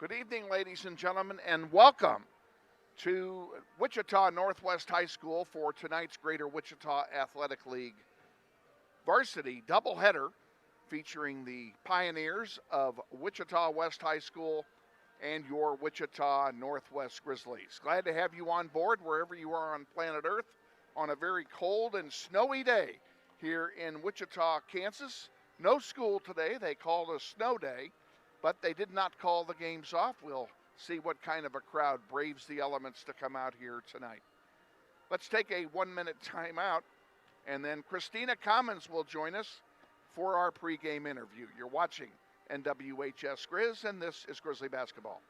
Good evening, ladies and gentlemen, and welcome to Wichita Northwest High School for tonight's Greater Wichita Athletic League varsity doubleheader featuring the Pioneers of Wichita West High School and your Wichita Northwest Grizzlies. Glad to have you on board wherever you are on planet Earth on a very cold and snowy day here in Wichita, Kansas. No school today. They called a snow day, but they did not call the games off. We'll see what kind of a crowd braves the elements to come out here tonight. Let's take a 1-minute timeout, and then Christina Commons will join us for our pregame interview. You're watching NWHS Grizz, and this is Grizzly Basketball.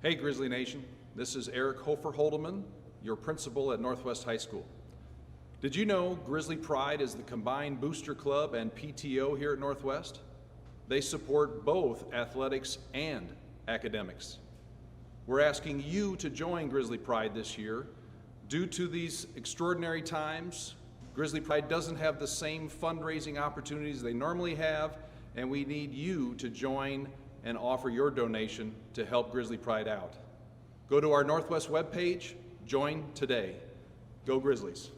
Hey Grizzly Nation, this is Eric Hofer-Holdeman, your principal at Northwest High School. Did you know Grizzly Pride is the combined booster club and PTO here at Northwest? They support both athletics and academics. We're asking you to join Grizzly Pride this year. Due to these extraordinary times, Grizzly Pride doesn't have the same fundraising opportunities they normally have, and we need you to join and offer your donation to help Grizzly Pride out. Go to our Northwest webpage, join today. Go Grizzlies.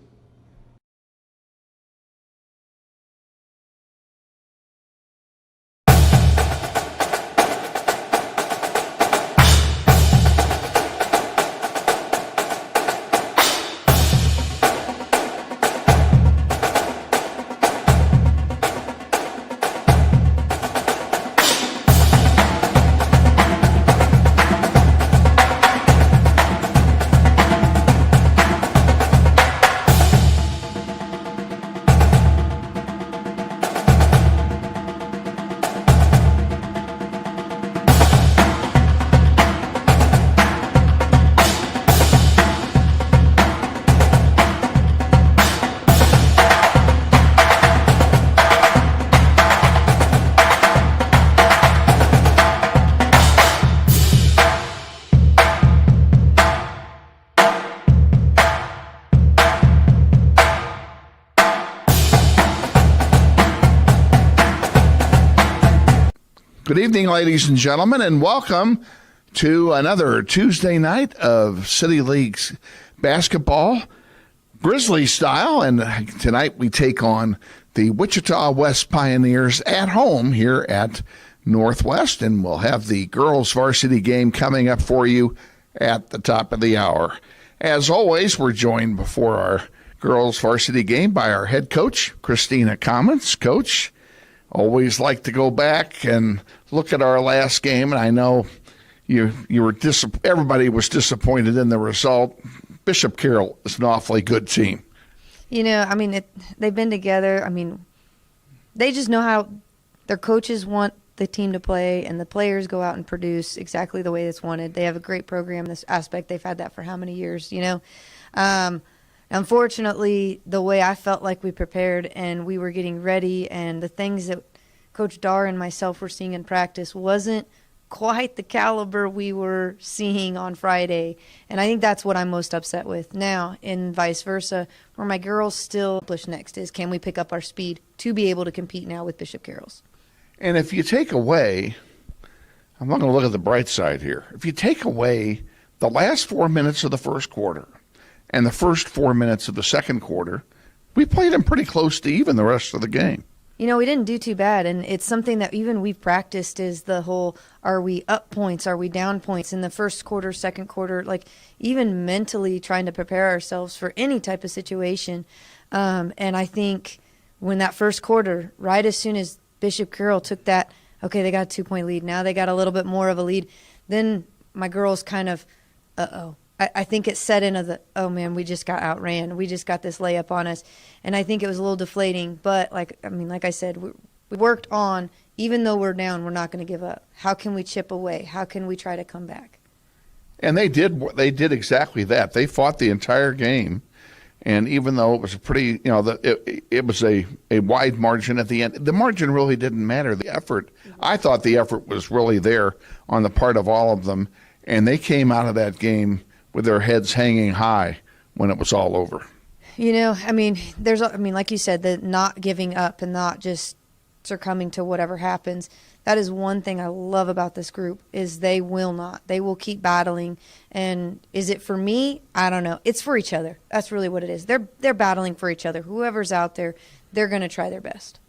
Good evening, ladies and gentlemen, and welcome to another Tuesday night of City Leagues basketball, Grizzly style. And tonight we take on the Wichita West Pioneers at home here at Northwest, and we'll have the girls varsity game coming up for you at the top of the hour. As always, we're joined before our girls varsity game by our head coach, Christina Commons. Coach, always like to go back and look at our last game, and I know you were everybody was disappointed in the result. Bishop Carroll is an awfully good team. You know, I mean, they've been together. I mean, they just know how their coaches want the team to play, and the players go out and produce exactly the way it's wanted. They have a great program in this aspect. They've had that for how many years, you know? Unfortunately, the way I felt like we prepared and we were getting ready, and the things that Coach Dar and myself were seeing in practice wasn't quite the caliber we were seeing on Friday. And I think that's what I'm most upset with now, and vice versa, where my girls still push next is, can we pick up our speed to be able to compete now with Bishop Carroll's? And if you take away, I'm not going to look at the bright side here. If you take away the last 4 minutes of the first quarter and the first 4 minutes of the second quarter, we played them pretty close to even the rest of the game. You know, we didn't do too bad, and it's something that even we've practiced is the whole, are we up points, are we down points in the first quarter, second quarter, like even mentally trying to prepare ourselves for any type of situation. And I think when that first quarter, right as soon as Bishop Carroll took that, okay, they got a 2-point lead, now they got a little bit more of a lead, then my girls kind of, I think it set into the, oh man, we just got outran. We just got this layup on us. And I think it was a little deflating. But like I said, we worked on, even though we're down, we're not going to give up. How can we chip away? How can we try to come back? And they did exactly that. They fought the entire game. And even though it was a pretty, you know, it was a wide margin at the end, the margin really didn't matter. The effort, I thought the effort was really there on the part of all of them. And they came out of that game with their heads hanging high when it was all over? I mean, like you said, the not giving up and not just succumbing to whatever happens. That is one thing I love about this group is they will not. They will keep battling. And is it for me? I don't know. It's for each other. That's really what it is. They're battling for each other. Whoever's out there, they're going to try their best.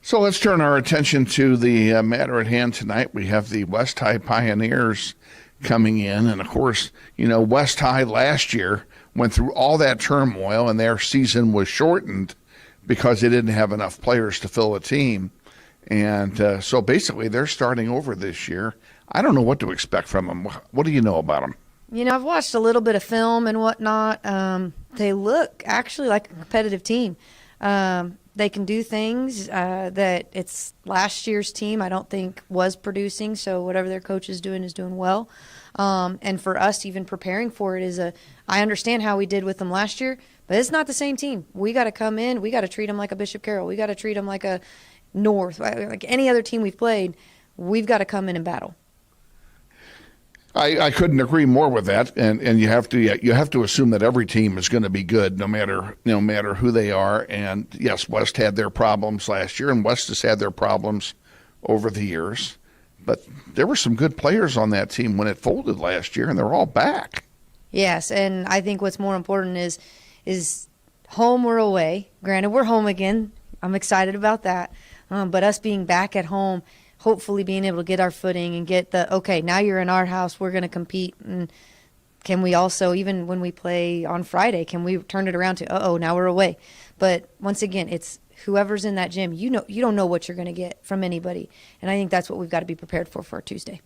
So let's turn our attention to the matter at hand tonight. We have the West High Pioneers coming in. And, of course, West High last year went through all that turmoil, and their season was shortened because they didn't have enough players to fill a team. And so basically they're starting over this year. I don't know what to expect from them. What do you know about them? I've watched a little bit of film and whatnot. They look actually like a competitive team. They can do things that it's last year's team I don't think was producing, so whatever their coach is doing well. And for us even preparing for it I understand how we did with them last year, but it's not the same team. We got to come in, we got to treat them like a Bishop Carroll. We got to treat them like a North, like any other team we've played. We've got to come in and battle. I couldn't agree more with that, and you have to assume that every team is going to be good, no matter who they are. And yes, West had their problems last year, and West has had their problems over the years. But there were some good players on that team when it folded last year, and they're all back. Yes, and I think what's more important is home or away. Granted, we're home again. I'm excited about that. But us being back at home, hopefully being able to get our footing and get okay, now you're in our house, we're going to compete. And can we also, even when we play on Friday, can we turn it around to, now we're away? But once again, it's whoever's in that gym, you don't know what you're going to get from anybody. And I think that's what we've got to be prepared for Tuesday.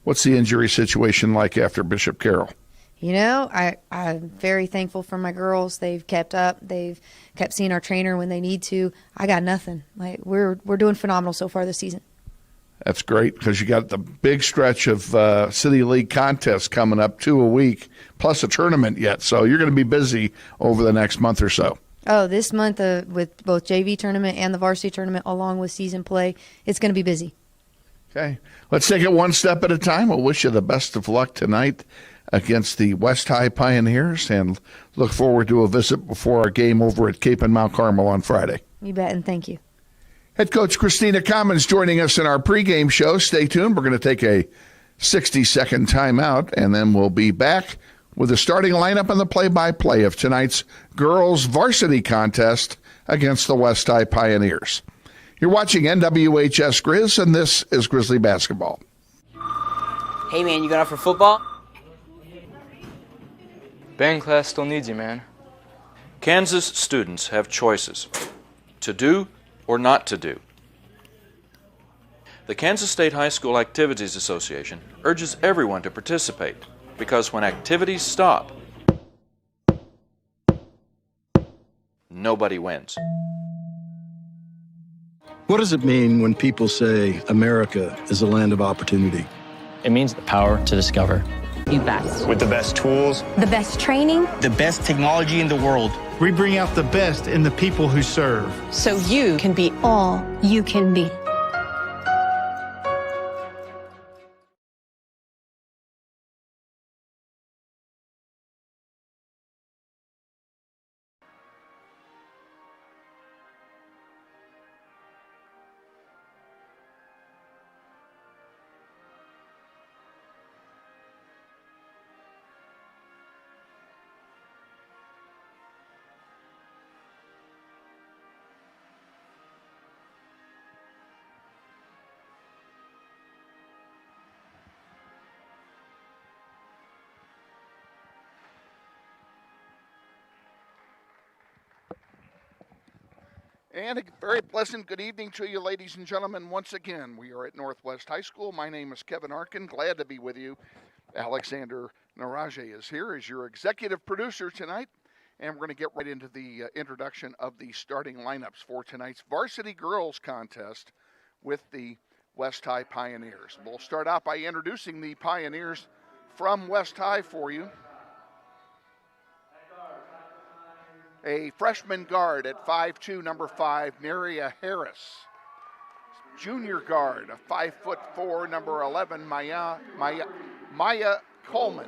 What's the injury situation like after Bishop Carroll? I'm very thankful for my girls. They've kept up. They've kept seeing our trainer when they need to. I got nothing. Like we're doing phenomenal so far this season. That's great because you got the big stretch of City League contests coming up, 2 a week, plus a tournament yet. So you're going to be busy over the next month or so. Oh, this month with both JV tournament and the varsity tournament along with season play, it's going to be busy. Okay. Let's take it one step at a time. We'll wish you the best of luck tonight against the West High Pioneers and look forward to a visit before our game over at Cape and Mount Carmel on Friday. You bet, and thank you. Head coach Christina Commons joining us in our pregame show. Stay tuned. We're going to take a 60-second timeout, and then we'll be back with the starting lineup and the play-by-play of tonight's girls varsity contest against the West High Pioneers. You're watching NWHS Grizz, and this is Grizzly Basketball. Hey, man, you got up for football? Band class still needs you, man. Kansas students have choices to do or not to do. The Kansas State High School Activities Association urges everyone to participate because when activities stop, nobody wins. What does it mean when people say America is a land of opportunity? It means the power to discover. You best. With the best tools, The best training, the best technology in the world. we bring out the best in the people who serve. so you can be all you can be. And a very pleasant good evening to you, ladies and gentlemen. Once again, we are at Northwest High School. My name is Kevin Arkin. Glad to be with you. Alexander Naraje is here as your executive producer tonight. And we're going to get right into the introduction of the starting lineups for tonight's varsity girls contest with the West High Pioneers. We'll start out by introducing the Pioneers from West High for you. A freshman guard at 5'2", number 5, Maria Harris. Junior guard, a 5'4", number 11, Maya Coleman,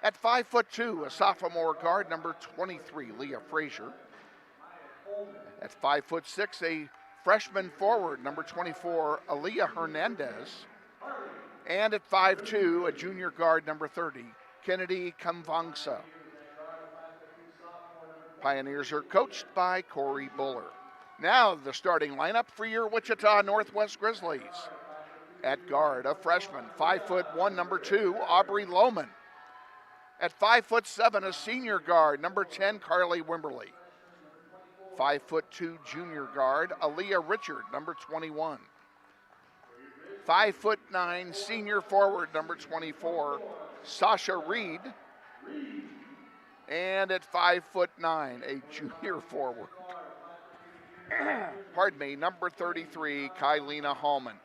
At 5'2", a sophomore guard, number 23, Leah Frazier. At 5'6", a freshman forward, number 24, Aaliyah Hernandez. And at 5'2", a junior guard, number 30, Kennedy Kamvangsa. Pioneers are coached by Corey Buller. Now the starting lineup for your Wichita Northwest Grizzlies. At guard, a freshman, 5'1", number 2, Aubrey Lohman. At 5'7", a senior guard, number 10, Carly Wimberly. 5'2", junior guard, Aaliyah Richard, number 21. 5'9", senior forward, number 24, Sasha Reed. And at 5'9", a junior forward, pardon me, number 33, Kylena Hallman.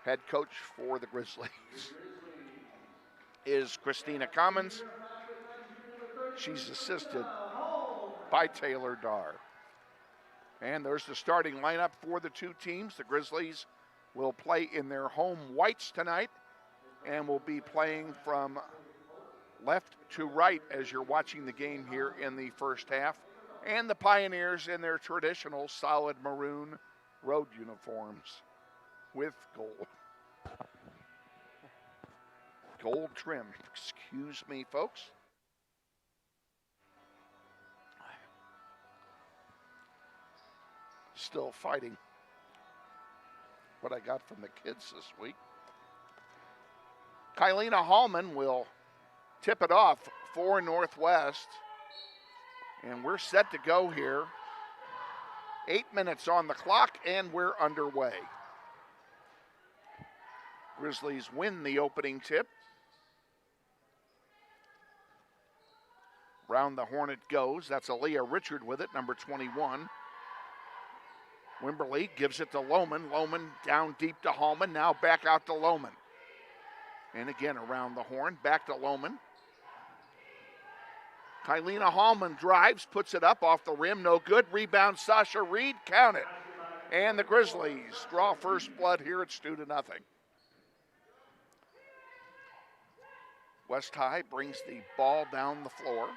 Head coach for the Grizzlies is Christina Commons. She's assisted by Taylor Darr. And there's the starting lineup for the two teams. The Grizzlies will play in their home whites tonight and will be playing from left to right as you're watching the game here in the first half. And the Pioneers in their traditional solid maroon road uniforms with gold trim. Excuse me, folks. Still fighting what I got from the kids this week. Kylena Hallman will tip it off for Northwest. And we're set to go here. 8 minutes on the clock, and we're underway. Grizzlies win the opening tip. Round the horn it goes. That's Aaliyah Richard with it, number 21. Wimberly gives it to Lohman. Lohman down deep to Hallman. Now back out to Lohman. And again around the horn, back to Lohman. Kylena Hallman drives, puts it up off the rim, no good. Rebound, Sasha Reed, count it. And the Grizzlies draw first blood here. It's 2-0. West High brings the ball down the floor.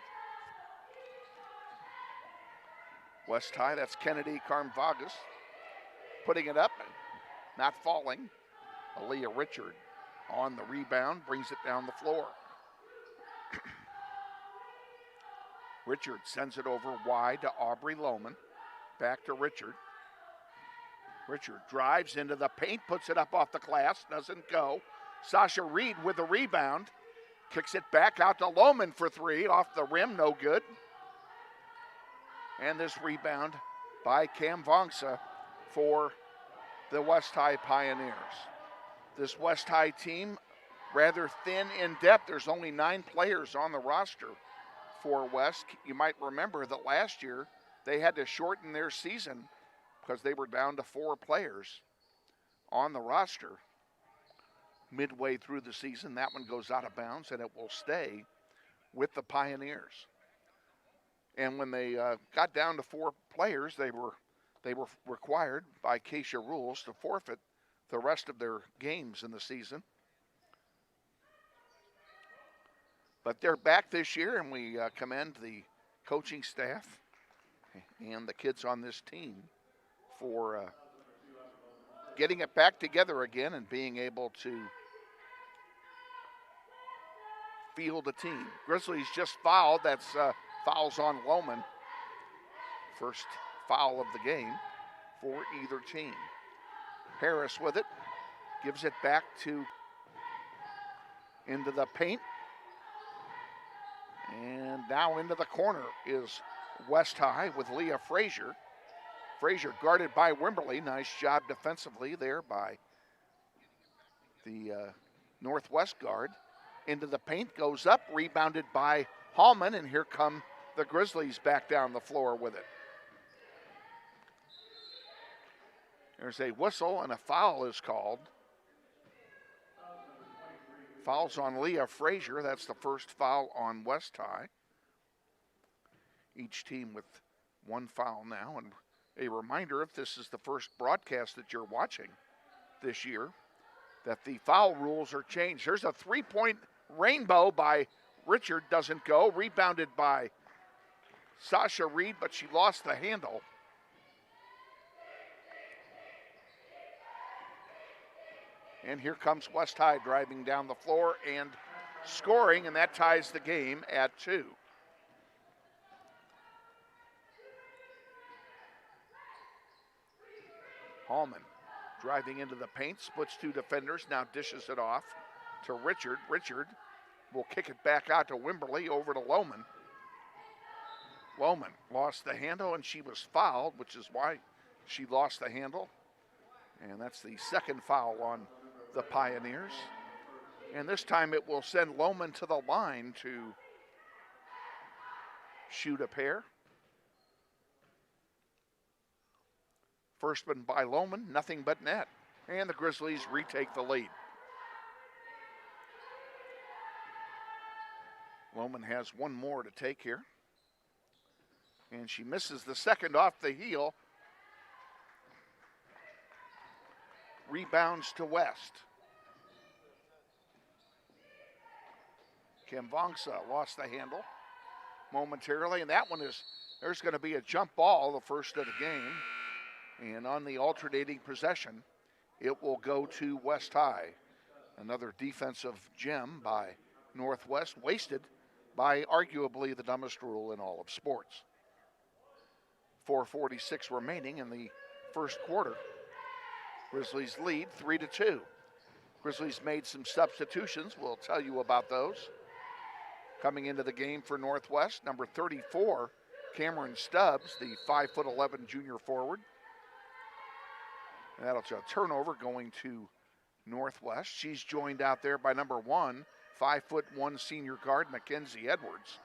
West High, that's Kennedy Karmvagas, putting it up, not falling. Aaliyah Richard on the rebound, brings it down the floor. Richard sends it over wide to Aubrey Lohman. Back to Richard. Richard drives into the paint, puts it up off the glass, doesn't go. Sasha Reed with the rebound. Kicks it back out to Lohman for three. Off the rim, no good. And this rebound by Cam Vongsa for the West High Pioneers. This West High team, rather thin in depth. There's only 9 players on the roster for West. You might remember that last year they had to shorten their season because they were down to 4 players on the roster. Midway through the season, that one goes out of bounds and it will stay with the Pioneers. And when they got down to 4 players, they were required by Keisha rules to forfeit the rest of their games in the season. But they're back this year, and we commend the coaching staff and the kids on this team for getting it back together again and being able to field a team. Grizzlies just fouled. That's fouls on Lohman. First foul of the game for either team. Harris with it, gives it back to into the paint. And now into the corner is West High with Leah Frazier. Frazier guarded by Wimberly. Nice job defensively there by the Northwest guard. Into the paint, goes up, rebounded by Hallman, and here come the Grizzlies back down the floor with it. There's a whistle and a foul is called. Fouls on Leah Frazier. That's the first foul on West High. Each team with 1 foul now. And a reminder, if this is the first broadcast that you're watching this year, that the foul rules are changed. There's a 3-point rainbow by Richard doesn't go. Rebounded by Sasha Reed, but she lost the handle. And here comes West High driving down the floor and scoring, and that ties the game at 2. Hallman driving into the paint, splits 2 defenders, now dishes it off to Richard. Richard will kick it back out to Wimberly, over to Lohman. Lohman lost the handle, and she was fouled, which is why she lost the handle. And that's the second foul on the Pioneers. And this time it will send Lohman to the line to shoot a pair. First one by Lohman, nothing but net. And the Grizzlies retake the lead. Lohman has one more to take here. And she misses the second off the heel. Rebounds to West. Kimvangsa lost the handle momentarily, and that one is, there's going to be a jump ball, the first of the game. And on the alternating possession, it will go to West High. Another defensive gem by Northwest, wasted by arguably the dumbest rule in all of sports. 4:46 remaining in the first quarter. Grizzlies lead 3-2. Grizzlies made some substitutions. We'll tell you about those. Coming into the game for Northwest, number 34, Cameron Stubbs, the 5'11" junior forward. And that'll a turnover going to Northwest. She's joined out there by number 1, 5'1" senior guard, Mackenzie Edwards.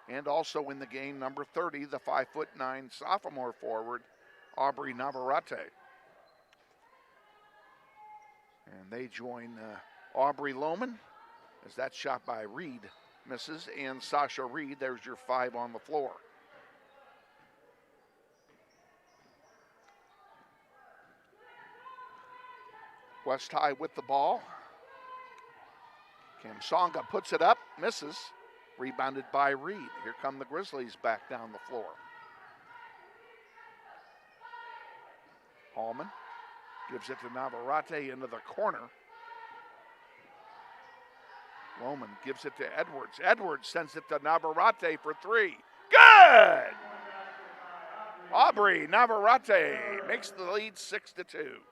And also in the game, number 30, the 5'9" sophomore forward, Aubrey Navarrete. And they join Aubrey Lohman, as that shot by Reed misses, and Sasha Reed. There's your 5 on the floor. West High with the ball. Kamsonga puts it up, misses. Rebounded by Reed. Here come the Grizzlies back down the floor. Hallman gives it to Navarrete into the corner. Lohman gives it to Edwards. Edwards sends it to Navarrete for 3. Good! Aubrey Navarrete makes the lead 6-2.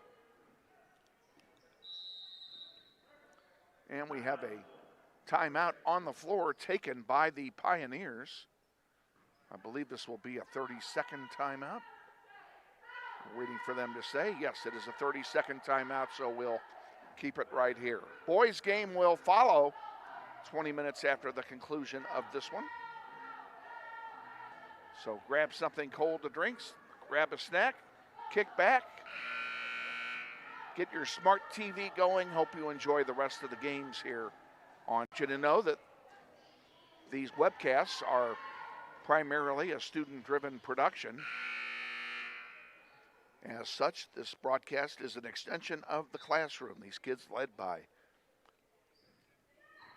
And we have a timeout on the floor taken by the Pioneers. I believe this will be a 30-second timeout. We're waiting for them to say. Yes, it is a 30-second timeout, so we'll keep it right here. Boys game will follow 20 minutes after the conclusion of this one. So grab something cold to drink, grab a snack, kick back, get your smart TV going. Hope you enjoy the rest of the games here. I want you to know that these webcasts are primarily a student-driven production. As such, this broadcast is an extension of the classroom. These kids led by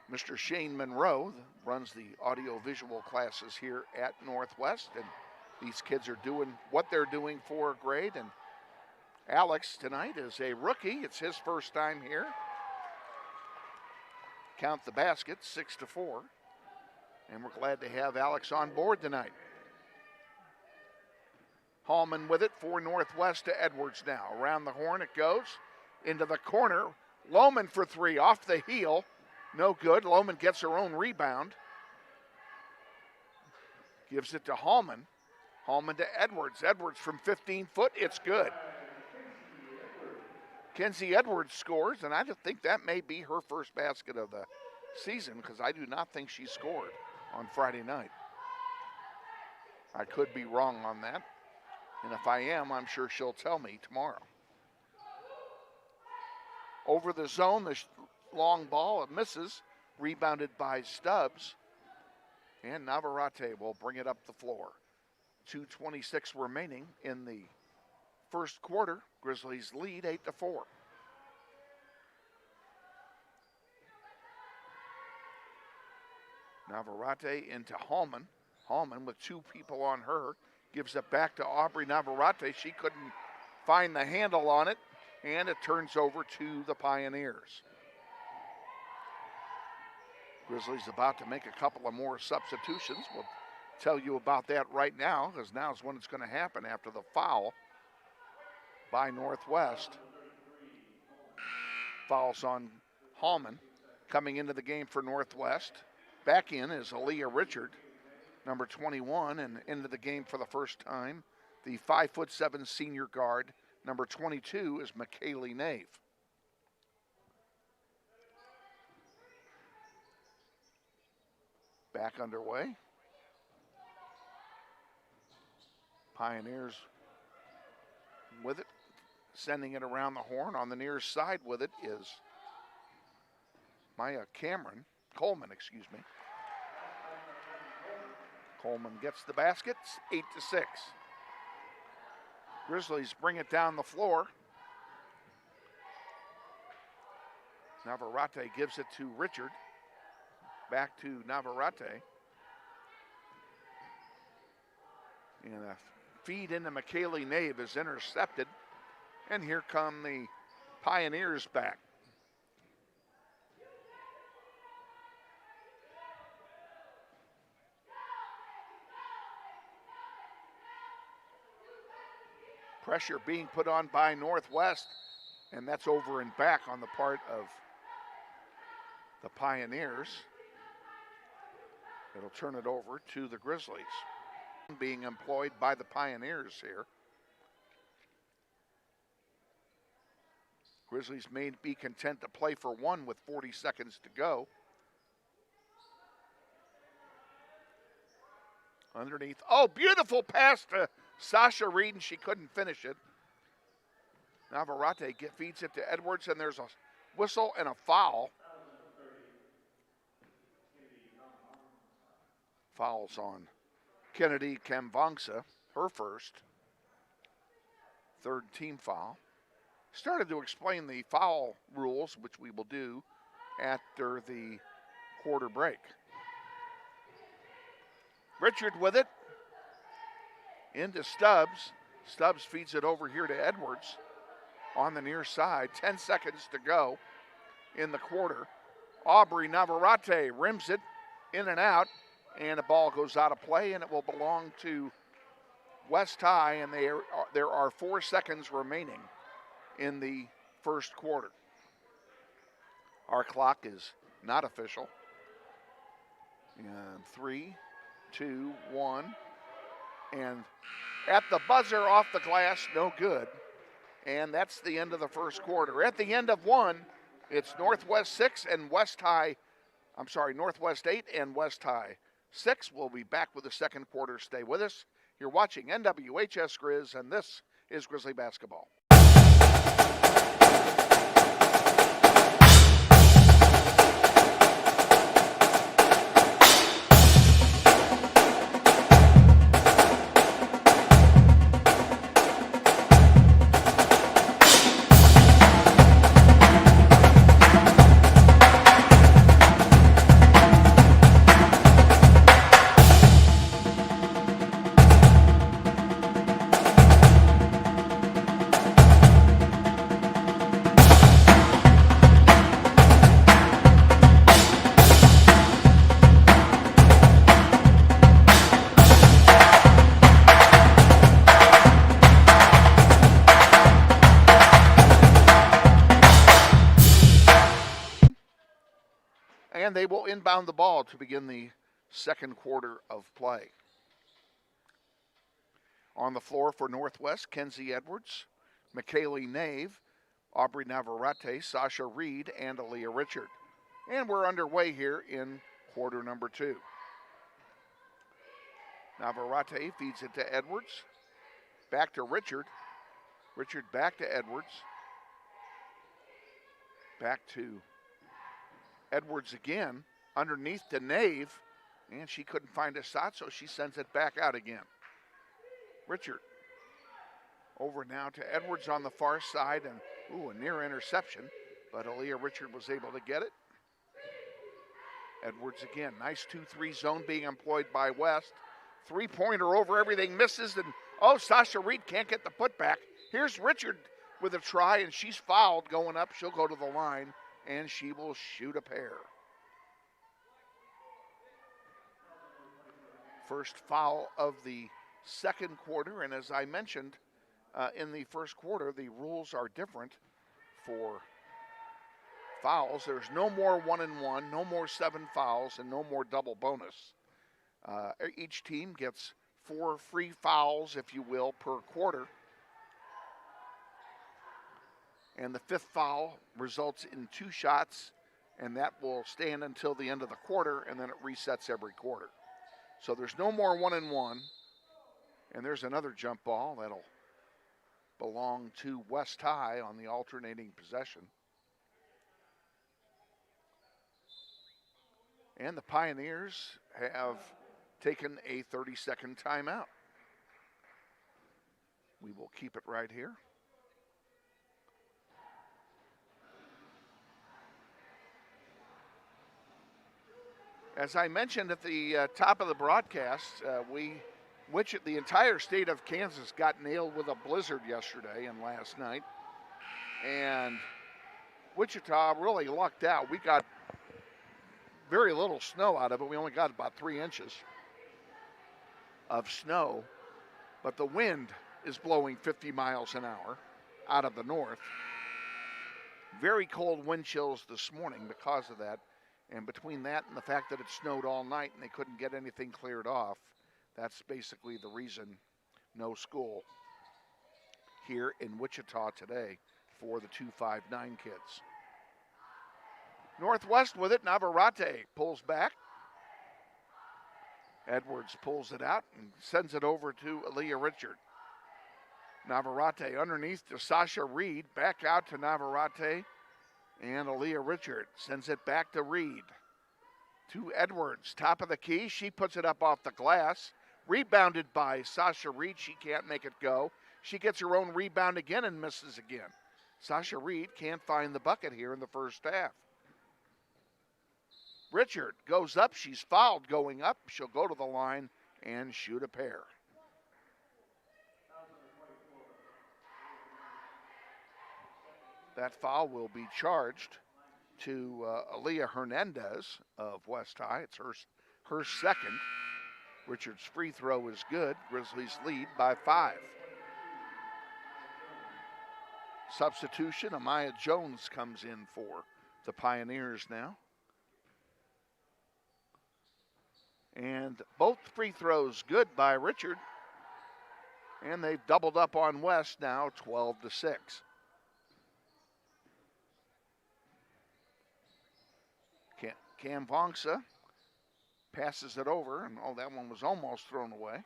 Mr. Shane Monroe, runs the audio-visual classes here at Northwest, and these kids are doing what they're doing for a grade. And Alex tonight is a rookie. It's his first time here. Count the basket, 6-4. And we're glad to have Alex on board tonight. Hallman with it for Northwest to Edwards now. Around the horn it goes. Into the corner. Lohman for 3, off the heel. No good. Lohman gets her own rebound. Gives it to Hallman. Hallman to Edwards. Edwards from 15 foot. It's good. Kenzie Edwards scores, and I think that may be her first basket of the season, because I do not think she scored on Friday night. I could be wrong on that, and if I am, I'm sure she'll tell me tomorrow. Over the zone, the long ball, it misses, rebounded by Stubbs, and Navarrete will bring it up the floor. 2:26 remaining in the first quarter. Grizzlies lead 8-4. Navarrete into Hallman. Hallman with two people on her. Gives it back to Aubrey Navarrete. She couldn't find the handle on it, and it turns over to the Pioneers. Grizzlies about to make a couple of more substitutions. We'll tell you about that right now, because now is when it's going to happen after the foul by Northwest. Fouls on Hallman. Coming into the game for Northwest. Back in is Aaliyah Richard, number 21, and into the game for the first time. The 5'7" senior guard, number 22, is McKaylee Nave. Back underway. Pioneers with it, sending it around the horn. On the near side with it is Maya Coleman. Coleman gets the baskets, 8-6. Grizzlies bring it down the floor. Navarrete gives it to Richard. Back to Navarrete. And a feed into McKaylee Nave is intercepted. And here come the Pioneers back. Pressure being put on by Northwest, and that's over and back on the part of the Pioneers. It'll turn it over to the Grizzlies. Being employed by the Pioneers here. Grizzlies may be content to play for one with 40 seconds to go. Underneath, oh, beautiful pass to Sasha Reed, and she couldn't finish it. Navarrete feeds it to Edwards, and there's a whistle and a foul. Fouls on Kennedy Kamvangsa, her first. Third team foul. Started to explain the foul rules, which we will do after the quarter break. Richard with it. Into Stubbs. Stubbs feeds it over here to Edwards on the near side. 10 seconds to go in the quarter. Aubrey Navarrete rims it in and out, and the ball goes out of play, and it will belong to West High, and there are 4 seconds remaining in the first quarter. Our clock is not official. And 3, 2, 1. And at the buzzer off the glass, no good. And that's the end of the first quarter. At the end of one, it's Northwest 6 and West High, Northwest 8 and West High 6. We'll be back with the second quarter. Stay with us. You're watching NWHS Grizz, and this is Grizzly Basketball. And they will inbound the ball to begin the second quarter of play. On the floor for Northwest, Kenzie Edwards, McKaylee Nave, Aubrey Navarrete, Sasha Reed, and Aaliyah Richard. And we're underway here in quarter number 2. Navarrete feeds it to Edwards. Back to Richard. Richard back to Edwards. Back to Edwards again, underneath to Nave, and she couldn't find a shot, so she sends it back out again. Richard over now to Edwards on the far side, and a near interception, but Aaliyah Richard was able to get it. Edwards again. Nice 2-3 zone being employed by West. Three-pointer over everything, misses, and Sasha Reed can't get the putback. Here's Richard with a try, and she's fouled going up. She'll go to the line, and she will shoot a pair. First foul of the second quarter, and as I mentioned in the first quarter, the rules are different for fouls. There's no more 1-and-1, no more 7 fouls, and no more double bonus. Each team gets 4 free fouls, if you will, per quarter. And the 5th foul results in 2 shots, and that will stand until the end of the quarter, and then it resets every quarter. So there's no more 1-and-1. And there's another jump ball that'll belong to West High on the alternating possession. And the Pioneers have taken a 30-second timeout. We will keep it right here. As I mentioned at the top of the broadcast, the entire state of Kansas got nailed with a blizzard yesterday and last night. And Wichita really lucked out. We got very little snow out of it. We only got about 3 inches of snow. But the wind is blowing 50 miles an hour out of the north. Very cold wind chills this morning because of that. And between that and the fact that it snowed all night and they couldn't get anything cleared off, that's basically the reason no school here in Wichita today for the 259 kids. Northwest with it, Navarrete pulls back. Edwards pulls it out and sends it over to Aaliyah Richard. Navarrete underneath to Sasha Reed, back out to Navarrete. And Aaliyah Richard sends it back to Reed. To Edwards, top of the key. She puts it up off the glass. Rebounded by Sasha Reed. She can't make it go. She gets her own rebound again and misses again. Sasha Reed can't find the bucket here in the first half. Richard goes up. She's fouled going up. She'll go to the line and shoot a pair. That foul will be charged to Aaliyah Hernandez of West High. It's her second. Richard's free throw is good. Grizzlies lead by 5. Substitution, Amaya Jones comes in for the Pioneers now. And both free throws good by Richard. And they've doubled up on West now, 12-6. Cam Vongsa passes it over, and that one was almost thrown away.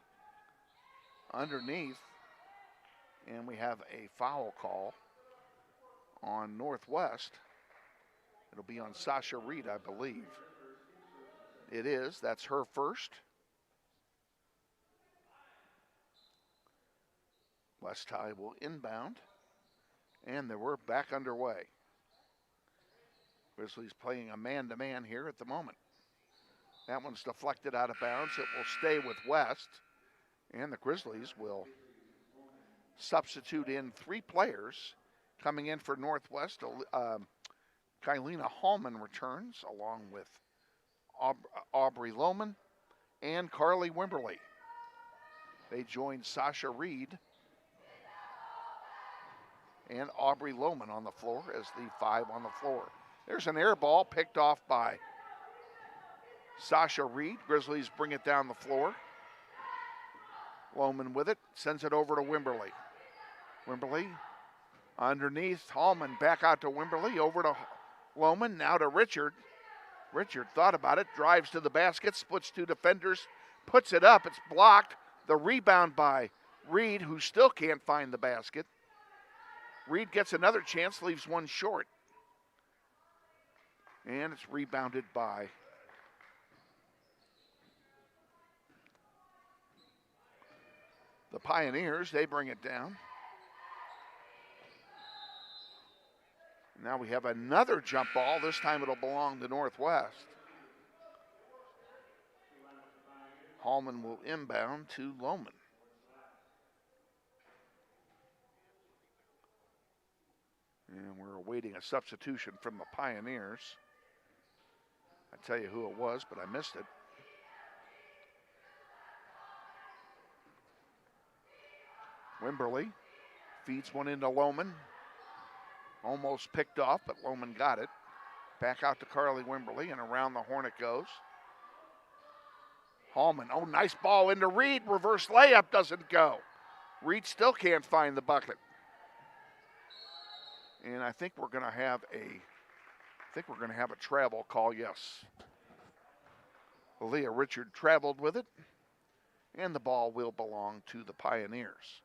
Underneath, and we have a foul call on Northwest. It'll be on Sasha Reed, I believe. It is. That's her first. West High will inbound, and we're back underway. Grizzlies playing a man-to-man here at the moment. That one's deflected out of bounds. It will stay with West, and the Grizzlies will substitute in 3 players. Coming in for Northwest, Kylena Hallman returns, along with Aubrey Lohman and Carly Wimberly. They join Sasha Reed and Aubrey Lohman on the floor as the 5 on the floor. There's an air ball picked off by Sasha Reed. Grizzlies bring it down the floor. Lohman with it, sends it over to Wimberly. Wimberly underneath, Hallman back out to Wimberly, over to Lohman, now to Richard. Richard thought about it, drives to the basket, splits 2 defenders, puts it up, it's blocked. The rebound by Reed, who still can't find the basket. Reed gets another chance, leaves one short. And it's rebounded by the Pioneers. They bring it down. Now we have another jump ball. This time it'll belong to Northwest. Hallman will inbound to Lohman. And we're awaiting a substitution from the Pioneers. I tell you who it was, but I missed it. Wimberly feeds one into Lohman. Almost picked off, but Lohman got it. Back out to Carly Wimberly, and around the horn it goes. Hallman, oh, nice ball into Reed. Reverse layup doesn't go. Reed still can't find the bucket. And I think we're going to have a travel call, yes. Aaliyah Richard traveled with it, and the ball will belong to the Pioneers.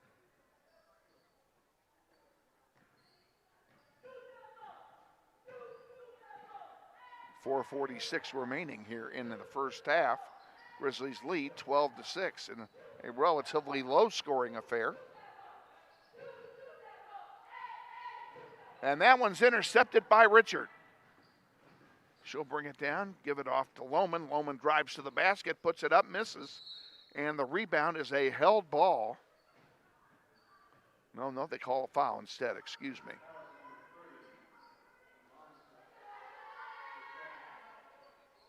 .446 remaining here in the first half. Grizzlies lead 12-6 in a relatively low-scoring affair. And that one's intercepted by Richard. She'll bring it down, give it off to Lohman. Lohman drives to the basket, puts it up, misses. And the rebound is a held ball. No, they call a foul instead, excuse me.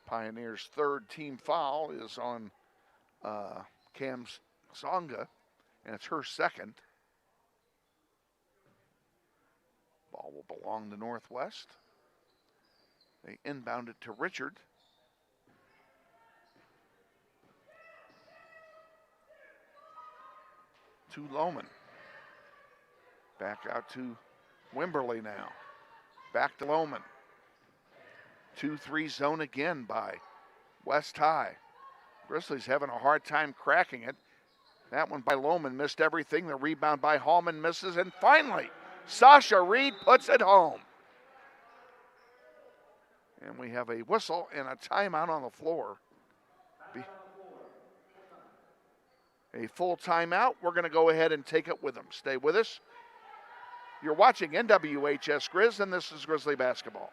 Pioneers' third team foul is on Cam Songa, and it's her second. Ball will belong to Northwest. They inbound it to Richard. To Lohman. Back out to Wimberly now. Back to Lohman. 2-3 zone again by West High. Grizzlies having a hard time cracking it. That one by Lohman missed everything. The rebound by Hallman misses. And finally, Sasha Reed puts it home. And we have a whistle and a timeout on the floor. A full timeout. We're going to go ahead and take it with them. Stay with us. You're watching NWHS Grizz, and this is Grizzly Basketball.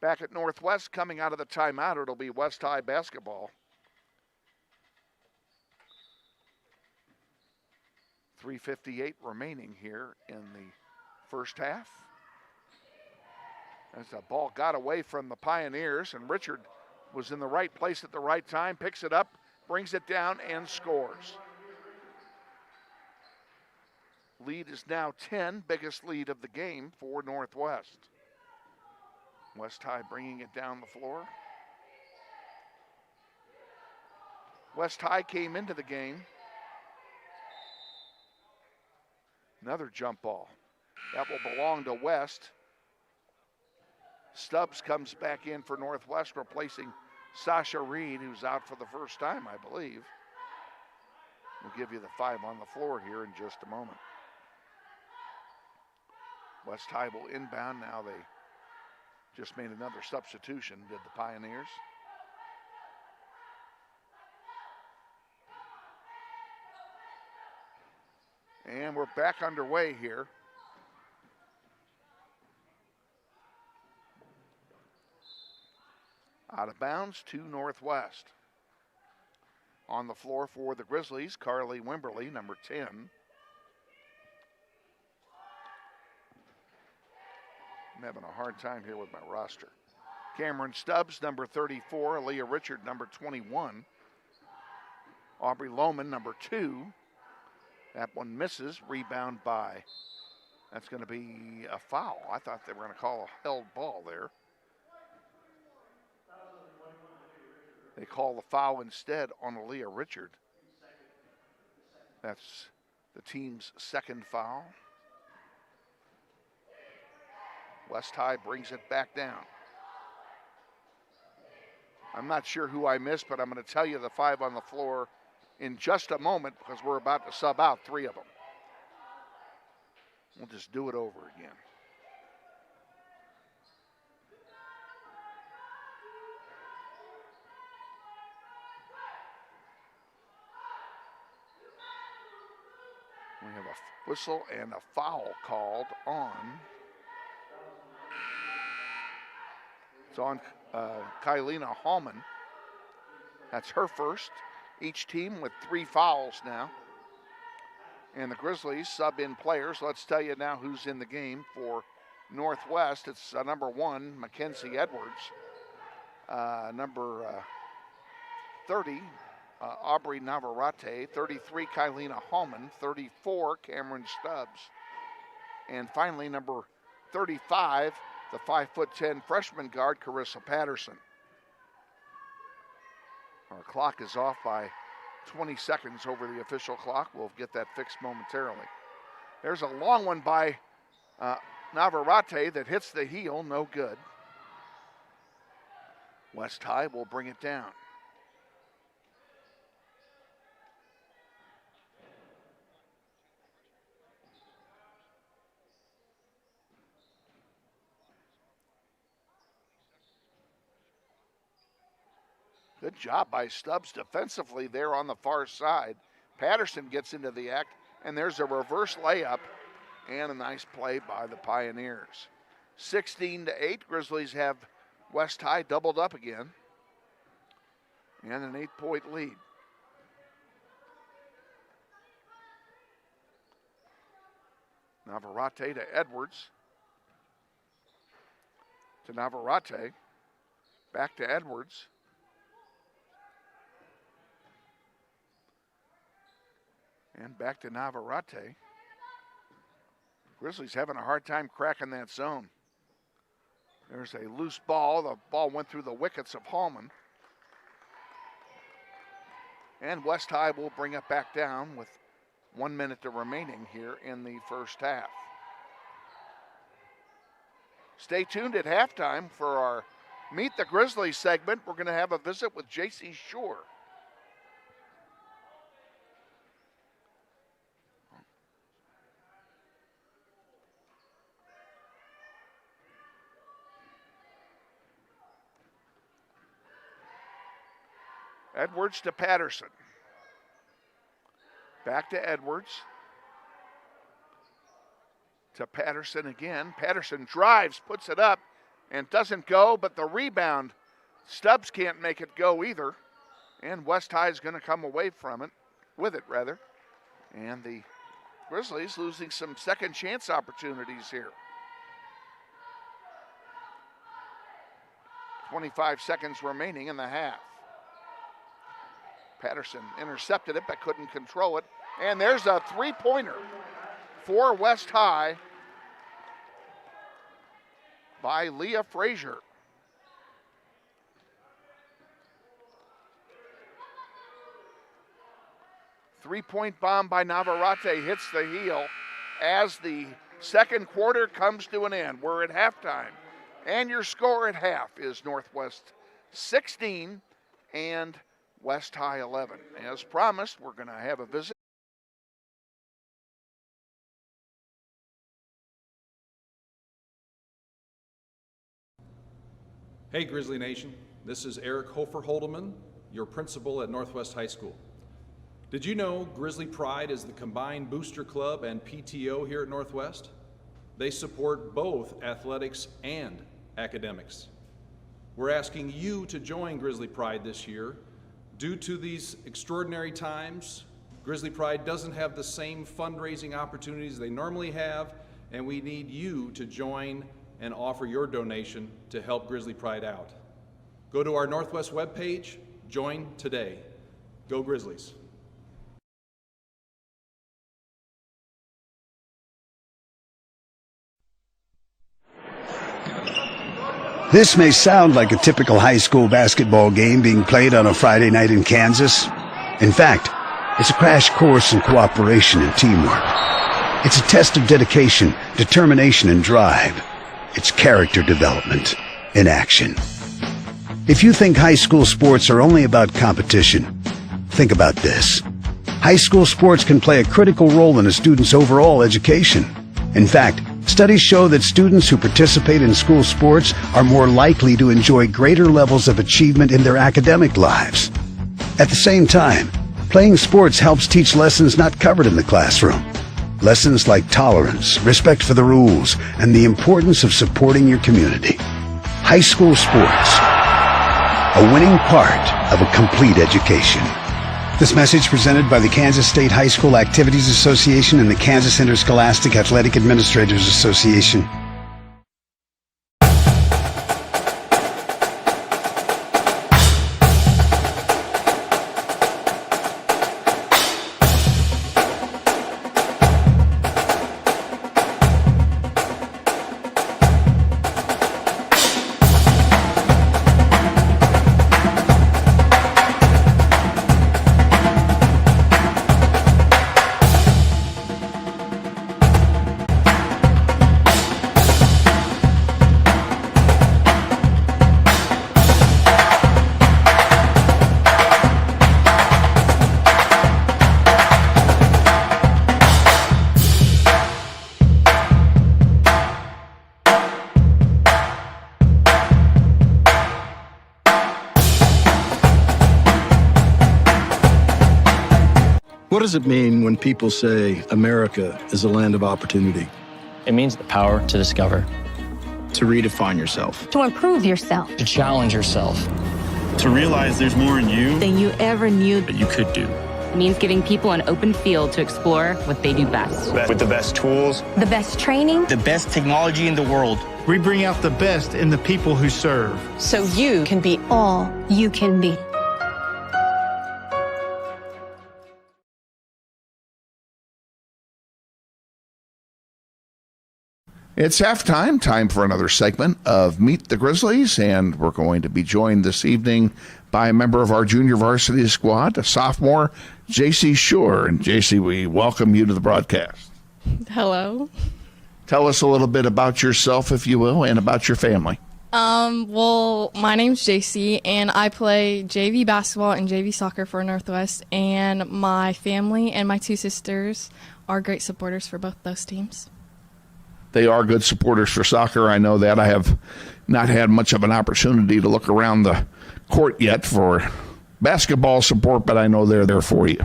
Back at Northwest, coming out of the timeout, it'll be West High basketball. 3:58 remaining here in the first half. As the ball got away from the Pioneers, and Richard was in the right place at the right time, picks it up, brings it down, and scores. Lead is now 10, biggest lead of the game for Northwest. West High bringing it down the floor. West High came into the game. Another jump ball. That will belong to West. Stubbs comes back in for Northwest, replacing Sasha Reed, who's out for the first time, I believe. We'll give you the 5 on the floor here in just a moment. West High will inbound now. They just made another substitution, did the Pioneers. And we're back underway here. Out of bounds to Northwest. On the floor for the Grizzlies, Carly Wimberly, number 10. I'm having a hard time here with my roster. Cameron Stubbs, number 34. Aaliyah Richard, number 21. Aubrey Lohman, number 2. That one misses. Rebound by. That's going to be a foul. I thought they were going to call a held ball there. They call the foul instead on Aaliyah Richard. That's the team's second foul. West High brings it back down. I'm not sure who I missed, but I'm going to tell you the 5 on the floor in just a moment because we're about to sub out 3 of them. We'll just do it over again. We have a whistle and a foul called on. It's on Kylina Hallman. That's her first. Each team with 3 fouls now. And the Grizzlies sub in players. Let's tell you now who's in the game for Northwest. It's number 1, Mackenzie Edwards. Number 30, Aubrey Navarrete. 33, Kylina Hallman. 34, Cameron Stubbs. And finally, number 35, the 5'10" freshman guard, Carissa Patterson. Our clock is off by 20 seconds over the official clock. We'll get that fixed momentarily. There's a long one by Navarrete that hits the heel, no good. West High will bring it down. Good job by Stubbs defensively there on the far side. Patterson gets into the act, and there's a reverse layup and a nice play by the Pioneers. 16-8, Grizzlies have West High doubled up again and an 8-point lead. Navarrete to Edwards. To Navarrete. Back to Edwards. And back to Navarrete. Grizzlies having a hard time cracking that zone. There's a loose ball. The ball went through the wickets of Hallman. And West High will bring it back down with 1 minute remaining here in the first half. Stay tuned at halftime for our Meet the Grizzlies segment. We're going to have a visit with J.C. Shore. Edwards to Patterson. Back to Edwards. To Patterson again. Patterson drives, puts it up, and doesn't go, but the rebound, Stubbs can't make it go either. And West High is going to come away from it, with it rather. And the Grizzlies losing some second chance opportunities here. 25 seconds remaining in the half. Patterson intercepted it but couldn't control it. And there's a three-pointer for West High by Leah Frazier. Three-point bomb by Navarrete hits the heel as the second quarter comes to an end. We're at halftime. And your score at half is Northwest 16 and West High 11. As promised, we're going to have a visit. Hey Grizzly Nation, this is Eric Hofer-Holdeman, your principal at Northwest High School. Did you know Grizzly Pride is the combined booster club and PTO here at Northwest? They support both athletics and academics. We're asking you to join Grizzly Pride this year. Due to these extraordinary times, Grizzly Pride doesn't have the same fundraising opportunities they normally have, and we need you to join and offer your donation to help Grizzly Pride out. Go to our Northwest webpage, join today. Go Grizzlies. This may sound like a typical high school basketball game being played on a Friday night in Kansas. In fact, it's a crash course in cooperation and teamwork. It's a test of dedication, determination, and drive. It's character development in action. If you think high school sports are only about competition, think about this. High school sports can play a critical role in a student's overall education. In fact, studies show that students who participate in school sports are more likely to enjoy greater levels of achievement in their academic lives. At the same time, playing sports helps teach lessons not covered in the classroom. Lessons like tolerance, respect for the rules, and the importance of supporting your community. High school sports, a winning part of a complete education. This message presented by the Kansas State High School Activities Association and the Kansas Interscholastic Athletic Administrators Association. What does it mean when people say America is a land of opportunity? It means the power to discover, To redefine yourself. To improve yourself. to challenge yourself. To realize there's more in you Than you ever knew. that you could do. It means giving people an open field to explore what they do best. With the best tools, The best training. the best technology in the world. We bring out the best in the people who serve. So you can be all you can be. It's halftime, time for another segment of Meet the Grizzlies, and we're going to be joined this evening by a member of our junior varsity squad, a sophomore, JC Schur. And JC, we welcome you to the broadcast. Hello. Tell us a little bit about yourself, if you will, and about your family. Well, my name's JC, and I play JV basketball and JV soccer for Northwest, and my family and my two sisters are great supporters for both those teams. They are good supporters for soccer. I know that. I have not had much of an opportunity to look around the court yet for basketball support, but I know they're there for you.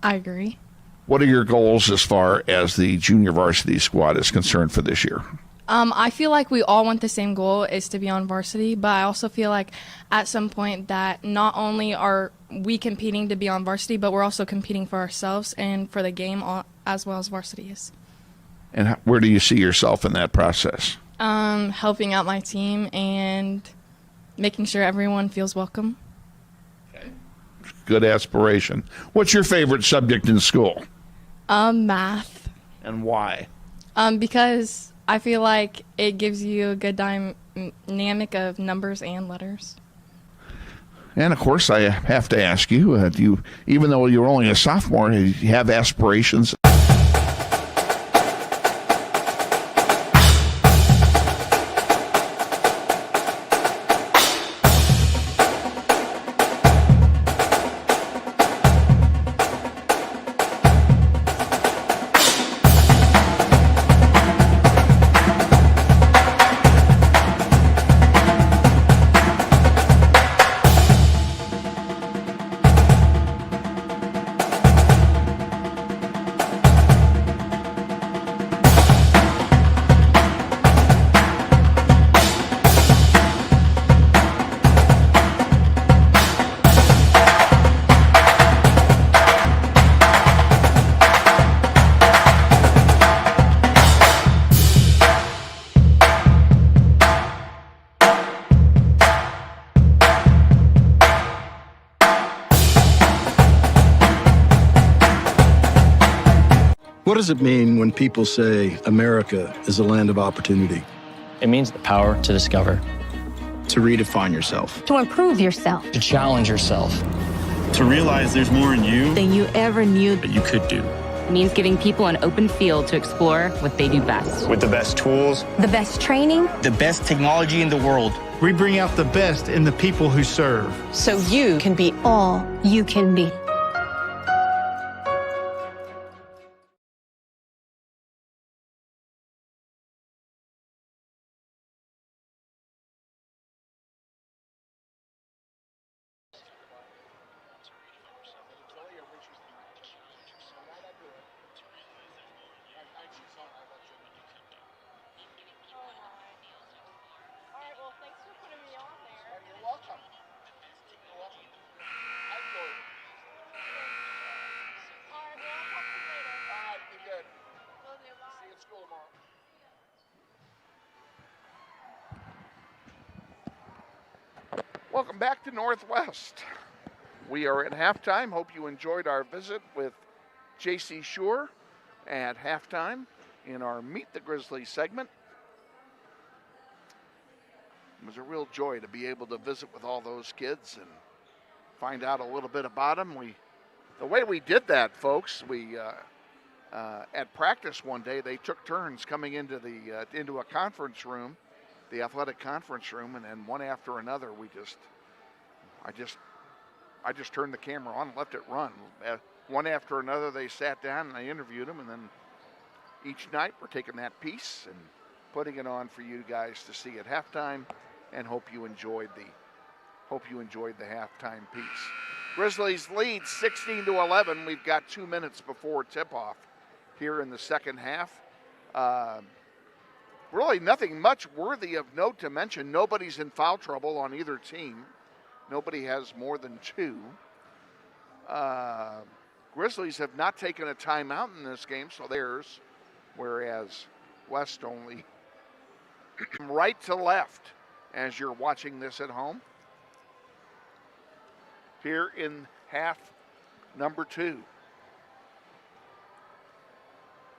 I agree. What are your goals as far as the junior varsity squad is concerned for this year? I feel like we all want the same goal, is to be on varsity, but I also feel like at some point that not only are we competing to be on varsity, but we're also competing for ourselves and for the game as well as varsity is. And where do you see yourself in that process? Helping out my team and making sure everyone feels welcome. Okay. Good aspiration. What's your favorite subject in school? Math. And why? Because I feel like it gives you a good dynamic of numbers and letters. And, of course, I have to ask you, even though you're only a sophomore, you have aspirations? What does it mean when people say America is a land of opportunity? It means the power to discover, To redefine yourself. To improve yourself. To challenge yourself. To realize there's more in you Than you ever knew that you could do. It means giving people an open field to explore what they do best. With the best tools, the best training, the best technology in the world. We bring out the best in the people who serve. so you can be all you can be. Welcome back to Northwest. We are at halftime. Hope you enjoyed our visit with J.C. Shore at halftime in our Meet the Grizzlies segment. It was a real joy to be able to visit with all those kids and find out a little bit about them. The way we did that, folks, we at practice one day they took turns coming into a conference room, the athletic conference room, and then one after another I just turned the camera on and left it run. One after another they sat down and I interviewed them, and then each night we're taking that piece and putting it on for you guys to see at halftime, and hope you enjoyed the halftime piece. Grizzlies lead 16-11. We've got 2 minutes before tip-off here in the second half. Really nothing much worthy of note to mention. Nobody's in foul trouble on either team. Nobody has more than 2. Grizzlies have not taken a timeout in this game, so theirs, whereas West only right to left as you're watching this at home. Here in half number 2.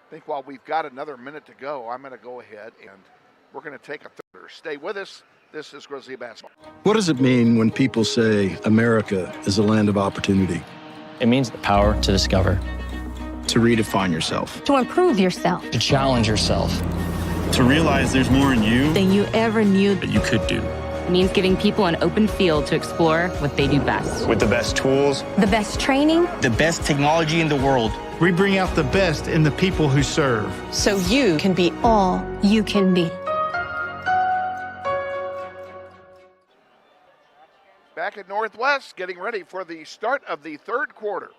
I think while we've got another minute to go, I'm going to go ahead and we're going to take a third. Stay with us. This is Grizzly Basketball. What does it mean when people say America is a land of opportunity? It means the power to discover. To redefine yourself. To improve yourself. To challenge yourself. To realize there's more in you Than you ever knew that you could do. It means giving people an open field to explore what they do best. With the best tools, the best training, the best technology in the world. We bring out the best in the people who serve. so you can be all you can be. Back at Northwest, getting ready for the start of the third quarter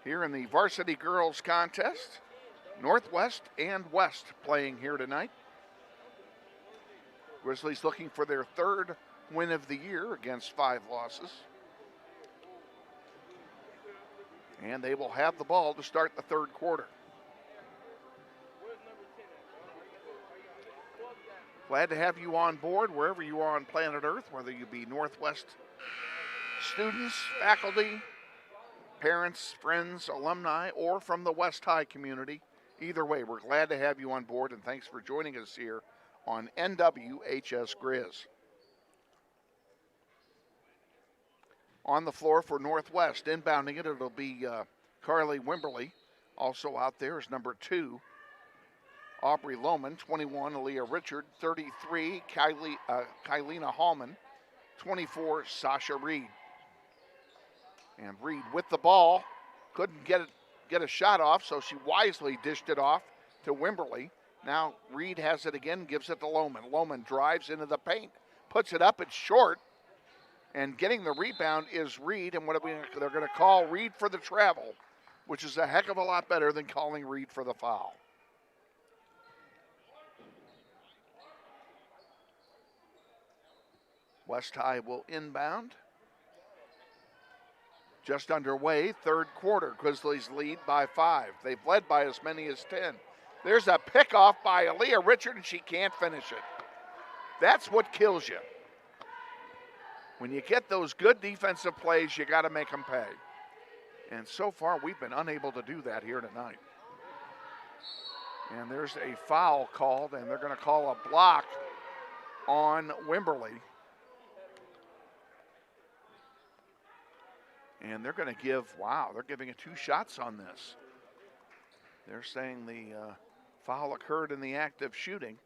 here in the varsity girls contest. Northwest and West playing here tonight. Grizzlies looking for their third win of the year against 5 losses. And they will have the ball to start the third quarter. Glad to have you on board wherever you are on planet Earth, whether you be Northwest students, faculty, parents, friends, alumni, or from the West High community. Either way, we're glad to have you on board, and thanks for joining us here on NWHS Grizz. On the floor for Northwest, inbounding it, it'll be Carly Wimberly. Also out there is number 2, Aubrey Lohman. 21, Aaliyah Richard. 33, Kylina Hallman. 24, Sasha Reed. And Reed with the ball, couldn't get a shot off, so she wisely dished it off to Wimberly. Now Reed has it again, gives it to Lohman. Lohman drives into the paint, puts it up, it's short. And getting the rebound is Reed, and they're going to call Reed for the travel, which is a heck of a lot better than calling Reed for the foul. West High will inbound. Just underway, third quarter. Grizzlies lead by 5. They've led by as many as 10. There's a pickoff by Aaliyah Richard, and she can't finish it. That's what kills you. When you get those good defensive plays, you got to make them pay. And so far, we've been unable to do that here tonight. And there's a foul called, and they're going to call a block on Wimberly. And they're going to give, they're giving it 2 shots on this. They're saying the foul occurred in the act of shooting.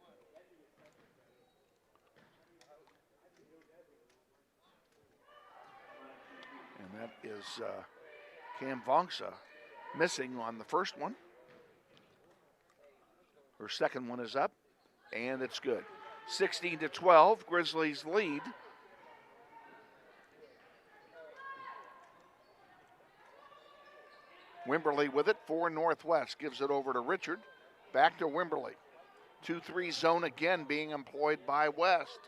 And that is Cam Vongsa missing on the first one. Her second one is up, and it's good. 16-12, Grizzlies lead. Wimberly with it for Northwest. Gives it over to Richard. Back to Wimberly. 2-3 zone again being employed by West.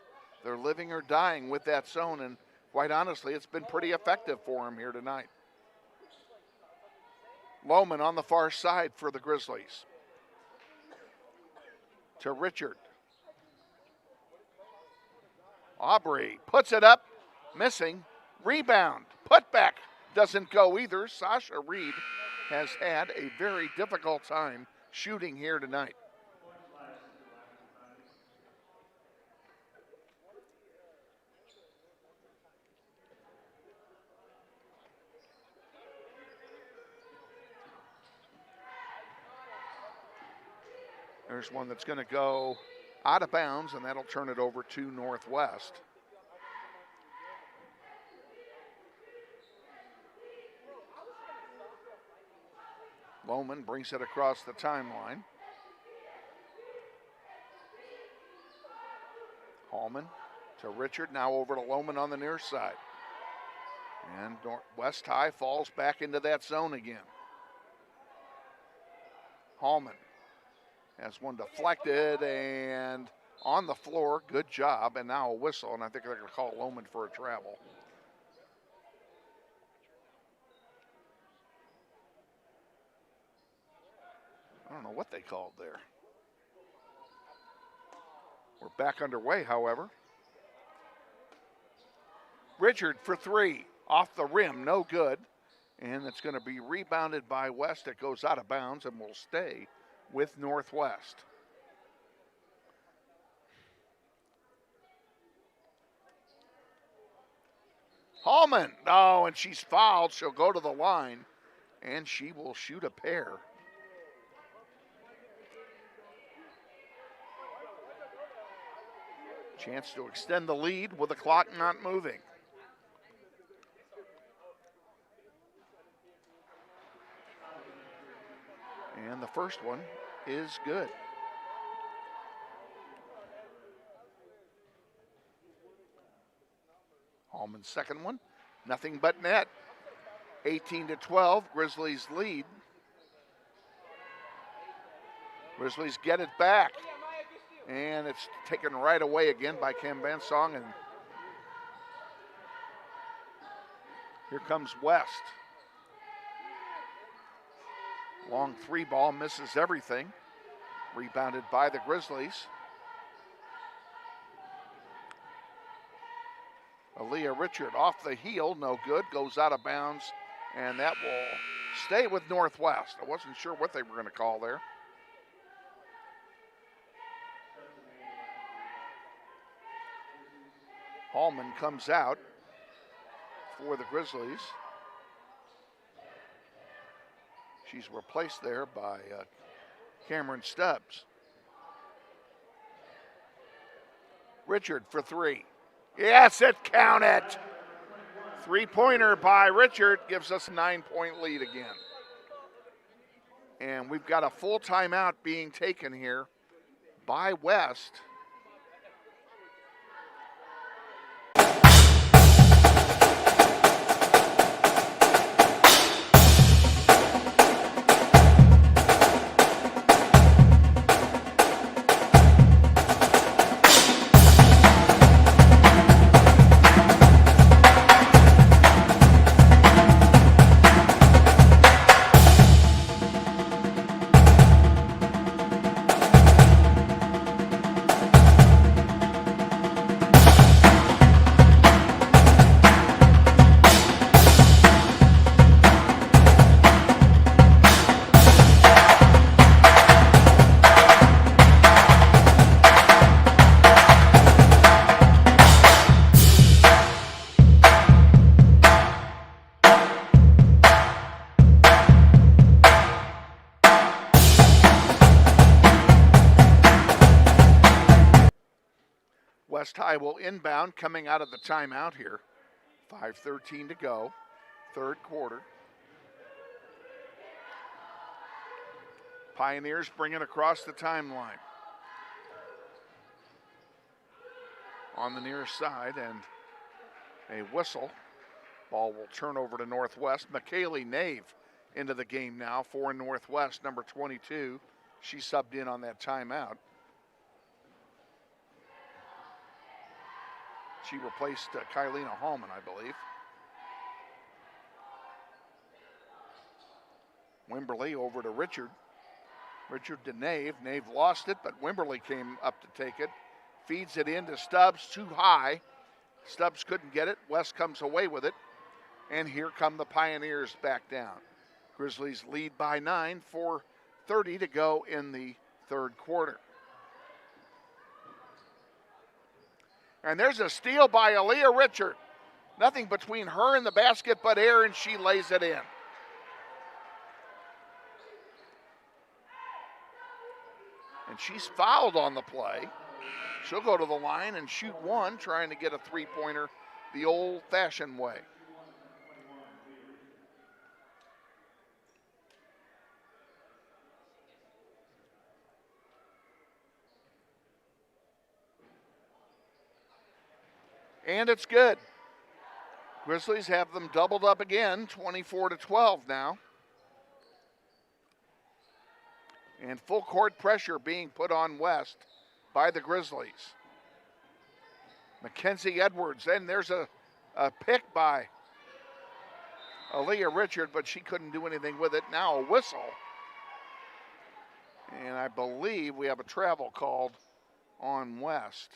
They're living or dying with that zone, and quite honestly, it's been pretty effective for them here tonight. Lohman on the far side for the Grizzlies. To Richard. Aubrey puts it up, missing. Rebound. Putback doesn't go either. Sasha Reed has had a very difficult time shooting here tonight. There's one that's going to go out of bounds, and that'll turn it over to Northwest. Lohman brings it across the timeline. Hallman to Richard, now over to Lohman on the near side. And West High falls back into that zone again. Hallman has one deflected and on the floor. Good job. And now a whistle, and I think they're going to call Lohman for a travel. I don't know what they called there. We're back underway, however. Richard for 3. Off the rim, no good. And it's going to be rebounded by West. It goes out of bounds and will stay with Northwest. Hallman, and she's fouled. She'll go to the line, and she will shoot a pair. Chance to extend the lead with the clock not moving. And the first one is good. Hallman's second one, nothing but net. 18-12, Grizzlies lead. Grizzlies get it back. And it's taken right away again by Cam Bansong. And here comes West. Long 3 ball, misses everything. Rebounded by the Grizzlies. Aaliyah Richard off the heel, no good, goes out of bounds, and that will stay with Northwest. I wasn't sure what they were going to call there. Hallman comes out for the Grizzlies. She's replaced there by Cameron Stubbs. Richard for 3. Yes, it counted. 3-pointer by Richard gives us a 9-point lead again. And we've got a full timeout being taken here by West. West High will inbound coming out of the timeout here. 5:13 to go, third quarter. Pioneers bring it across the timeline. On the near side, and a whistle. Ball will turn over to Northwest. McKaylee Nave into the game now for Northwest, number 22. She subbed in on that timeout. She replaced Kylena Hallman, I believe. Wimberly over to Richard. Richard to Nave. Nave lost it, but Wimberly came up to take it. Feeds it into Stubbs, too high. Stubbs couldn't get it. West comes away with it. And here come the Pioneers back down. Grizzlies lead by 9, 4:30 to go in the third quarter. And there's a steal by Aaliyah Richard. Nothing between her and the basket but air, and she lays it in. And she's fouled on the play. She'll go to the line and shoot one, trying to get a three-pointer the old-fashioned way. And it's good. Grizzlies have them doubled up again, 24-12 now. And full court pressure being put on West by the Grizzlies. Mackenzie Edwards, and there's a pick by Aaliyah Richard, but she couldn't do anything with it. Now a whistle. And I believe we have a travel called on West.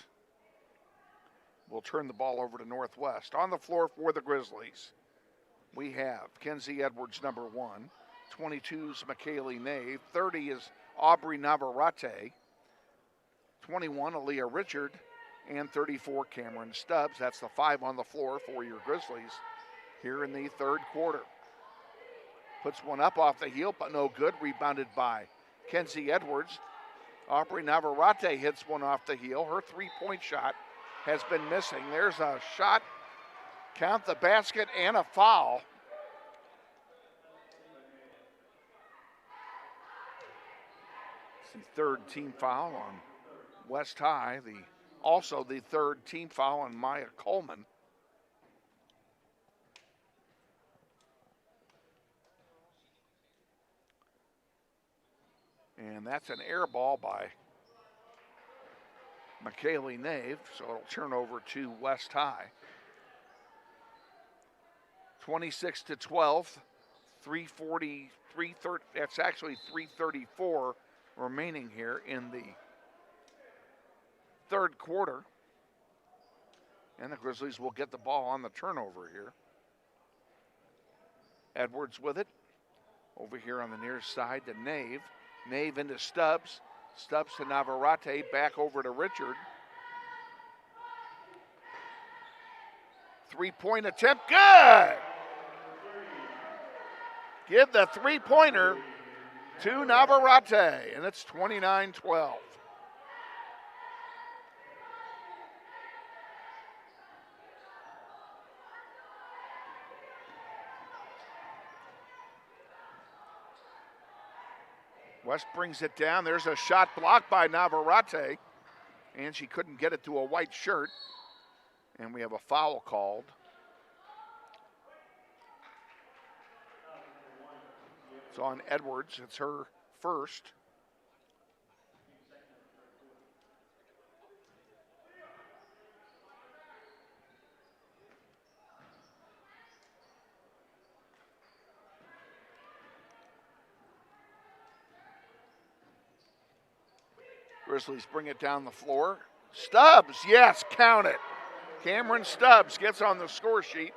We'll turn the ball over to Northwest. On the floor for the Grizzlies, we have Kenzie Edwards, number 1. 22 is McKaylee Nave. 30 is Aubrey Navarrete. 21, Aaliyah Richard. And 34, Cameron Stubbs. That's the 5 on the floor for your Grizzlies here in the third quarter. Puts one up off the heel, but no good. Rebounded by Kenzie Edwards. Aubrey Navarrete hits one off the heel. Her three-point shot has been missing. There's a shot, count the basket, and a foul. It's the third team foul on West High. Also the third team foul on Maya Coleman. And that's an air ball by McKaylee Nave, so it'll turn over to West High. 26-12, 3:40, that's actually 3:34 remaining here in the third quarter. And the Grizzlies will get the ball on the turnover here. Edwards with it. Over here on the near side to Nave. Nave into Stubbs. Stubbs to Navarrete, back over to Richard. Three-point attempt, good! Give the three-pointer to Navarrete, and it's 29-12. West brings it down. There's a shot blocked by Navarrete, and she couldn't get it to a white shirt. And we have a foul called. It's on Edwards. It's her first. Grizzlies bring it down the floor. Stubbs, yes, count it. Cameron Stubbs gets on the score sheet.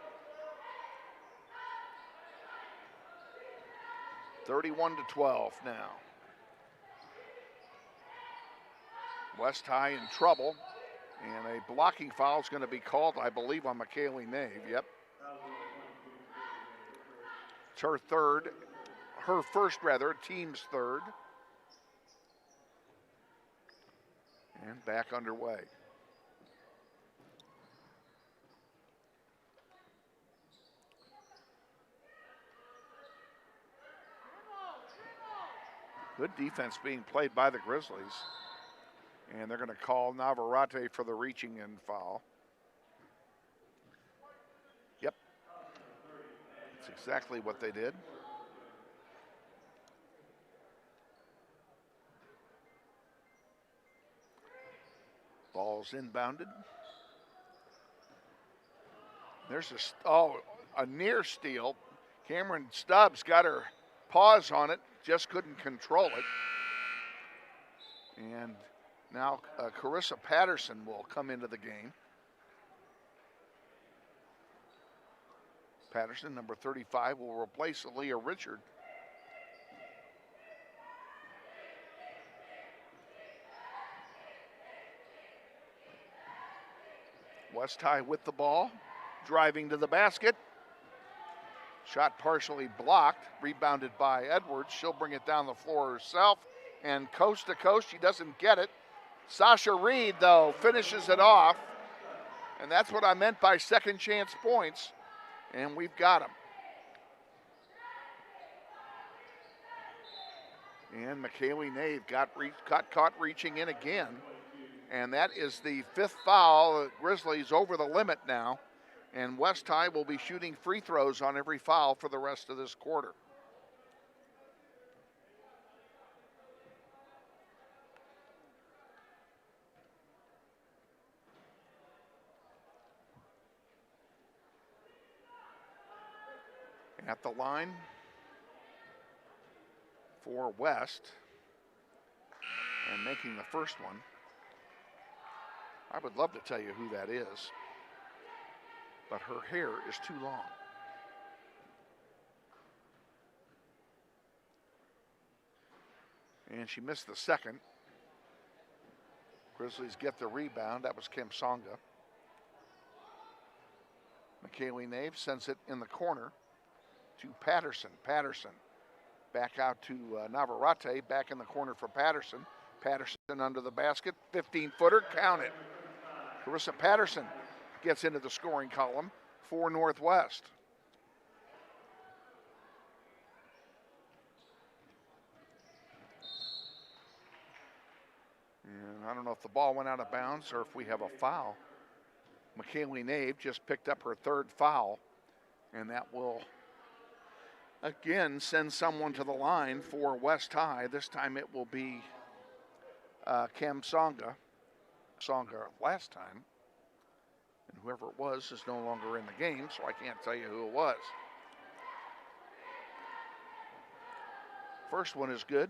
31-12 now. West High in trouble, and a blocking foul is going to be called, I believe, on McKaylee Nave. Yep. It's her first, team's third. And back underway. Good defense being played by the Grizzlies. And they're going to call Navarrete for the reaching in foul. Yep. That's exactly what they did. Ball's inbounded. There's a near steal. Cameron Stubbs got her paws on it, just couldn't control it. And now Carissa Patterson will come into the game. Patterson, number 35, will replace Aaliyah Richard. West High with the ball, driving to the basket. Shot partially blocked, rebounded by Edwards. She'll bring it down the floor herself, and coast to coast, she doesn't get it. Sasha Reed, though, finishes it off, and that's what I meant by second chance points, and we've got them. And McKaylee Nave got caught reaching in again, and that is the fifth foul. The Grizzlies over the limit now, and West High will be shooting free throws on every foul for the rest of this quarter. At the line for West, and making the first one. I would love to tell you who that is, but her hair is too long. And she missed the second. Grizzlies get the rebound. That was Kim Songa. McKaylee Nave sends it in the corner to Patterson. Patterson back out to Navarrete, back in the corner for Patterson. Patterson under the basket, 15-footer, count it. Carissa Patterson gets into the scoring column for Northwest. And I don't know if the ball went out of bounds or if we have a foul. McKaylee Nave just picked up her third foul, and that will again send someone to the line for West High. This time it will be Cam Songa. Songa last time. And whoever it was is no longer in the game, so I can't tell you who it was. First one is good.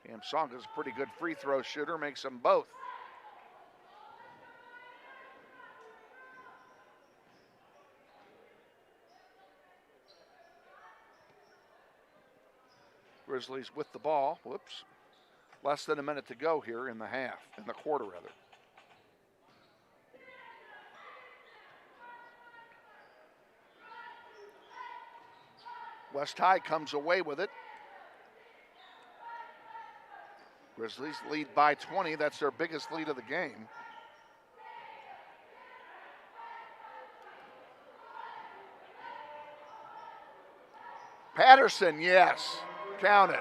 Cam Songa's a pretty good free throw shooter, makes them both. Grizzlies with the ball. Whoops. Less than a minute to go here in the quarter rather. West High comes away with it. Grizzlies lead by 20. That's their biggest lead of the game. Patterson, yes. Count it.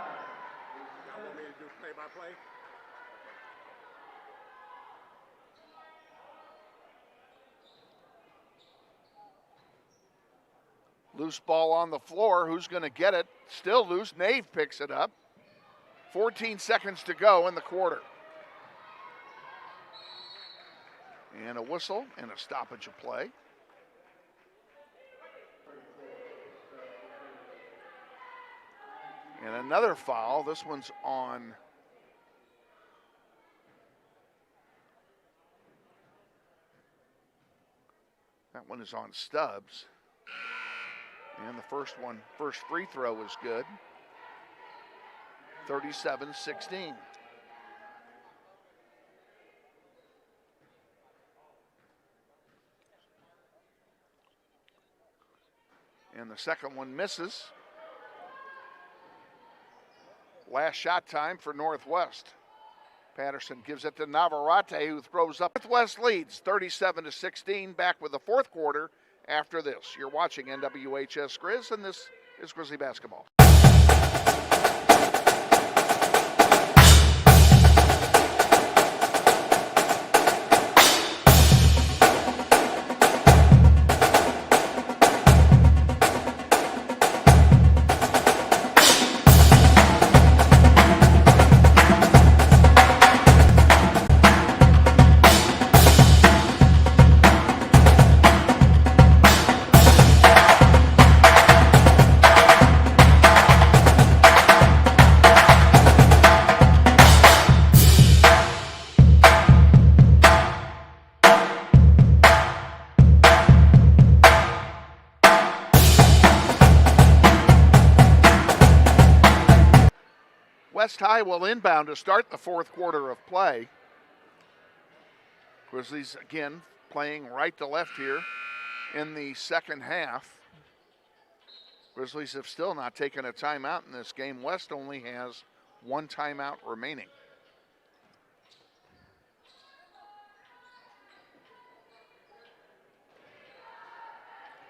Loose ball on the floor. Who's going to get it? Still loose. Nave picks it up. 14 seconds to go in the quarter. And a whistle and a stoppage of play. And another foul. This one's on that one is on Stubbs. And the first free throw is good. 37-16. And the second one misses. Last shot time for Northwest. Patterson gives it to Navarrete, who throws up. Northwest leads 37-16. Back with the fourth quarter after this. You're watching NWHS Grizz, and this is Grizzly Basketball. West High will inbound to start the fourth quarter of play. Grizzlies again playing right to left here in the second half. Grizzlies have still not taken a timeout in this game. West only has one timeout remaining.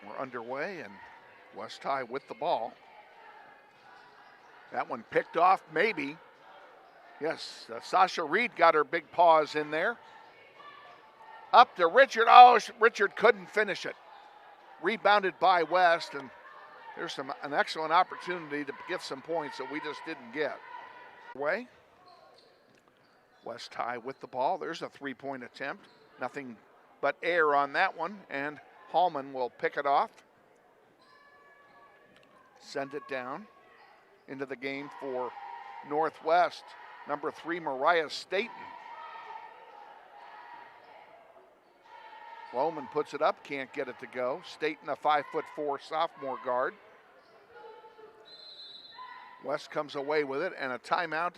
We're underway and West High with the ball. That one picked off, maybe. Yes, Sasha Reed got her big paws in there. Up to Richard. Oh, Richard couldn't finish it. Rebounded by West, and there's an excellent opportunity to get some points that we just didn't get. Way. West High with the ball. There's a three-point attempt. Nothing but air on that one, and Hallman will pick it off. Send it down into the game for Northwest. Number 3, Mariah Staten. Lohman puts it up, can't get it to go. Staten, a 5'4" sophomore guard. West comes away with it, and a timeout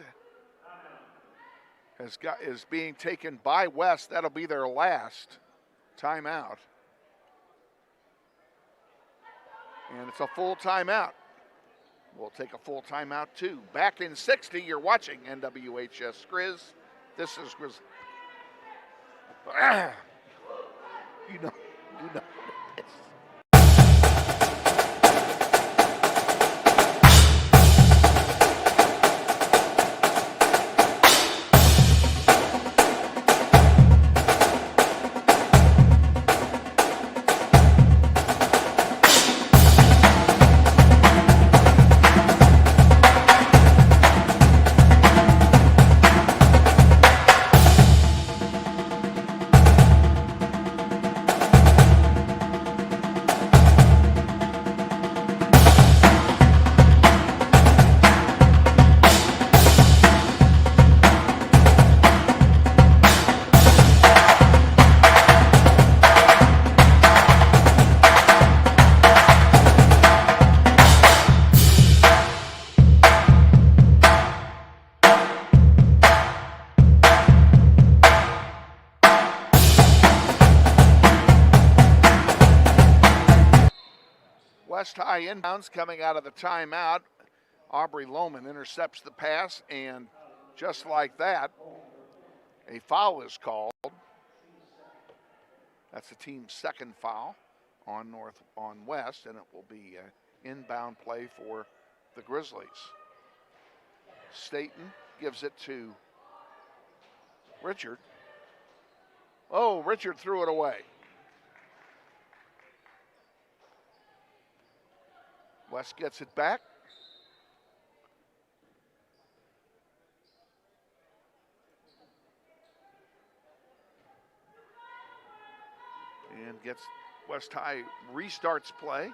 is being taken by West. That'll be their last timeout. And it's a full timeout. We'll take a full timeout too. Back in 60, you're watching NWHS Grizz. This is Grizz. You know what it is. West High inbounds coming out of the timeout. Aubrey Lohman intercepts the pass, and just like that, a foul is called. That's the team's second foul on West, and it will be an inbound play for the Grizzlies. Staten gives it to Richard. Oh, Richard threw it away. West gets it back. And gets West High restarts play.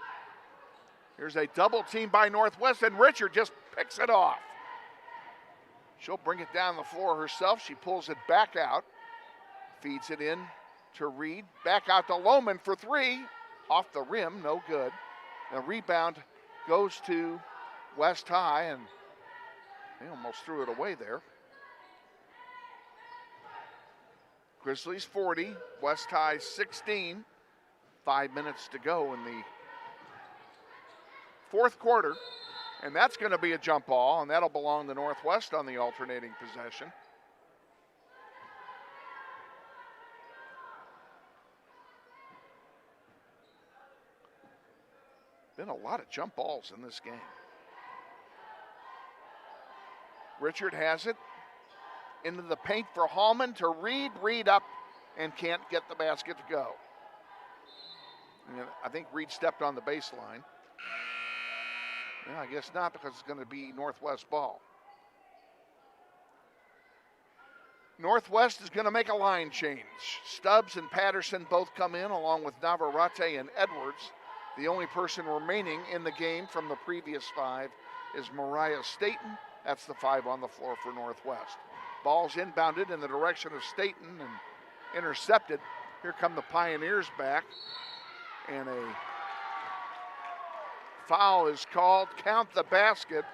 Here's a double team by Northwest, and Richard just picks it off. She'll bring it down the floor herself. She pulls it back out, feeds it in to Reed. Back out to Lohman for three. Off the rim, no good. The rebound goes to West High, and they almost threw it away there. Grizzlies 40, West High 16. 5 minutes to go in the fourth quarter, and that's going to be a jump ball, and that'll belong to Northwest on the alternating possession. Been a lot of jump balls in this game. Richard has it into the paint for Hallman to Reed. Reed up and can't get the basket to go. And I think Reed stepped on the baseline. Yeah, I guess not, because it's going to be Northwest ball. Northwest is going to make a line change. Stubbs and Patterson both come in, along with Navarrete and Edwards. The only person remaining in the game from the previous 5 is Mariah Staten. That's the 5 on the floor for Northwest. Ball's inbounded in the direction of Staten and intercepted. Here come the Pioneers back. And a foul is called. Count the basket.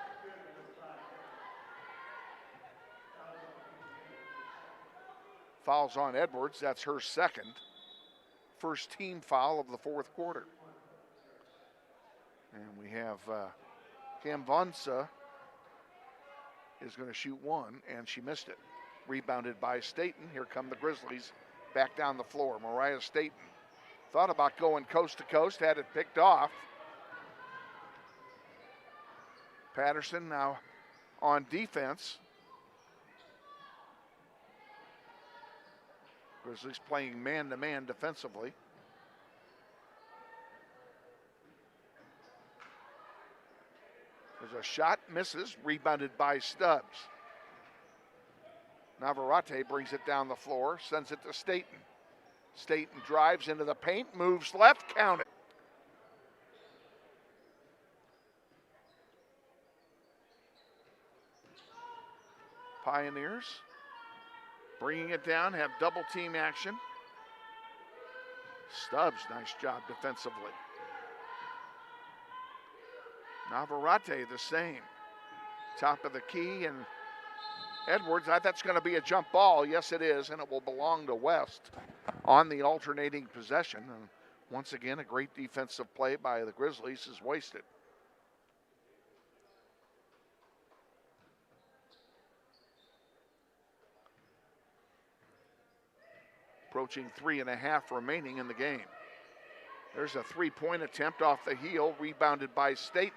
Foul's on Edwards. That's her second. First team foul of the fourth quarter. And we have Cam Vonsa is going to shoot one, and she missed it. Rebounded by Staten. Here come the Grizzlies back down the floor. Mariah Staten thought about going coast to coast, had it picked off. Patterson now on defense. Grizzlies playing man-to-man defensively. There's a shot, misses, rebounded by Stubbs. Navarrete brings it down the floor, sends it to Staten. Staten drives into the paint, moves left, count it. Pioneers bringing it down, have double team action. Stubbs, nice job defensively. Navarrete the same. Top of the key, and Edwards, that's going to be a jump ball. Yes, it is, and it will belong to West on the alternating possession. And once again, a great defensive play by the Grizzlies is wasted. Approaching 3.5 remaining in the game. There's a three-point attempt off the heel, rebounded by Staten.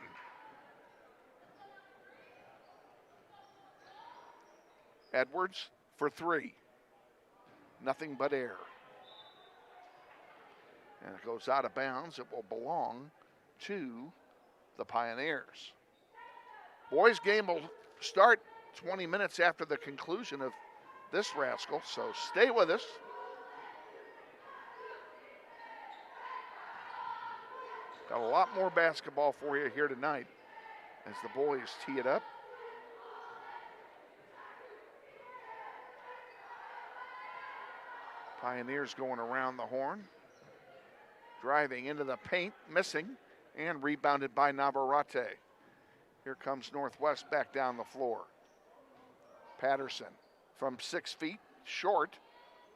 Edwards for 3. Nothing but air. And it goes out of bounds. It will belong to the Pioneers. Boys game will start 20 minutes after the conclusion of this rascal, so stay with us. Got a lot more basketball for you here tonight as the boys tee it up. Pioneers going around the horn. Driving into the paint, missing, and rebounded by Navarrete. Here comes Northwest back down the floor. Patterson from 6 feet, short.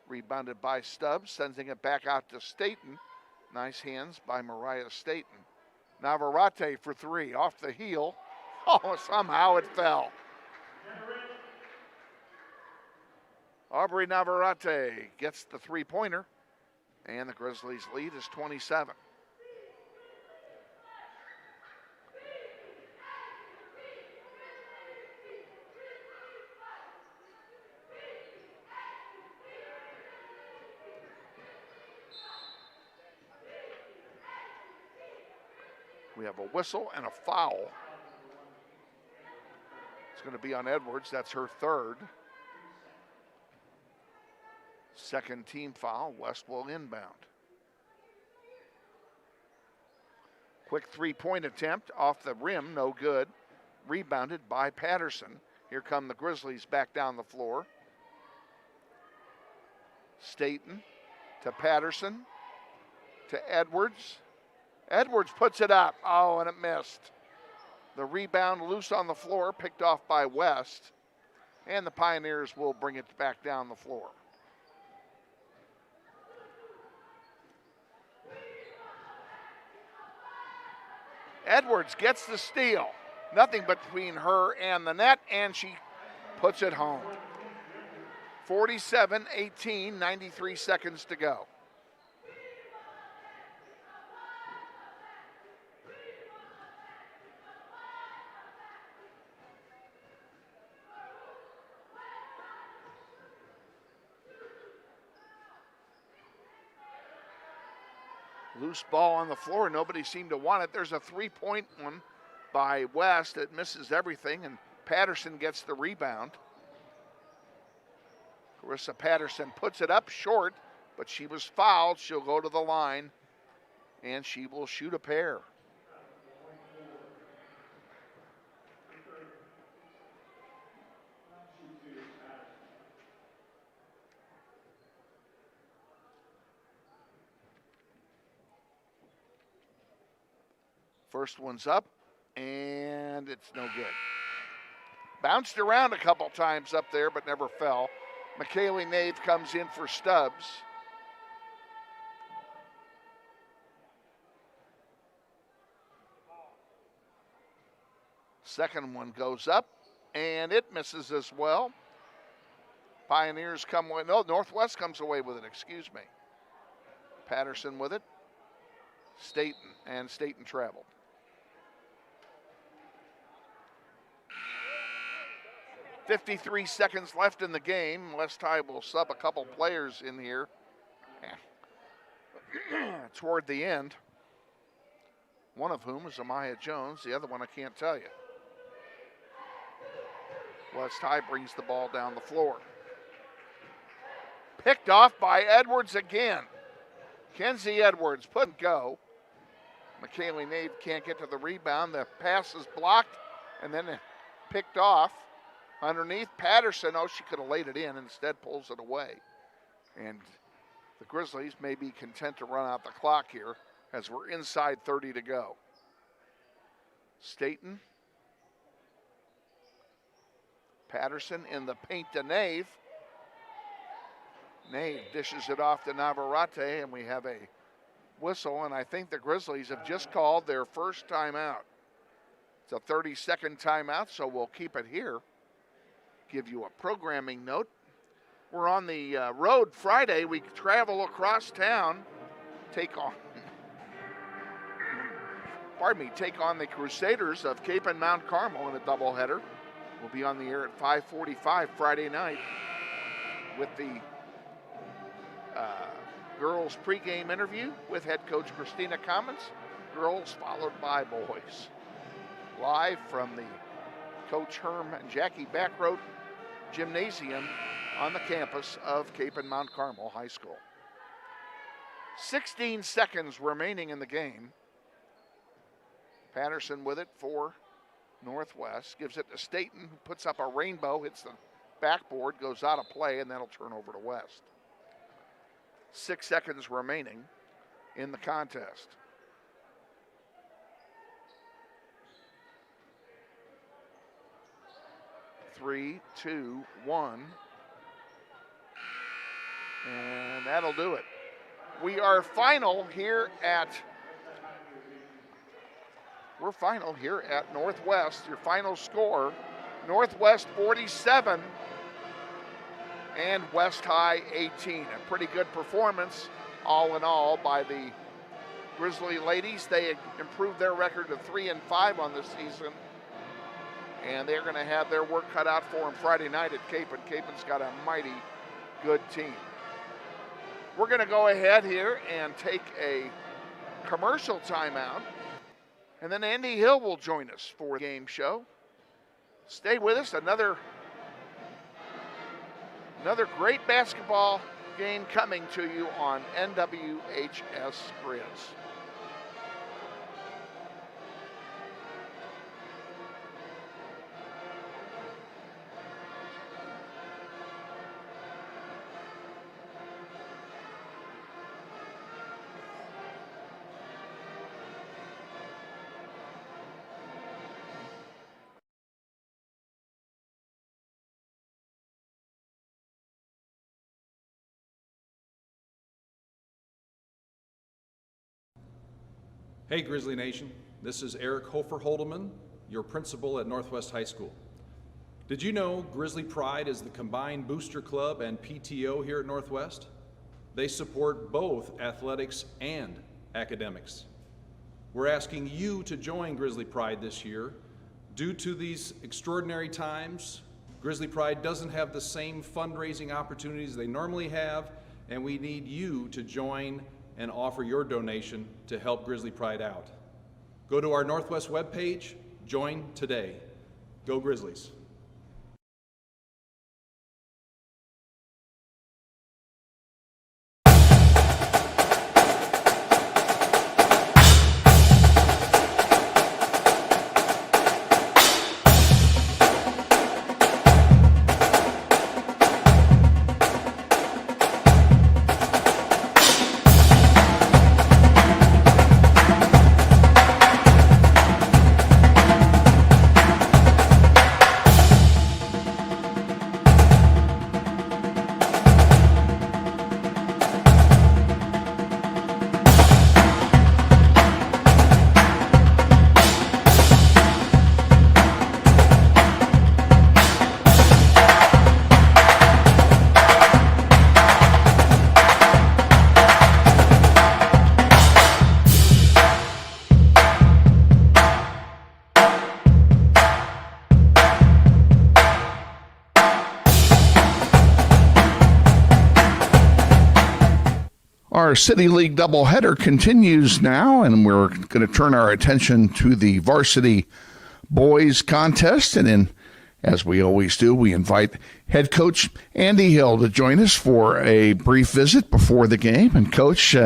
Rebounded by Stubbs, sending it back out to Staten. Nice hands by Mariah Staten. Navarrete for 3, off the heel. Oh, somehow it fell. Aubrey Navarrete gets the three-pointer, and the Grizzlies' lead is 27. We have a whistle and a foul. It's going to be on Edwards. That's her third. Second team foul. West will inbound. Quick three-point attempt off the rim, no good. Rebounded by Patterson. Here come the Grizzlies back down the floor. Staten to Patterson to Edwards. Edwards puts it up. Oh, and it missed. The rebound loose on the floor, picked off by West. And the Pioneers will bring it back down the floor. Edwards gets the steal. Nothing between her and the net, and she puts it home. 47-18, 93 seconds to go. Loose ball on the floor. Nobody seemed to want it. There's a three-point one by West that misses everything, and Patterson gets the rebound. Carissa Patterson puts it up short, but she was fouled. She'll go to the line, and she will shoot a pair. First one's up, and it's no good. Bounced around a couple times up there, but never fell. McKaylee Nave comes in for Stubbs. Second one goes up, and it misses as well. Pioneers come away. No, Northwest comes away with it, excuse me. Patterson with it. Staten traveled. .53 seconds left in the game. West High will sub a couple players in here toward the end. One of whom is Amaya Jones. The other one I can't tell you. West High brings the ball down the floor. Picked off by Edwards again. Kenzie Edwards put and go. McKaylee Nave can't get to the rebound. The pass is blocked and then picked off. Underneath Patterson, she could have laid it in, instead pulls it away. And the Grizzlies may be content to run out the clock here as we're inside 30 to go. Staten. Patterson in the paint to Nave. Nave dishes it off to Navarrete, and we have a whistle, and I think the Grizzlies have just called their first timeout. It's a 30-second timeout, so we'll keep it here. Give you a programming note. We're on the road Friday. We travel across town, take on the Crusaders of Cape and Mount Carmel in a doubleheader. We'll be on the air at 5:45 Friday night with the girls pregame interview with head coach Christina Commons. Girls followed by boys. Live from the Coach Herm and Jackie Backroad Gymnasium on the campus of Cape and Mount Carmel High School. 16 seconds remaining in the game. Patterson with it for Northwest. Gives it to Staten, who puts up a rainbow, hits the backboard, goes out of play, and that'll turn over to West. 6 seconds remaining in the contest. Three, two, one, and that'll do it. We are final here at Northwest. Your final score, Northwest 47 and West High 18. A pretty good performance all in all by the Grizzly ladies. They improved their record to 3-5 on the season, and they're going to have their work cut out for them Friday night at Cape, and Cape's got a mighty good team. We're going to go ahead here and take a commercial timeout, and then Andy Hill will join us for the game show. Stay with us. Another great basketball game coming to you on NWHS Grizz. Hey Grizzly Nation, this is Eric Hofer Holdeman, your principal at Northwest High School. Did you know Grizzly Pride is the combined booster club and PTO here at Northwest? They support both athletics and academics. We're asking you to join Grizzly Pride this year. Due to these extraordinary times, Grizzly Pride doesn't have the same fundraising opportunities they normally have, and we need you to join and offer your donation to help Grizzly Pride out. Go to our Northwest webpage, join today. Go Grizzlies. Our City League doubleheader continues now, and we're going to turn our attention to the varsity boys contest. And then, as we always do, we invite head coach Andy Hill to join us for a brief visit before the game. And, Coach,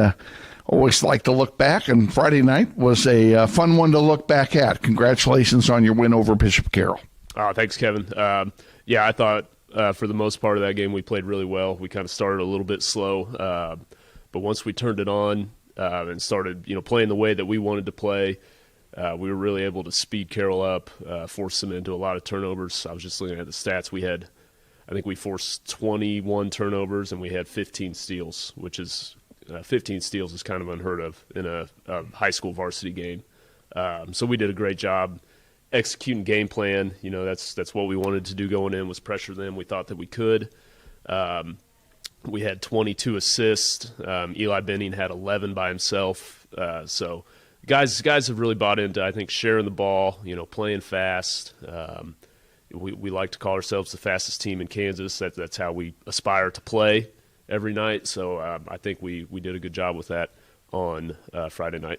always like to look back, and Friday night was a fun one to look back at. Congratulations on your win over Bishop Carroll. Thanks, Kevin. Yeah, I thought for the most part of that game we played really well. We kind of started a little bit slow, but once we turned it on and started, playing the way that we wanted to play, we were really able to speed Carroll up, force them into a lot of turnovers. I was just looking at the stats. I think we forced 21 turnovers and we had 15 steals, which is 15 steals is kind of unheard of in a high school varsity game. So we did a great job executing game plan. That's what we wanted to do going in, was pressure them. We thought that we could. We had 22 assists. Eli Benning had 11 by himself. So guys have really bought into, I think, sharing the ball, playing fast. We like to call ourselves the fastest team in Kansas. That's how we aspire to play every night. So I think we did a good job with that on Friday night.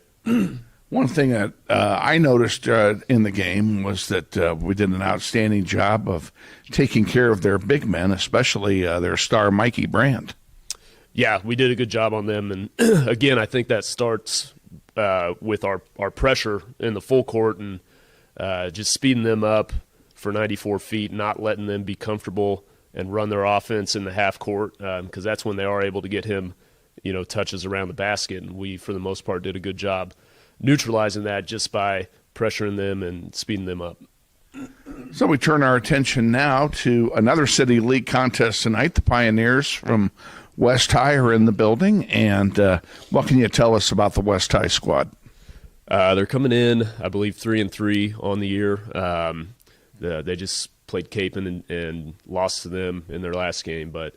One thing that I noticed in the game was that we did an outstanding job of taking care of their big men, especially their star Mikey Brand. Yeah, we did a good job on them. And, again, I think that starts with our pressure in the full court and just speeding them up for 94 feet, not letting them be comfortable and run their offense in the half court, because that's when they are able to get him, touches around the basket. And we, for the most part, did a good job neutralizing that just by pressuring them and speeding them up. So we turn our attention now to another City League contest tonight. The Pioneers from West High are in the building. And what can you tell us about the West High squad? They're coming in, I believe, 3-3 on the year. They just played Capon and lost to them in their last game. But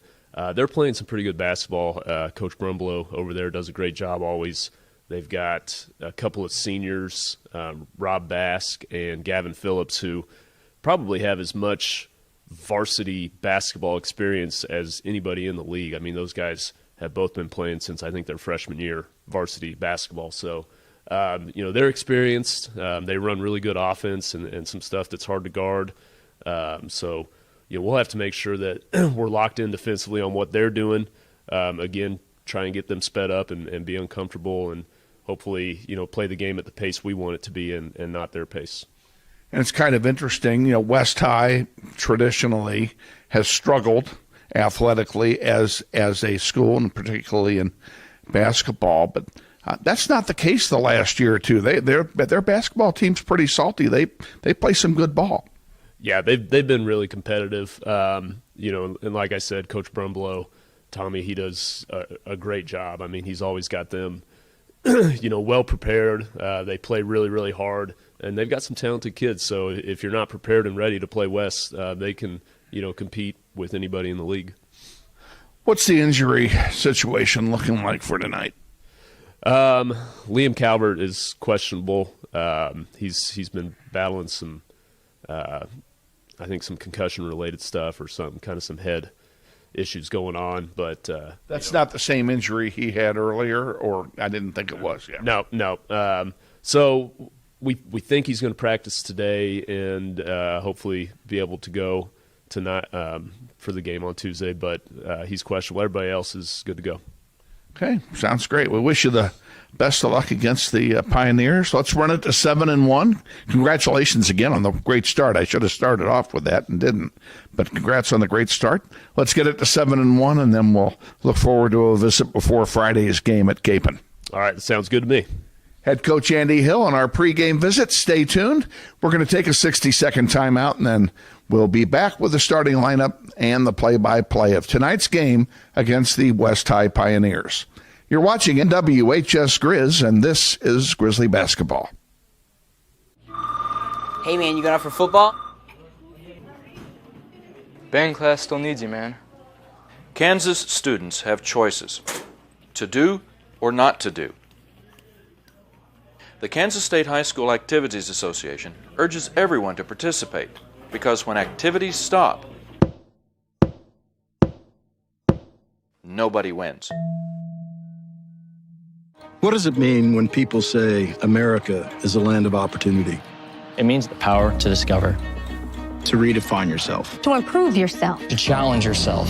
they're playing some pretty good basketball. Coach Brumbelow over there does a great job always. They've got a couple of seniors, Rob Bask and Gavin Phillips, who probably have as much varsity basketball experience as anybody in the league. I mean, those guys have both been playing since, I think, their freshman year, varsity basketball. So, they're experienced. They run really good offense and some stuff that's hard to guard. So, we'll have to make sure that we're locked in defensively on what they're doing. Again, try and get them sped up and be uncomfortable and hopefully, play the game at the pace we want it to be and not their pace. And it's kind of interesting, West High traditionally has struggled athletically as a school, and particularly in basketball. But that's not the case the last year or two. Their basketball team's pretty salty. They play some good ball. Yeah, they've been really competitive. And like I said, Coach Brumbelow, Tommy, he does a great job. I mean, he's always got them, well prepared. They play really, really hard, and they've got some talented kids. So if you're not prepared and ready to play West, they can, compete with anybody in the league. What's the injury situation looking like for tonight? Liam Calvert is questionable. He's been battling some, I think, some concussion-related stuff or some head issues going on. But that's not the same injury he had earlier, or I didn't think it was. Yeah. No. So we think he's going to practice today and hopefully be able to go tonight for the game on Tuesday. But he's questionable. Everybody else is good to go. Okay, sounds great. We wish you the best of luck against the Pioneers. Let's run it to 7-1. Congratulations again on the great start. I should have started off with that and didn't, but congrats on the great start. Let's get it to 7-1, and then we'll look forward to a visit before Friday's game at Capon. All right, sounds good to me. Head coach Andy Hill on our pregame visit. Stay tuned. We're going to take a 60-second timeout, and then we'll be back with the starting lineup and the play-by-play of tonight's game against the West High Pioneers. You're watching NWHS Grizz, and this is Grizzly Basketball. Hey, man, you going out for football? Band class still needs you, man. Kansas students have choices to do or not to do. The Kansas State High School Activities Association urges everyone to participate because when activities stop, nobody wins. What does it mean when people say America is a land of opportunity? It means the power to discover, To redefine yourself. To improve yourself. to challenge yourself.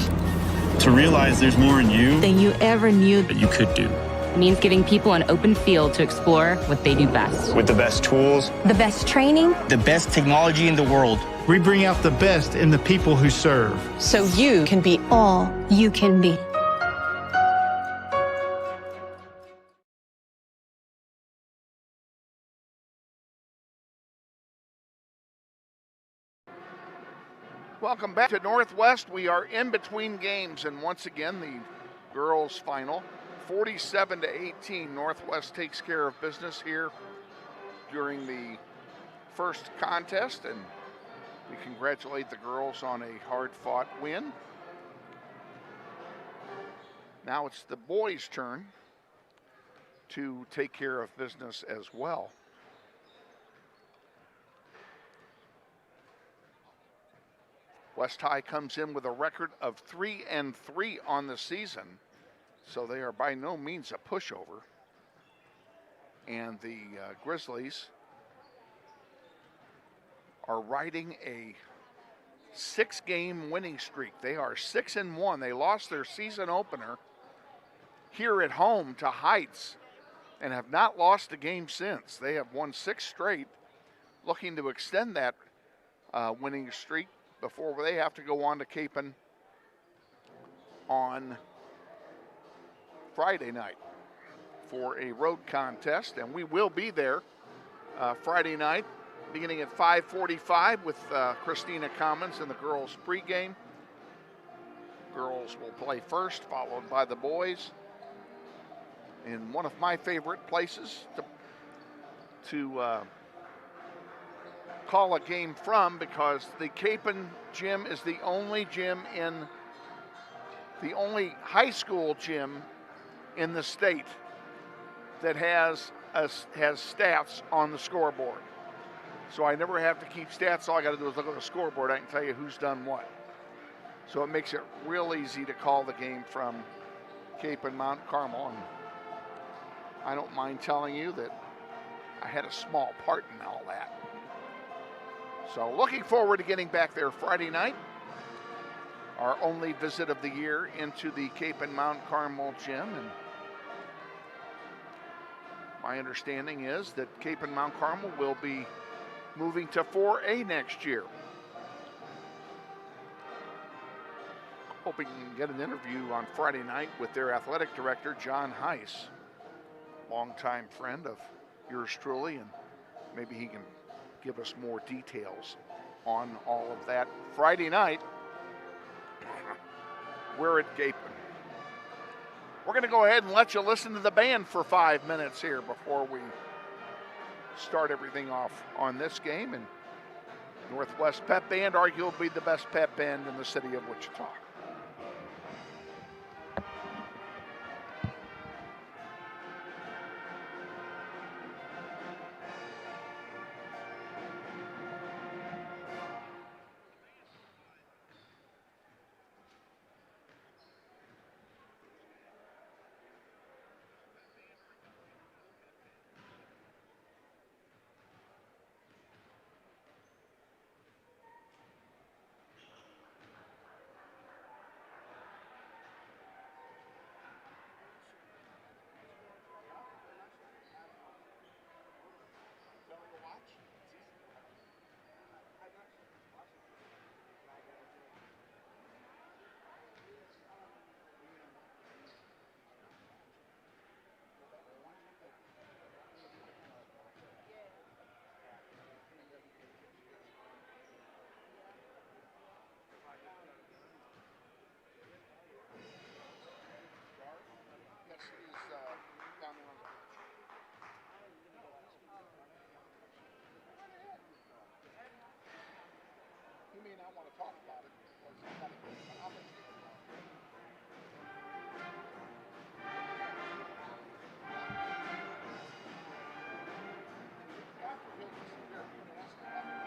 To realize there's more in you Than you ever knew. that you could do. It means giving people an open field to explore what they do best. With the best tools, The best training. the best technology in the world. We bring out the best in the people who serve. So you can be all you can be. Welcome back to Northwest. We are in between games, and once again, the girls' final. 47-18, Northwest takes care of business here during the first contest, and we congratulate the girls on a hard-fought win. Now it's the boys' turn to take care of business as well. West High comes in with a record of 3-3 on the season, so they are by no means a pushover. And the Grizzlies are riding a 6-game winning streak. They are 6-1. They lost their season opener here at home to Heights and have not lost a game since. They have won 6 straight, looking to extend that winning streak before they have to go on to Capon on Friday night for a road contest, and we will be there Friday night beginning at 5:45 with Christina Commons in the girls' pregame. Girls will play first, followed by the boys in one of my favorite places to call a game from, because the Capon gym is the only high school gym in the state that has stats on the scoreboard. So I never have to keep stats. All I got to do is look at the scoreboard. I can tell you who's done what. So it makes it real easy to call the game from Capon Mount Carmel. And I don't mind telling you that I had a small part in all that. So looking forward to getting back there Friday night. Our only visit of the year into the Capon Mount Carmel gym. And my understanding is that Capon Mount Carmel will be moving to 4A next year. Hoping you can get an interview on Friday night with their athletic director, John Heiss, longtime friend of yours truly, and maybe he can give us more details on all of that Friday night. We're at Capon. We're going to go ahead and let you listen to the band for 5 minutes here before we start everything off on this game. And Northwest Pep Band, arguably the best pep band in the city of Wichita. may not want to talk about it because it's not a good, but I'll let you know. After he'll disappear, you can ask him about it.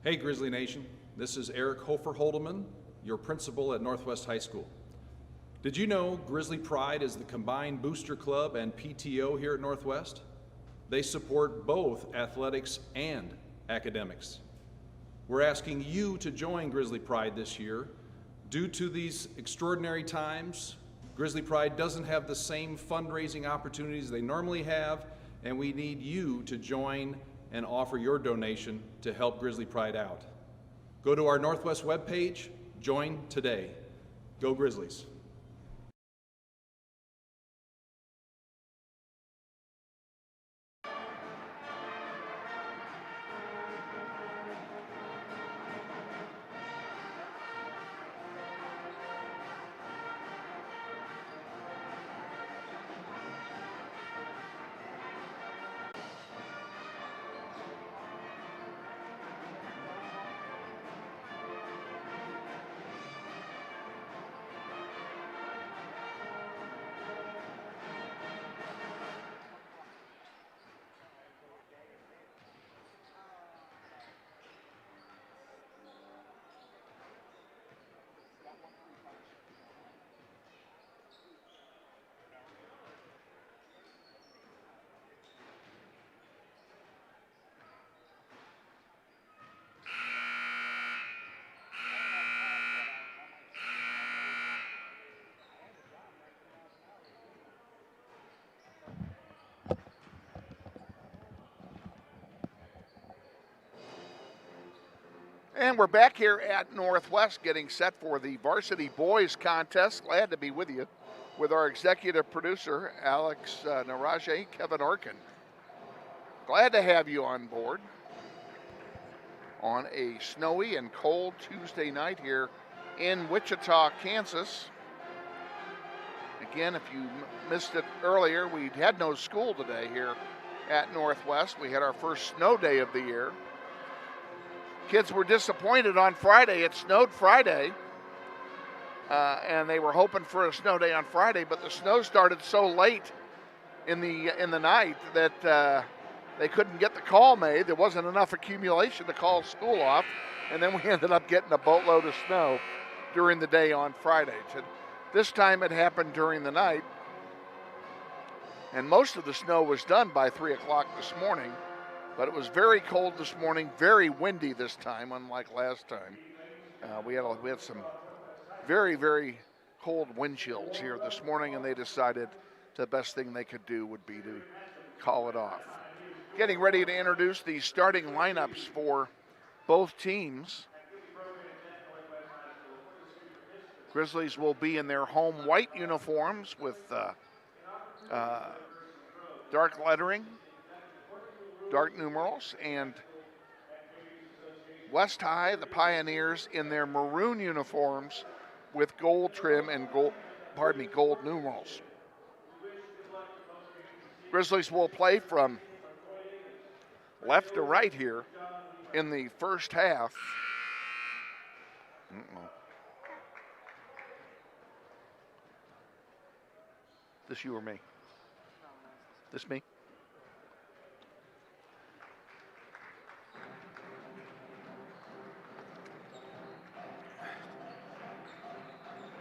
Hey Grizzly Nation, this is Eric Hofer Holdeman, your principal at Northwest High School. Did you know Grizzly Pride is the combined booster club and PTO here at Northwest? They support both athletics and academics. We're asking you to join Grizzly Pride this year. Due to these extraordinary times, Grizzly Pride doesn't have the same fundraising opportunities they normally have, and we need you to join and offer your donation to help Grizzly Pride out. Go to our Northwest webpage, join today. Go Grizzlies. And we're back here at Northwest getting set for the Varsity Boys Contest. Glad to be with you with our executive producer, Alex Naraje, Kevin Orkin. Glad to have you on board on a snowy and cold Tuesday night here in Wichita, Kansas. Again, if you missed it earlier, we had no school today here at Northwest. We had our first snow day of the year. Kids were disappointed on Friday. It snowed Friday, and they were hoping for a snow day on Friday, but the snow started so late in the night that they couldn't get the call made. There wasn't enough accumulation to call school off, and then we ended up getting a boatload of snow during the day on Friday. This time it happened during the night, and most of the snow was done by 3 o'clock this morning. But it was very cold this morning, very windy this time, unlike last time. We had some very, very cold wind chills here this morning, and they decided the best thing they could do would be to call it off. Getting ready to introduce the starting lineups for both teams. Grizzlies will be in their home white uniforms with dark lettering, dark numerals, and West High, the Pioneers, in their maroon uniforms with gold trim and gold numerals. Grizzlies will play from left to right here in the first half. This you or me? This me?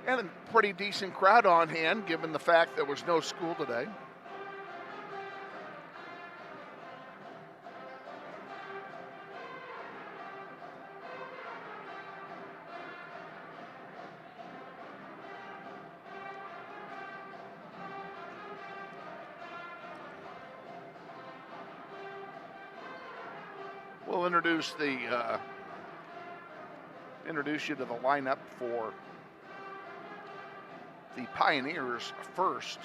And a pretty decent crowd on hand, given the fact there was no school today. We'll introduce you to the lineup for the Pioneers first.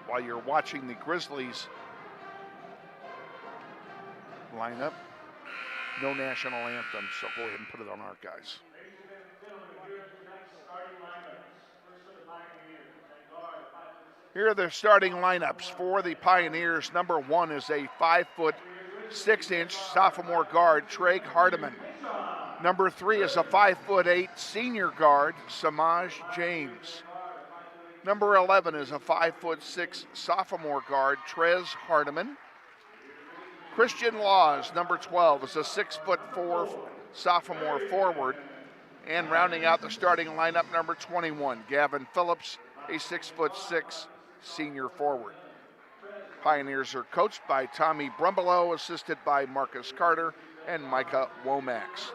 While you're watching the Grizzlies lineup, no national anthem, so go ahead and put it on our guys. Here are the starting lineups for the Pioneers. Number 1 is a 5'6" sophomore guard, Treg Hardiman. Number 3 is a 5'8" senior guard, Samaj James. Number 11 is a 5'6" sophomore guard, Trez Hardiman. Christian Laws, number 12, is a 6'4" sophomore forward. And rounding out the starting lineup, number 21, Gavin Phillips, a 6'6" senior forward. Pioneers are coached by Tommy Brumbelow, assisted by Marcus Carter and Micah Womax.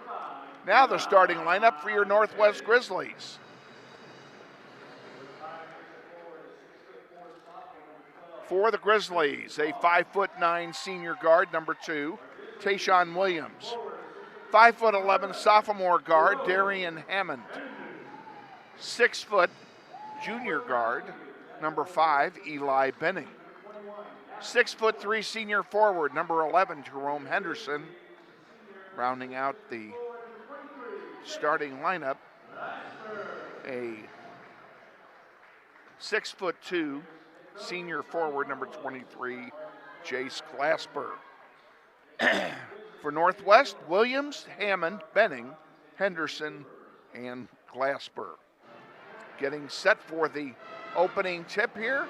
Now the starting lineup for your Northwest Grizzlies. For the Grizzlies, a 5'9" senior guard, number 2, Tayshawn Williams. 5'11" sophomore guard, Darian Hammond. 6 foot junior guard, number 5, Eli Benning. 6'3" senior forward, number 11, Jerome Henderson. Rounding out the starting lineup, a 6'2" senior forward, number 23, Jace Glasper. For Northwest, Williams, Hammond, Benning, Henderson, and Glasper. Getting set for the opening tip here.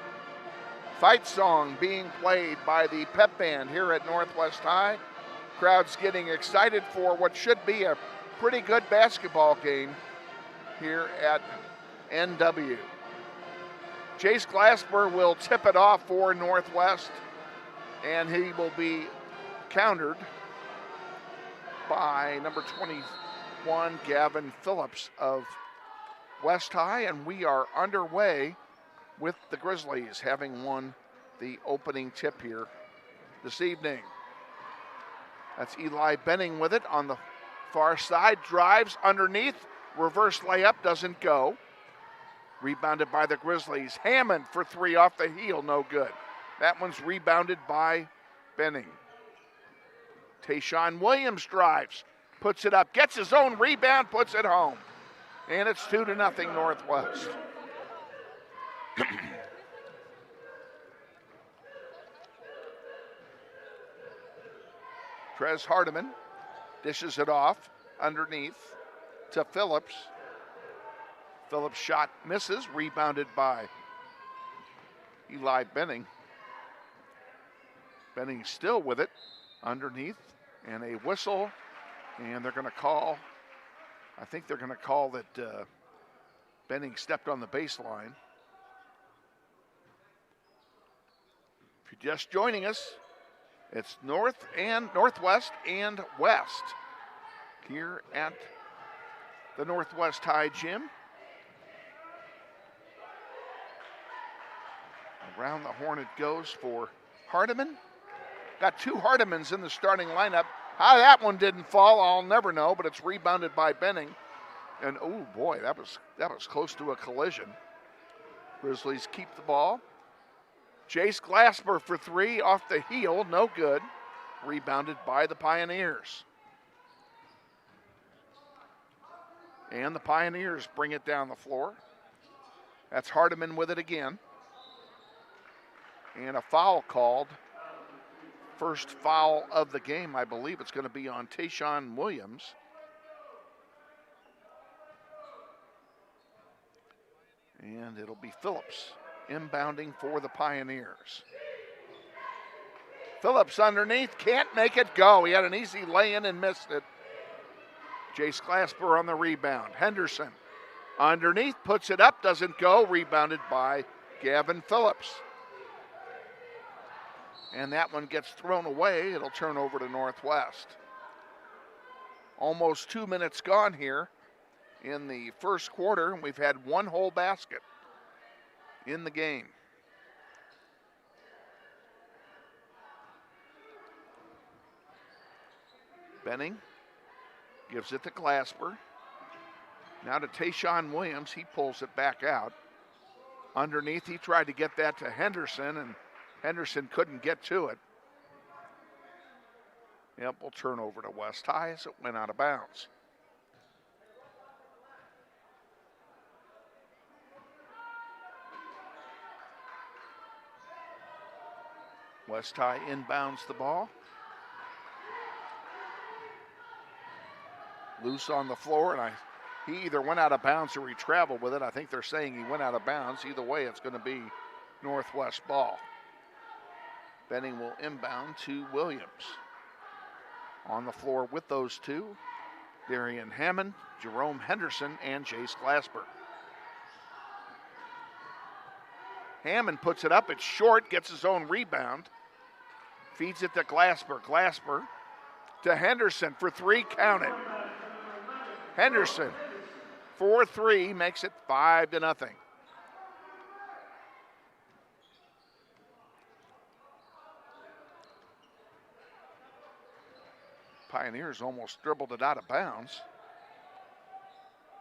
Fight song being played by the pep band here at Northwest High. Crowd's getting excited for what should be a pretty good basketball game here at NW. Jace Glasper will tip it off for Northwest, and he will be countered by number 21, Gavin Phillips of West High, and we are underway with the Grizzlies having won the opening tip here this evening. That's Eli Benning with it on the far side. Drives underneath. Reverse layup doesn't go. Rebounded by the Grizzlies. Hammond for three off the heel. No good. That one's rebounded by Benning. Tayshawn Williams drives. Puts it up. Gets his own rebound. Puts it home. And it's 2-0 Northwest. Trez Hardiman dishes it off underneath to Phillips. Phillips' shot misses, rebounded by Eli Benning. Benning still with it underneath, and a whistle, and they're going to call, I think they're going to call that Benning stepped on the baseline. If you're just joining us, it's Northwest and West here at the Northwest High Gym. Around the horn it goes for Hardiman. Got two Hardimans in the starting lineup. How that one didn't fall, I'll never know, but it's rebounded by Benning. And oh boy, that was close to a collision. Grizzlies keep the ball. Jace Glasper for three off the heel, no good. Rebounded by the Pioneers. And the Pioneers bring it down the floor. That's Hardiman with it again. And a foul called. First foul of the game, I believe it's going to be on Tayshawn Williams. And it'll be Phillips inbounding for the Pioneers. Phillips underneath, can't make it go. He had an easy lay-in and missed it. Jace Glasper on the rebound. Henderson underneath, puts it up, doesn't go. Rebounded by Gavin Phillips. And that one gets thrown away. It'll turn over to Northwest. Almost 2 minutes gone here in the first quarter, and we've had one whole basket in the game. Benning gives it to Glasper. Now to Tayshawn Williams. He pulls it back out. Underneath, he tried to get that to Henderson, and Henderson couldn't get to it. Yep, we'll turn over to West High as it went out of bounds. West High inbounds the ball. Loose on the floor, and he either went out of bounds or he traveled with it. I think they're saying he went out of bounds. Either way, it's going to be Northwest ball. Benning will inbound to Williams. On the floor with those two, Darian Hammond, Jerome Henderson, and Jace Glasper. Hammond puts it up, it's short, gets his own rebound. Feeds it to Glasper. Glasper to Henderson for three, count it. Henderson for three, makes it 5-0. Pioneers almost dribbled it out of bounds.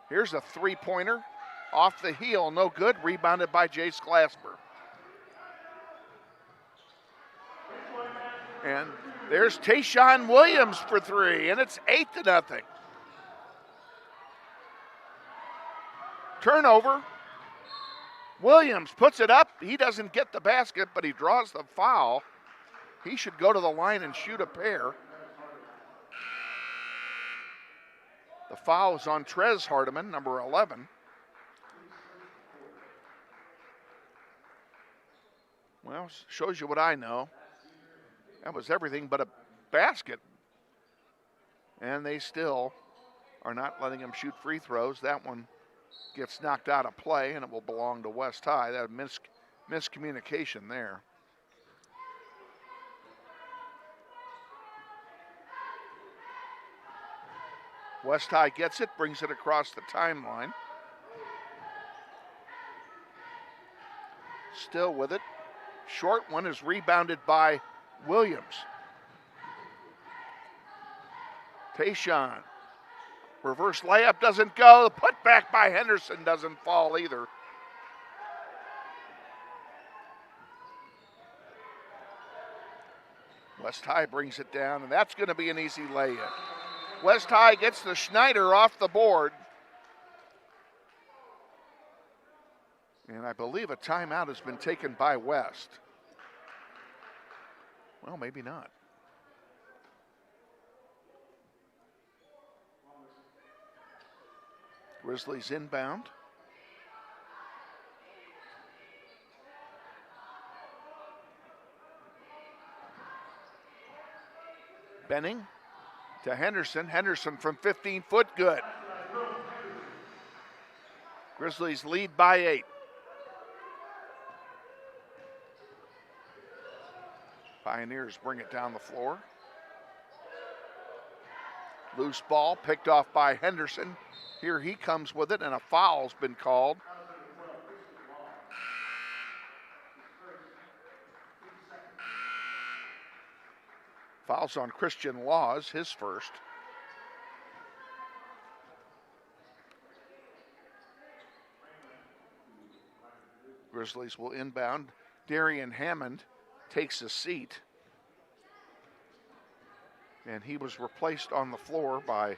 Here's a three-pointer off the heel, no good, rebounded by Jace Glasper. And there's Tayshawn Williams for three, and it's 8-0. Turnover. Williams puts it up. He doesn't get the basket, but he draws the foul. He should go to the line and shoot a pair. The foul is on Trez Hardiman, number 11. Well, shows you what I know. That was everything but a basket. And they still are not letting him shoot free throws. That one gets knocked out of play, and it will belong to West High. That miscommunication there. West High gets it, brings it across the timeline. Still with it. Short one is rebounded by Williams. Tayshawn. Reverse layup doesn't go. The putback by Henderson doesn't fall either. West High brings it down, and that's going to be an easy layup. West High gets the Schneider off the board. And I believe a timeout has been taken by West. Well, maybe not. Grizzlies inbound. Benning to Henderson. Henderson from 15 foot, good. Grizzlies lead by 8. Pioneers bring it down the floor. Loose ball picked off by Henderson. Here he comes with it, and a foul's been called. Fouls on Christian Laws, his first. Grizzlies will inbound. Darian Hammond takes a seat. And he was replaced on the floor by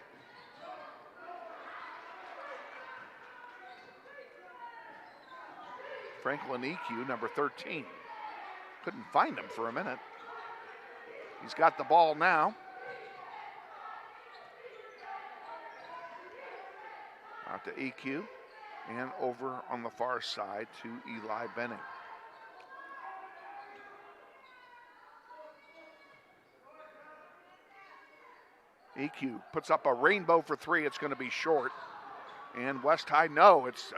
Franklin EQ, number 13. Couldn't find him for a minute. He's got the ball now. Out to EQ and over on the far side to Eli Benning. EQ puts up a rainbow for 3. It's going to be short. And West High, no, it's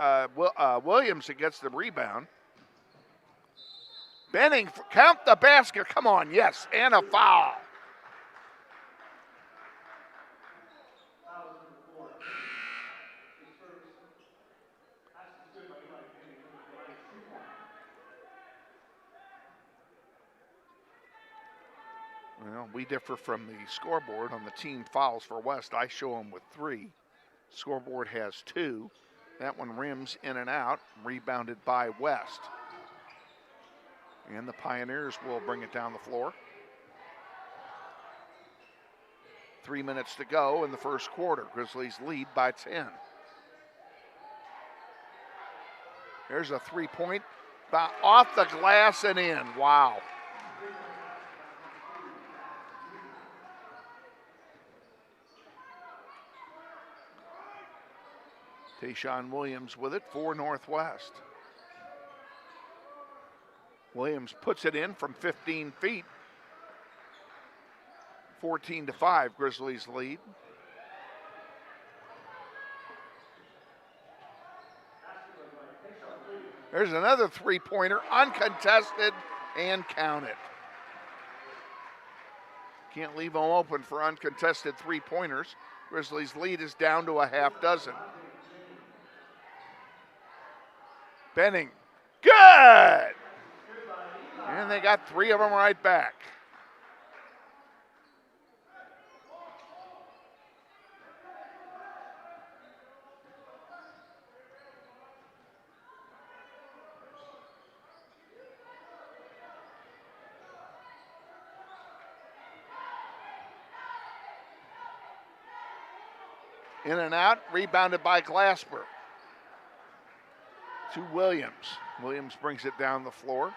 Williams that gets the rebound. Benning, count the basket. Come on, yes, and a foul. Well, we differ from the scoreboard on the team fouls for West. I show them with 3. Scoreboard has 2. That one rims in and out, rebounded by West. And the Pioneers will bring it down the floor. 3 minutes to go in the first quarter. Grizzlies lead by 10. There's a 3-point off the glass and in. Wow. Tayshawn Williams with it for Northwest. Williams puts it in from 15 feet. 14-5, Grizzlies lead. There's another 3-pointer, uncontested and counted. Can't leave them open for uncontested 3-pointers. Grizzlies lead is down to a half dozen. Benning, good! And they got 3 of them right back. In and out, rebounded by Glasper. To Williams. Williams brings it down the floor.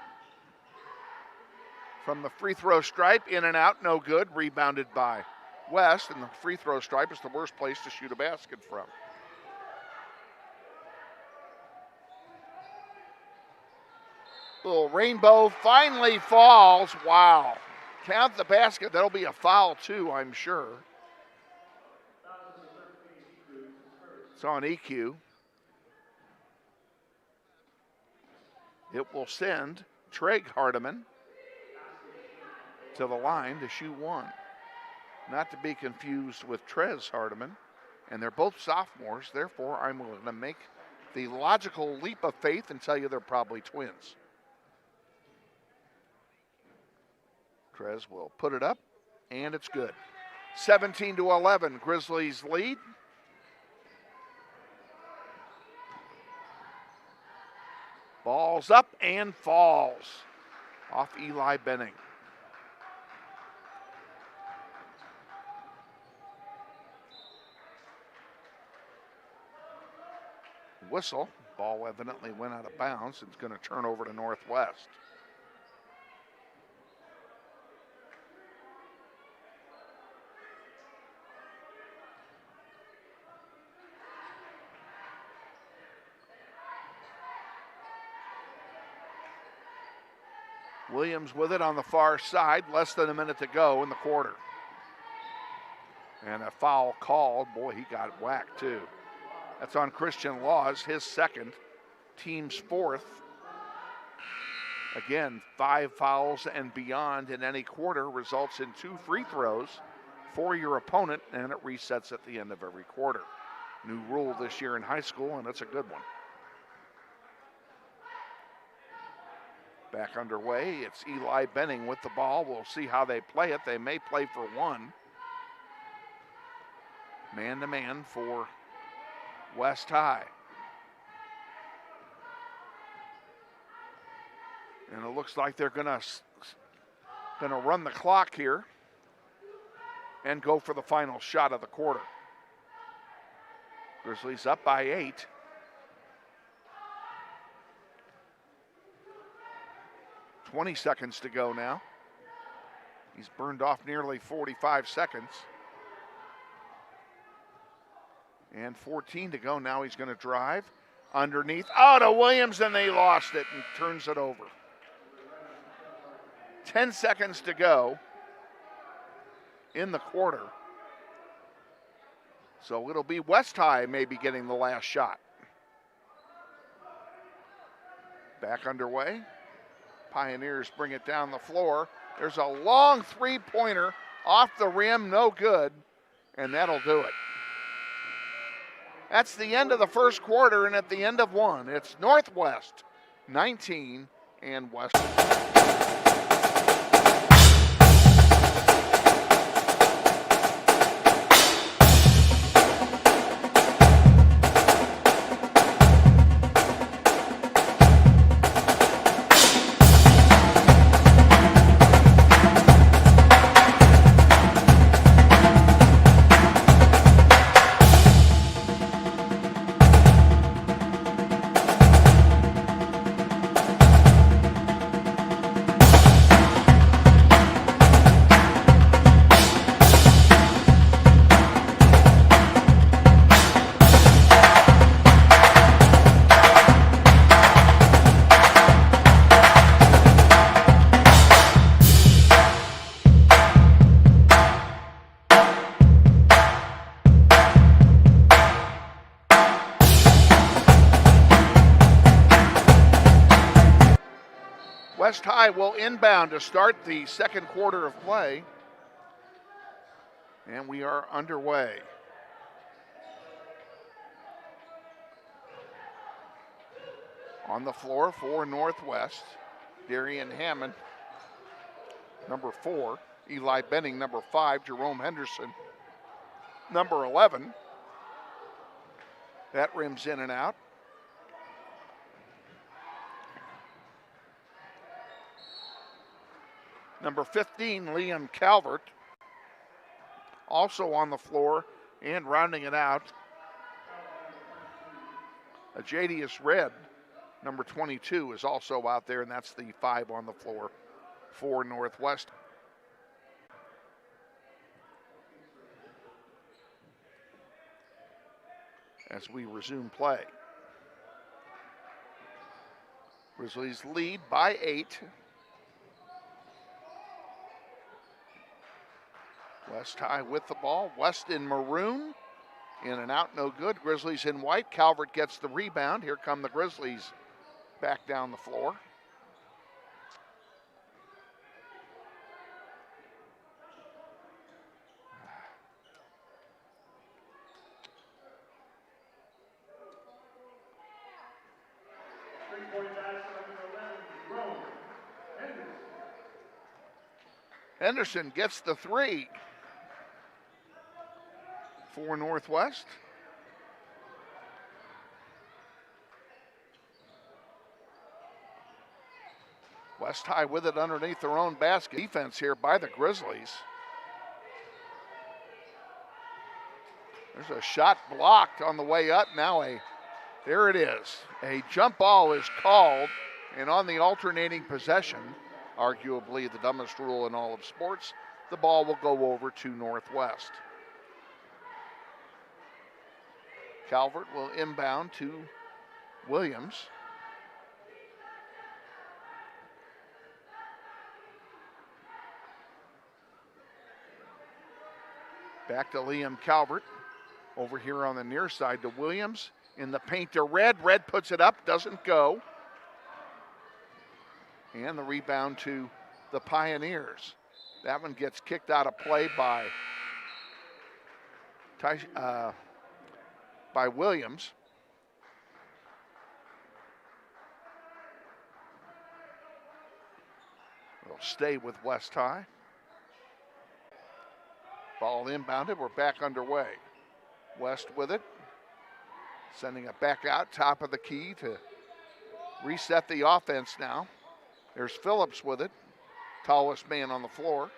From the free throw stripe, in and out, no good. Rebounded by West, and the free throw stripe is the worst place to shoot a basket from. Little rainbow finally falls. Wow. Count the basket. That'll be a foul too, I'm sure. It's on EQ. It will send Treg Hardiman to the line to shoot 1. Not to be confused with Trez Hardiman. And they're both sophomores, therefore I'm going to make the logical leap of faith and tell you they're probably twins. Trez will put it up, and it's good. 17-11, Grizzlies lead. Ball's up and falls off Eli Benning. Whistle. Ball evidently went out of bounds. It's going to turn over to Northwest. Williams with it on the far side, less than a minute to go in the quarter. And a foul called. Boy, he got whacked too. That's on Christian Laws, his second, team's fourth. Again, 5 fouls and beyond in any quarter results in 2 free throws for your opponent, and it resets at the end of every quarter. New rule this year in high school, and it's a good one. Back underway, it's Eli Benning with the ball. We'll see how they play it. They may play for one. Man-to-man for West High. And it looks like they're gonna run the clock here and go for the final shot of the quarter. Grizzlies up by 8. $20 seconds to go now. He's burned off nearly 45 seconds. And 14 to go. Now he's going to drive underneath. Oh, to Williams, and they lost it and turns it over. 10 seconds to go in the quarter. So it'll be West High maybe getting the last shot. Back underway. Pioneers bring it down the floor. There's a long three-pointer off the rim, no good, and that'll do it. That's the end of the first quarter, and at the end of one, it's Northwest 19 and West. West High will inbound to start the second quarter of play. And we are underway. On the floor for Northwest, Darian Hammond, number 4. Eli Benning, number 5. Jerome Henderson, number 11. That rims in and out. Number 15, Liam Calvert, also on the floor and rounding it out. Ajadius Red, number 22, is also out there, and that's the 5 on the floor for Northwest. As we resume play. Grizzlies lead by 8. West High with the ball. West in maroon. In and out, no good. Grizzlies in white. Calvert gets the rebound. Here come the Grizzlies back down the floor. Henderson gets the 3. for Northwest. West High with it underneath their own basket. Defense here by the Grizzlies. There's a shot blocked on the way up. Now there it is. A jump ball is called, and on the alternating possession, arguably the dumbest rule in all of sports, the ball will go over to Northwest. Calvert will inbound to Williams. Back to Liam Calvert. Over here on the near side to Williams. In the paint to Red. Red puts it up, doesn't go. And the rebound to the Pioneers. That one gets kicked out of play by Williams. It'll stay with West High. Ball inbounded, we're back underway. West with it, sending it back out, top of the key to reset the offense now. There's Phillips with it, tallest man on the floor.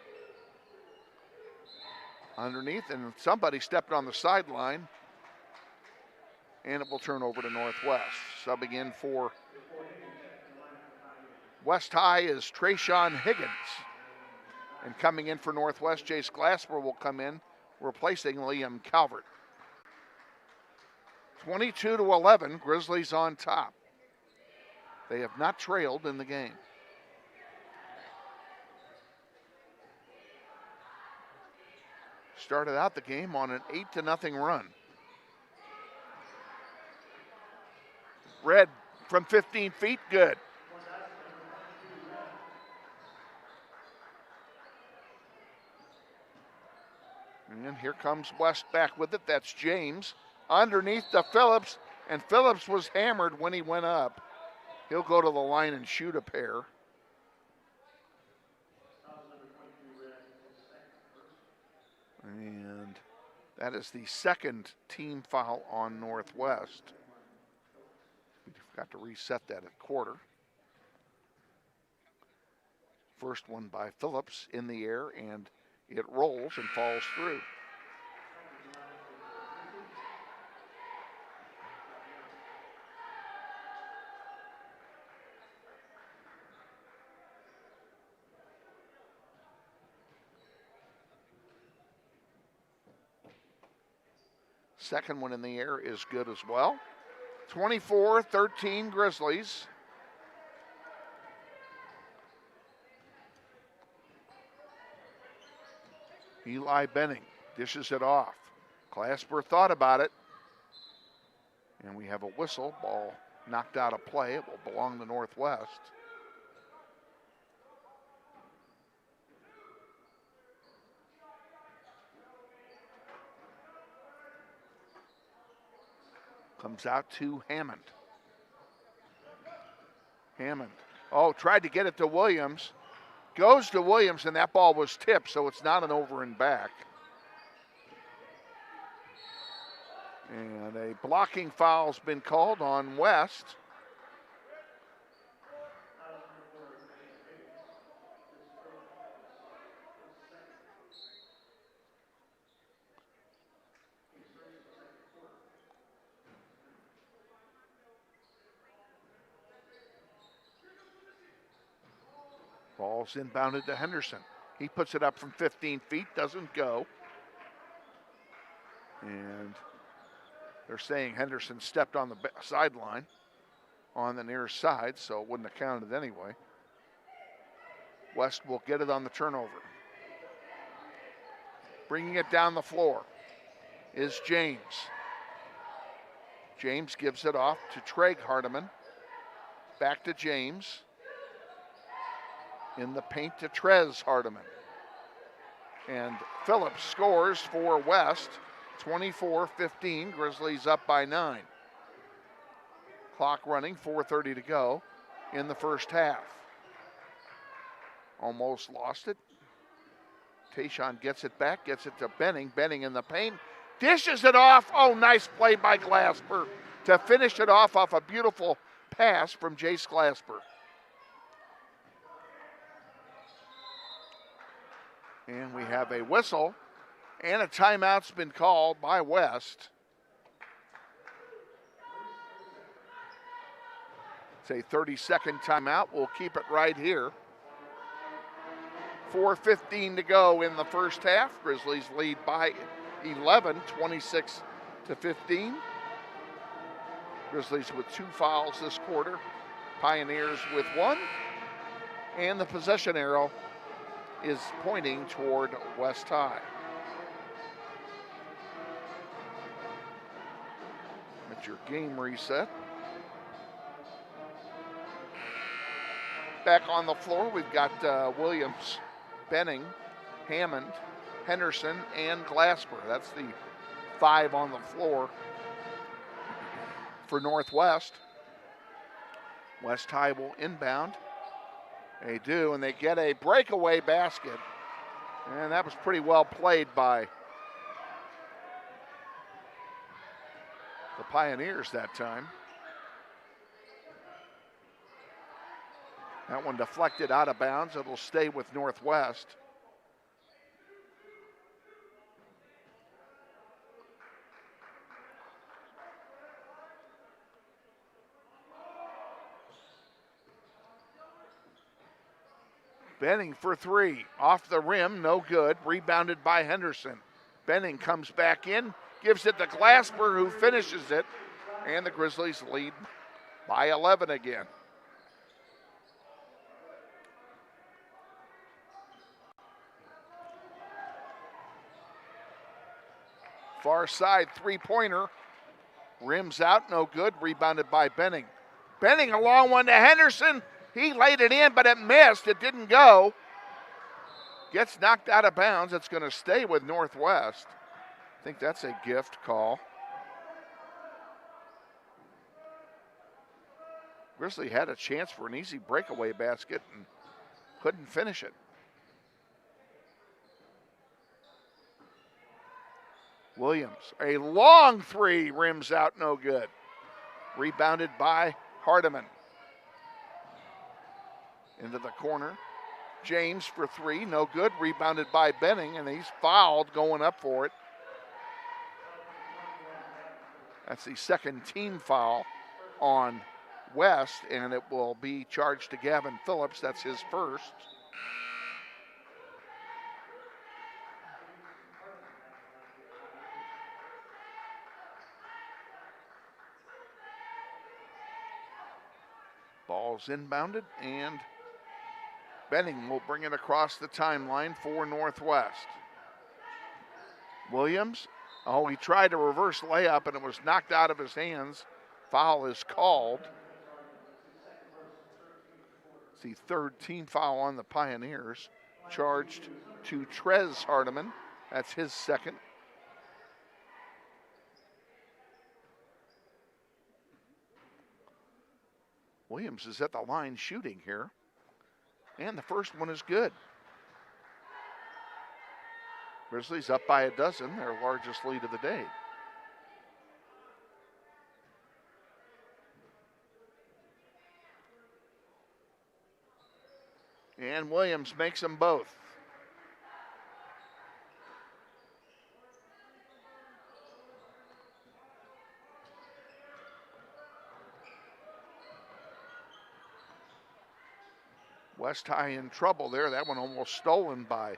Underneath, and somebody stepped on the sideline, and it will turn over to Northwest. Subbing in for West High is Trayshawn Higgins. And coming in for Northwest, Jace Glasper will come in, replacing Liam Calvert. 22-11, Grizzlies on top. They have not trailed in the game. Started out the game on an 8-0 run. Red from 15 feet, good. And here comes West back with it. That's James. Underneath to Phillips, and Phillips was hammered when he went up. He'll go to the line and shoot a pair. And that is the second team foul on Northwest. We forgot to reset that at quarter. First one by Phillips in the air, and it rolls and falls through. Second one in the air is good as well. 24-13 Grizzlies. Eli Benning dishes it off. Glasper thought about it. And we have a whistle. Ball knocked out of play. It will belong to Northwest. Comes out to Hammond. Hammond. Oh, tried to get it to Williams. Goes to Williams, and that ball was tipped, so it's not an over and back. And a blocking foul's been called on West. Ball's inbounded to Henderson. He puts it up from 15 feet, doesn't go. And they're saying Henderson stepped on the sideline on the near side, so it wouldn't have counted anyway. West will get it on the turnover. Bringing it down the floor is James. James gives it off to Treg Hardiman. Back to James. In the paint to Trez Hardiman. And Phillips scores for West. 24-15, Grizzlies up by 9. Clock running, 4:30 to go in the first half. Almost lost it. Tayshawn gets it back, gets it to Benning. Benning in the paint, Dishes it off. Oh, nice play by Glasper to finish it off a beautiful pass from Jace Glasper. And we have a whistle, and a timeout's been called by West. It's a 30-second timeout. We'll keep it right here. 4:15 to go in the first half. Grizzlies lead by 11, 26-15. Grizzlies with 2 fouls this quarter. Pioneers with 1. And the possession arrow is pointing toward West High. That's your game reset. Back on the floor, we've got Williams, Benning, Hammond, Henderson, and Glasper. That's the 5 on the floor for Northwest. West High will inbound. They do, and they get a breakaway basket. And that was pretty well played by the Pioneers that time. That one deflected out of bounds. It'll stay with Northwest. Benning for 3. Off the rim, no good. Rebounded by Henderson. Benning comes back in, gives it to Glasper, who finishes it. And the Grizzlies lead by 11 again. Far side three-pointer. Rims out, no good. Rebounded by Benning. Benning, a long one to Henderson. He laid it in, but it missed. It didn't go. Gets knocked out of bounds. It's going to stay with Northwest. I think that's a gift call. Grizzly had a chance for an easy breakaway basket and couldn't finish it. Williams, a long 3, rims out, no good. Rebounded by Hardiman. Into the corner. James for 3, no good. Rebounded by Benning, and he's fouled going up for it. That's the second team foul on West, and it will be charged to Gavin Phillips. That's his first. Ball's inbounded, and Benning will bring it across the timeline for Northwest. Williams, he tried a reverse layup, and it was knocked out of his hands. Foul is called. It's the third team foul on the Pioneers. Charged to Trez Hardiman. That's his second. Williams is at the line shooting here. And the first one is good. Grizzlies up by a dozen, their largest lead of the day. And Williams makes them both. West High in trouble there. That one almost stolen by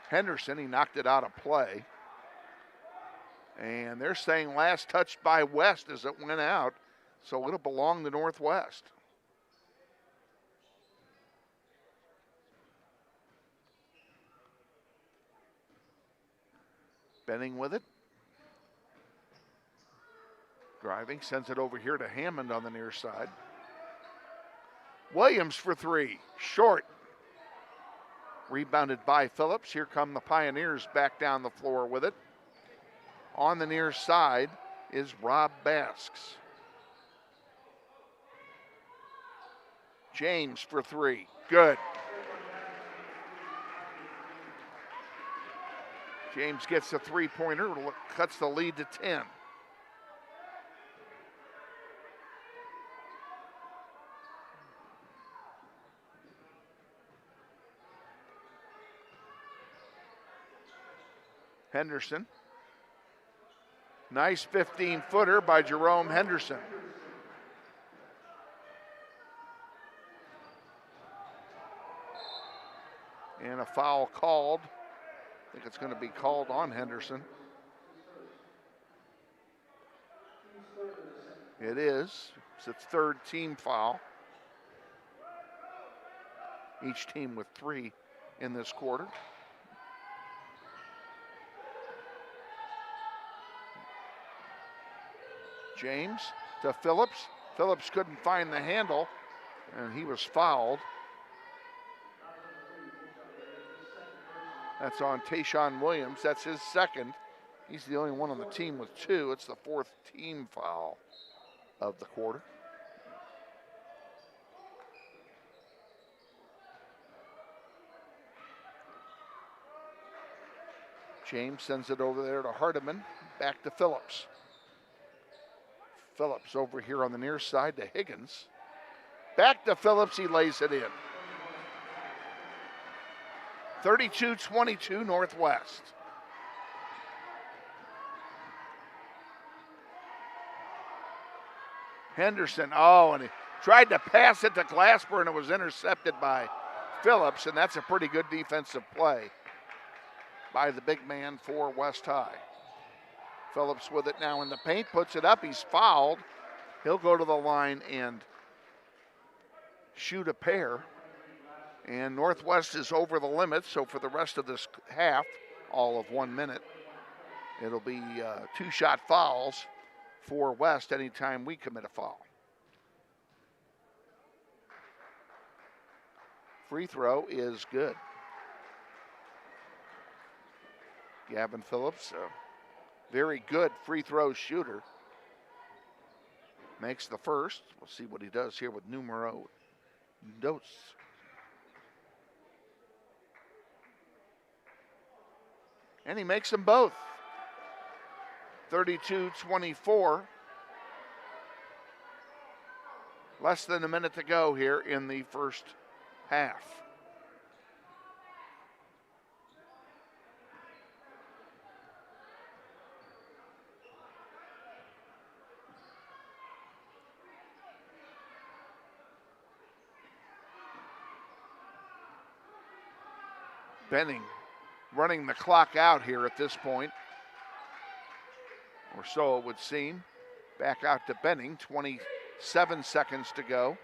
Henderson. He knocked it out of play. And they're saying last touched by West as it went out, so it'll belong to Northwest. Benning with it. Driving, sends it over here to Hammond on the near side. Williams for 3, short. Rebounded by Phillips. Here come the Pioneers back down the floor with it. On the near side is Rob Basks. James for 3, good. James gets the three-pointer, cuts the lead to 10. Henderson. Nice 15-footer by Jerome Henderson. And a foul called. I think it's going to be called on Henderson. It is. It's its third team foul. Each team with 3 in this quarter. James to Phillips. Phillips couldn't find the handle, and he was fouled. That's on Tayshawn Williams. That's his second. He's the only one on the team with 2. It's the 4th team foul of the quarter. James sends it over there to Hardiman. Back to Phillips. Phillips over here on the near side to Higgins. Back to Phillips, he lays it in. 32-22 Northwest. Henderson, and he tried to pass it to Glasper, and it was intercepted by Phillips, and that's a pretty good defensive play by the big man for West High. Phillips with it now in the paint, puts it up, he's fouled. He'll go to the line and shoot a pair. And Northwest is over the limit, so for the rest of this half, all of 1 minute, it'll be 2-shot fouls for West anytime we commit a foul. Free throw is good. Gavin Phillips, a very good free throw shooter. Makes the first. We'll see what he does here with numero dos. And he makes them both. 32-24. Less than a minute to go here in the first half. Benning running the clock out here at this point, or so it would seem. Back out to Benning, 27 seconds to go.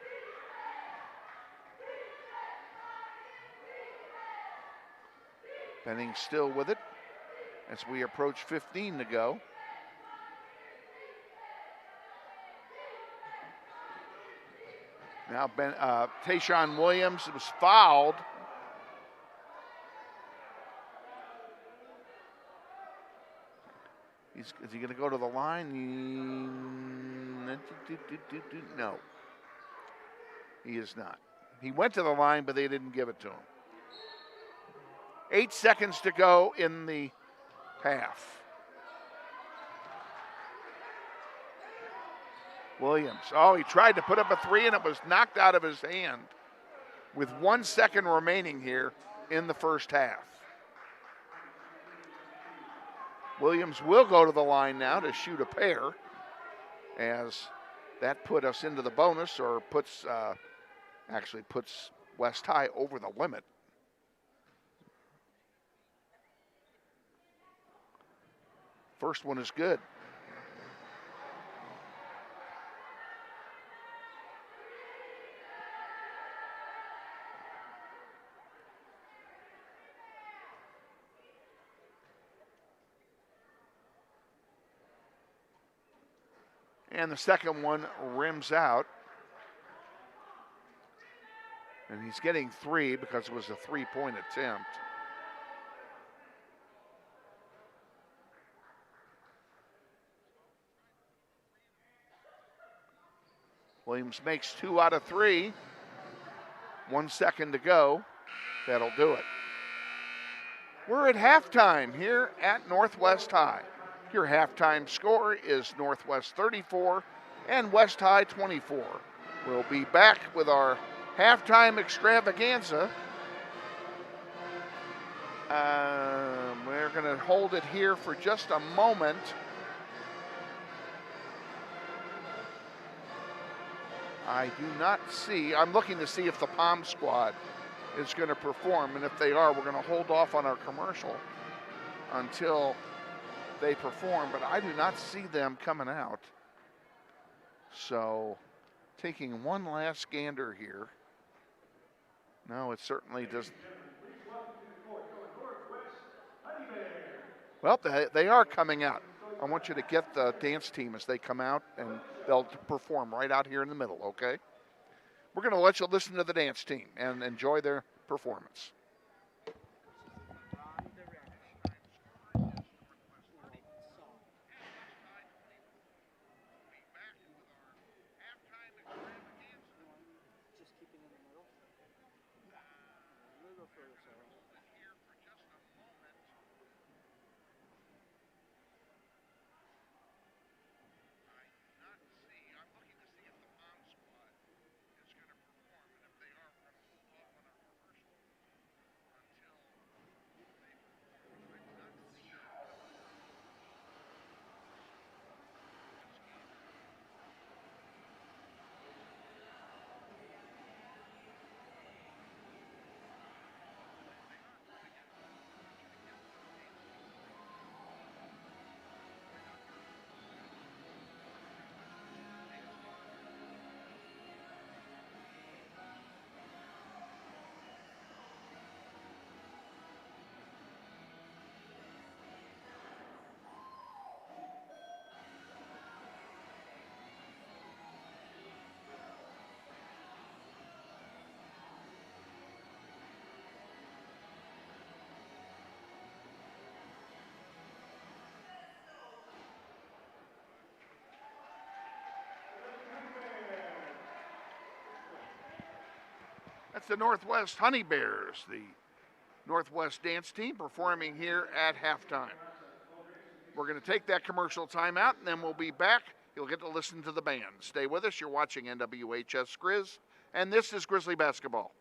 Benning still with it as we approach 15 to go. Now Tayshawn Williams was fouled. Is he going to go to the line? No. He is not. He went to the line, but they didn't give it to him. 8 seconds to go in the half. Williams. He tried to put up a 3, and it was knocked out of his hand with 1 second remaining here in the first half. Williams will go to the line now to shoot a pair, as that put us into the bonus, or puts West High over the limit. First one is good. And the second one rims out. And he's getting 3 because it was a 3-point attempt. Williams makes 2 out of 3. 1 second to go. That'll do it. We're at halftime here at Northwest High. Your halftime score is Northwest 34 and West High 24. We'll be back with our halftime extravaganza. We're going to hold it here for just a moment. I do not see, I'm looking to see if the Palm Squad is going to perform, and if they are, we're going to hold off on our commercial until they perform, but I do not see them coming out. So, taking one last gander here. No, it certainly doesn't. Well, they are coming out. I want you to get the dance team as they come out, and they'll perform right out here in the middle, okay? We're going to let you listen to the dance team and enjoy their performance. That's the Northwest Honey Bears, the Northwest dance team performing here at halftime. We're going to take that commercial timeout, and then we'll be back. You'll get to listen to the band. Stay with us. You're watching NWHS Grizz, and this is Grizzly Basketball.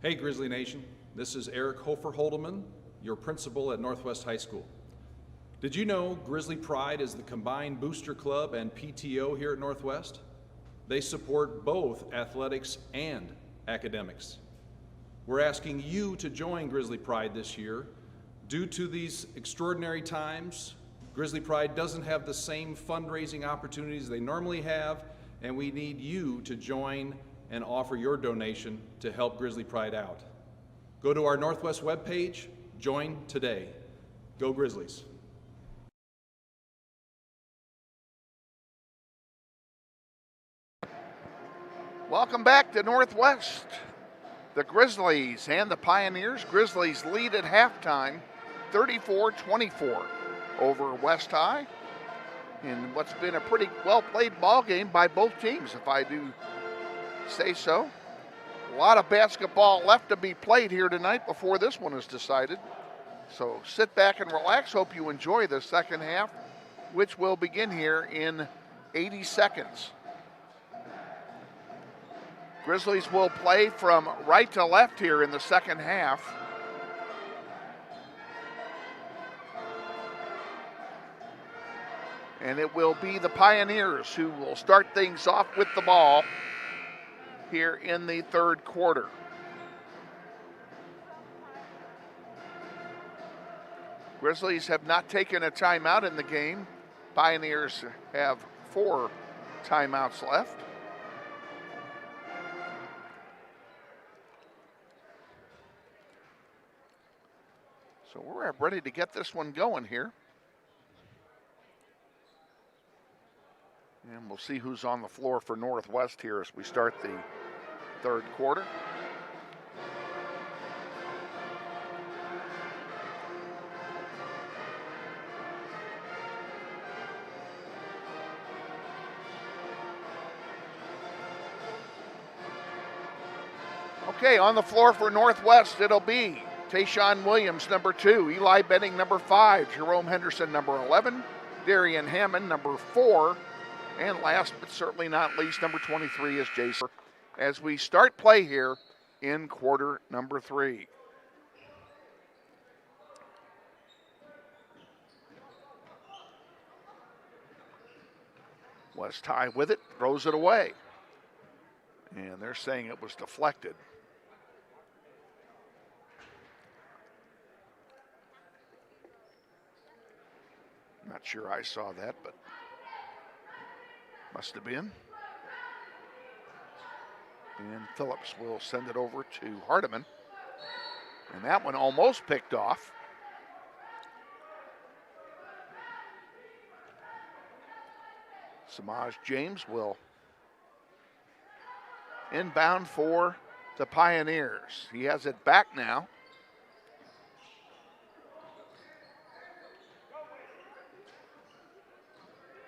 Hey Grizzly Nation, this is Eric Hofer Holdeman, your principal at Northwest High School. Did you know Grizzly Pride is the combined booster club and PTO here at Northwest? They support both athletics and academics. We're asking you to join Grizzly Pride this year. Due to these extraordinary times, Grizzly Pride doesn't have the same fundraising opportunities they normally have, and we need you to join and offer your donation to help Grizzly Pride out. Go to our Northwest webpage, join today. Go Grizzlies. Welcome back to Northwest. The Grizzlies and the Pioneers. Grizzlies lead at halftime, 34-24 over West High, in what's been a pretty well-played ball game by both teams, if I do say so. A lot of basketball left to be played here tonight before this one is decided. So sit back and relax. Hope you enjoy the second half, which will begin here in 80 seconds. Grizzlies will play from right to left here in the second half. And it will be the Pioneers who will start things off with the ball here in the third quarter. Grizzlies have not taken a timeout in the game. Pioneers have 4 timeouts left. So we're ready to get this one going here. And we'll see who's on the floor for Northwest here as we start the third quarter. Okay, on the floor for Northwest, it'll be Tayshawn Williams, number 2, Eli Benning, number 5, Jerome Henderson, number 11, Darian Hammond, number 4, and last but certainly not least, number 23 is Jason. As we start play here in quarter number 3. West High with it, throws it away. And they're saying it was deflected. Not sure I saw that, but must have been. And Phillips will send it over to Hardiman. And that one almost picked off. Samaj James will inbound for the Pioneers. He has it back now.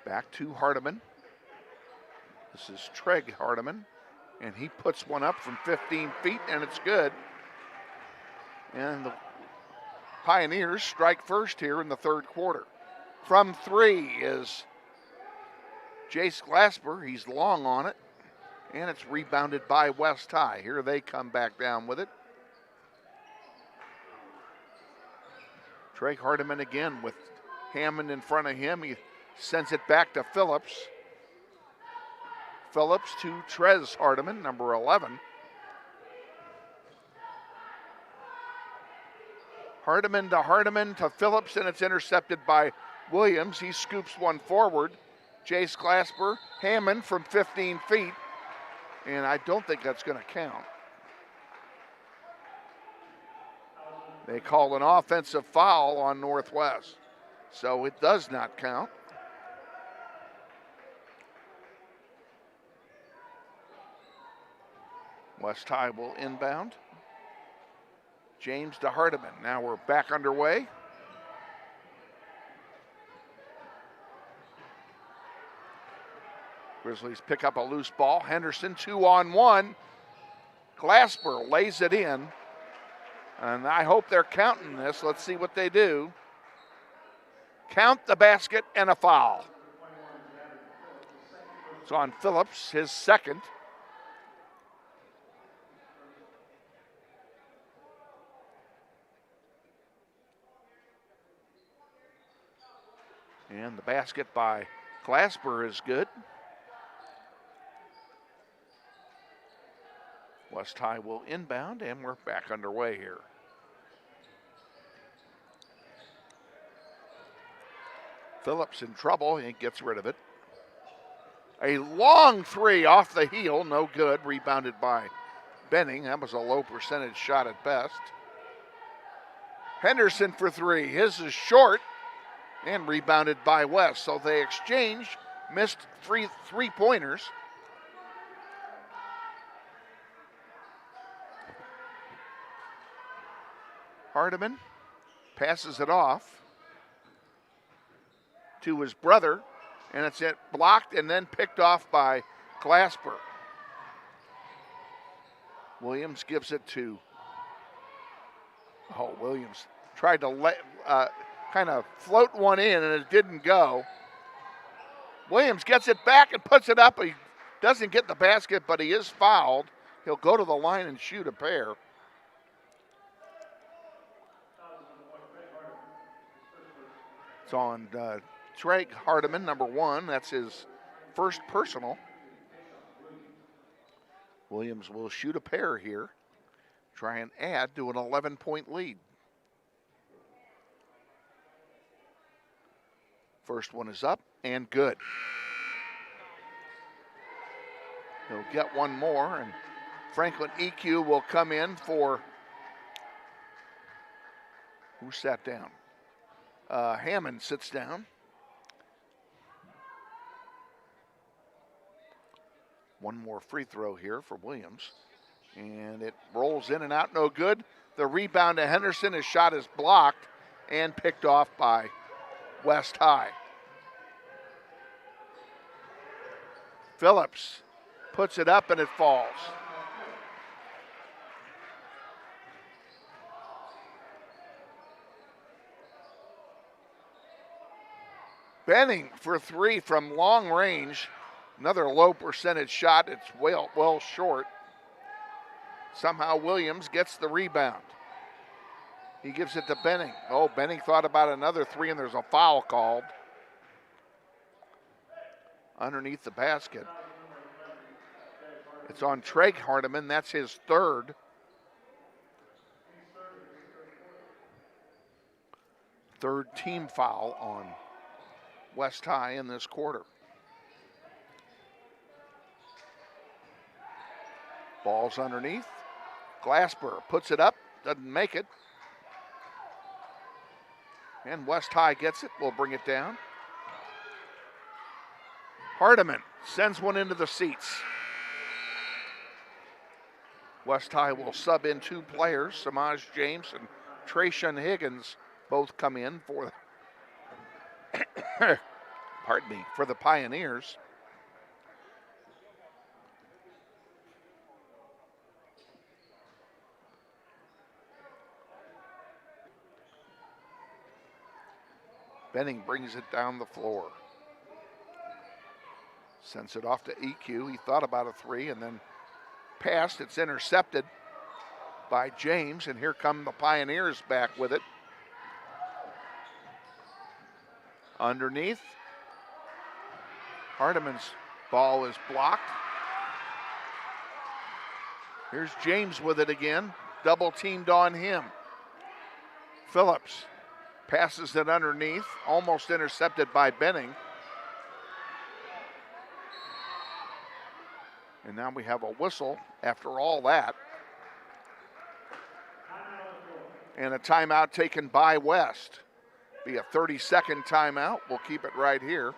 Back to Hardiman. This is Treg Hardiman, and he puts one up from 15 feet, and it's good. And the Pioneers strike first here in the third quarter. From 3 is Jace Glasper. He's long on it, and it's rebounded by West High. Here they come back down with it. Treg Hardiman again with Hammond in front of him. He sends it back to Phillips. Phillips to Trez Hardiman, number 11. Hardiman to Phillips, and it's intercepted by Williams. He scoops one forward. Jace Glasper, Hammond from 15 feet, and I don't think that's going to count. They call an offensive foul on Northwest, so it does not count. West High will inbound. James to Hardiman. Now we're back underway. Grizzlies pick up a loose ball. Henderson 2-on-1. Glasper lays it in. And I hope they're counting this. Let's see what they do. Count the basket and a foul. It's on Phillips, his second. And the basket by Glasper is good. West High will inbound, and we're back underway here. Phillips in trouble. He gets rid of it. A long three off the heel, no good. Rebounded by Benning. That was a low percentage shot at best. Henderson for three. His is short and rebounded by West. So they exchange missed three-pointers. Hardiman passes it off to his brother, and it's blocked and then picked off by Glasper. Williams gives it to, Williams tried to kind of float one in, and it didn't go. Williams gets it back and puts it up. He doesn't get the basket, but he is fouled. He'll go to the line and shoot a pair. It's on Treg Hardiman, number 1. That's his first personal. Williams will shoot a pair here, try and add to an 11-point lead. First one is up and good. He'll get one more, and Franklin EQ will come in for, who sat down? Hammond sits down. One more free throw here for Williams. And it rolls in and out, no good. The rebound to Henderson, his shot is blocked and picked off by West High. Phillips puts it up and it falls. Benning for three from long range. Another low percentage shot. It's well short. Somehow Williams gets the rebound. He gives it to Benning. Benning thought about another three, and there's a foul called underneath the basket. It's on Treg Hardiman. That's his third. Third team foul on West High in this quarter. Ball's underneath. Glasper puts it up, doesn't make it. And West High gets it, will bring it down. Hardiman sends one into the seats. West High will sub in two players, Samaj James and Trayshawn Higgins, both come in for for the Pioneers. Benning brings it down the floor. Sends it off to EQ. He thought about a three and then passed. It's intercepted by James, and here come the Pioneers back with it. Underneath. Hardiman's ball is blocked. Here's James with it again. Double teamed on him. Phillips passes it underneath, almost intercepted by Benning. And now we have a whistle after all that. And a timeout taken by West. Be a 30-second timeout. We'll keep it right here.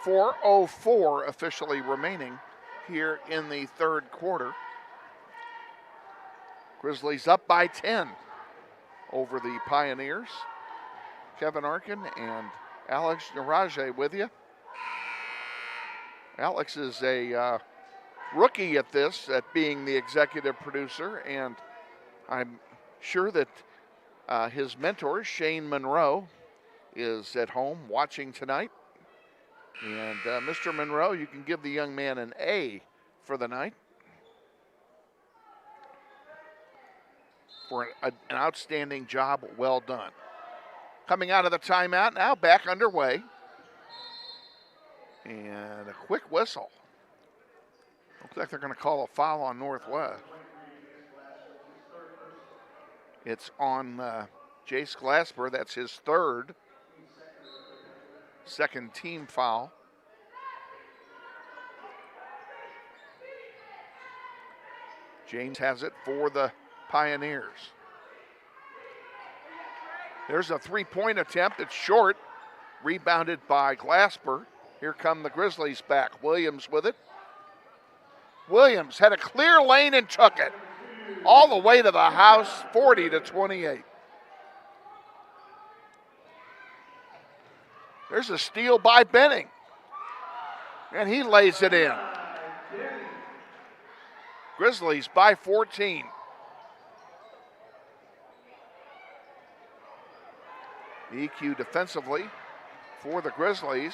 4:04 officially remaining here in the third quarter. Grizzlies up by 10 over the Pioneers. Kevin Arkin and Alex Naraje with you. Alex is a rookie at this, at being the executive producer, and I'm sure that his mentor, Shane Monroe, is at home watching tonight. And Mr. Monroe, you can give the young man an A for the night. For an outstanding job, well done. coming out of the timeout, now back underway. And a quick whistle. Looks like they're going to call a foul on Northwest. It's on Jace Glasper. That's his second team foul. James has it for the Pioneers. There's a three-point attempt. It's short. Rebounded by Glasper. Here come the Grizzlies back. Williams with it. Williams had a clear lane and took it all the way to the house, 40-28. There's a steal by Benning, and he lays it in. Grizzlies by 14. EQ defensively for the Grizzlies.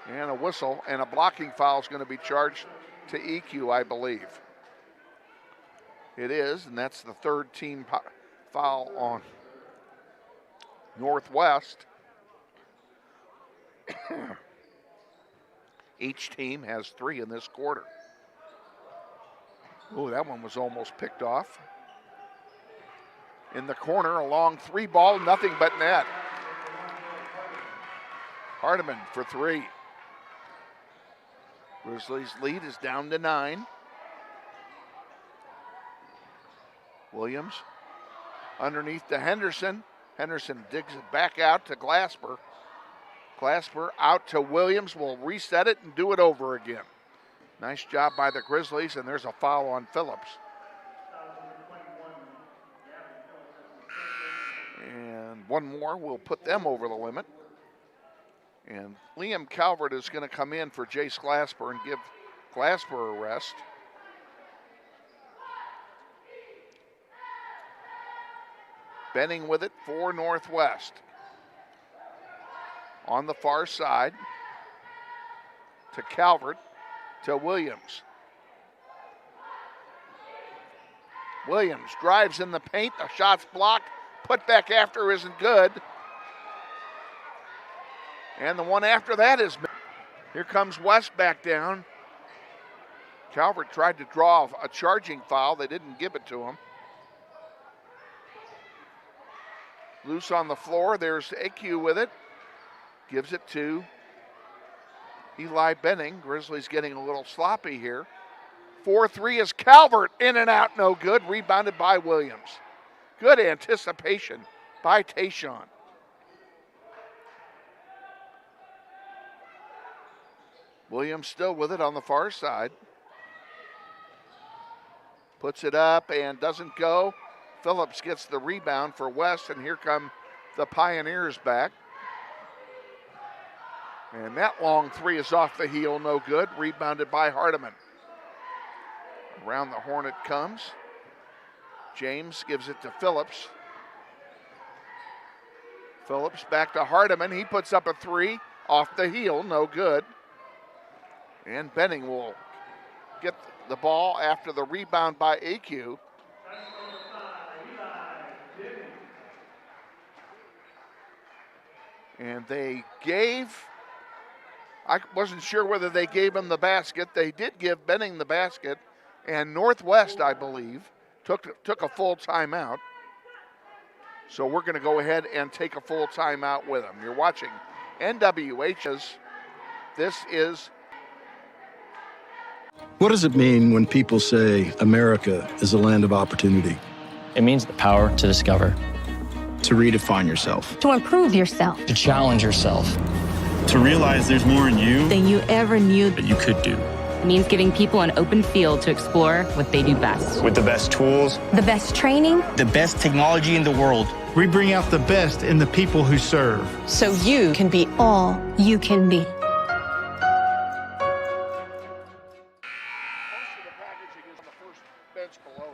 And a whistle and a blocking foul is going to be charged to EQ, I believe. It is, and that's the third team foul on Northwest. Each team has 3 in this quarter. Oh, that one was almost picked off. In the corner, a long 3 ball, nothing but net. Hardiman for 3. Grizzlies' lead is down to 9. Williams underneath to Henderson. Henderson digs it back out to Glasper. Glasper out to Williams. Will reset it and do it over again. Nice job by the Grizzlies, and there's a foul on Phillips. And one more will put them over the limit. And Liam Calvert is going to come in for Jace Glasper and give Glasper a rest. Benning with it for Northwest. On the far side to Calvert to Williams. Williams drives in the paint. The shot's blocked. Put back after isn't good. And the one after that is, here comes West back down. Calvert tried to draw a charging foul. They didn't give it to him. Loose on the floor. There's AQ with it. Gives it to Eli Benning. Grizzlies getting a little sloppy here. 4-3 is Calvert. In and out, no good. Rebounded by Williams. Good anticipation by Tayshawn. Williams still with it on the far side. Puts it up and doesn't go. Phillips gets the rebound for West, and here come the Pioneers back. And that long 3 is off the heel, no good. Rebounded by Hardiman. Around the horn it comes. James gives it to Phillips. Phillips back to Hardiman. He puts up a 3 off the heel, no good. And Benning will get the ball after the rebound by AQ. And they gave, I wasn't sure whether they gave him the basket. They did give Benning the basket. And Northwest, I believe, took a full timeout. So we're going to go ahead and take a full timeout with them. You're watching NWH's. This is. What does it mean when people say America is a land of opportunity? It means the power to discover, To redefine yourself. To improve yourself. to challenge yourself. To realize there's more in you Than you ever knew. that you could do. It means giving people an open field to explore what they do best. With the best tools, The best training. the best technology in the world. We bring out the best in the people who serve. So you can be all you can be. Most of the packaging is on the first bench below us.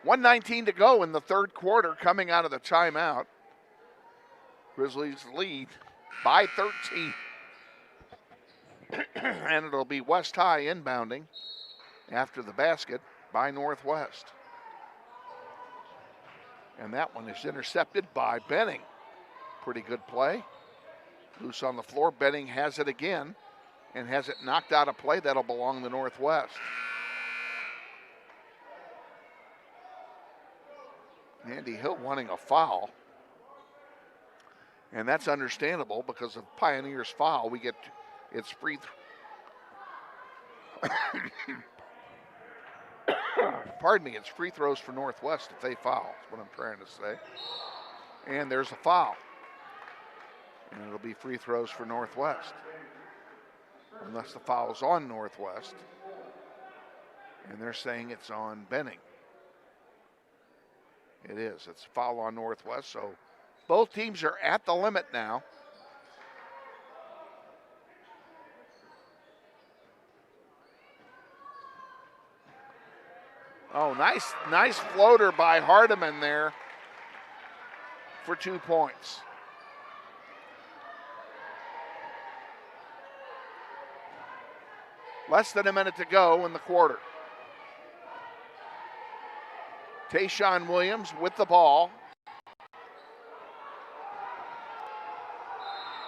.119 to go in the third quarter, coming out of the timeout. Grizzlies lead by 13. And it'll be West High inbounding after the basket. by Northwest. And that one is intercepted by Benning. Pretty good play. Loose on the floor. Benning has it again and has it knocked out of play. That'll belong to Northwest. Andy Hill wanting a foul. And that's understandable because of Pioneer's foul. We get it's free pardon me, it's free throws for Northwest if they foul, is what I'm trying to say. And there's a foul. And it'll be free throws for Northwest. Unless the foul's on Northwest. And they're saying it's on Benning. It is. It's a foul on Northwest, so both teams are at the limit now. Oh, nice floater by Hardiman there for 2 points. Less than a minute to go in the quarter. Tayshawn Williams with the ball.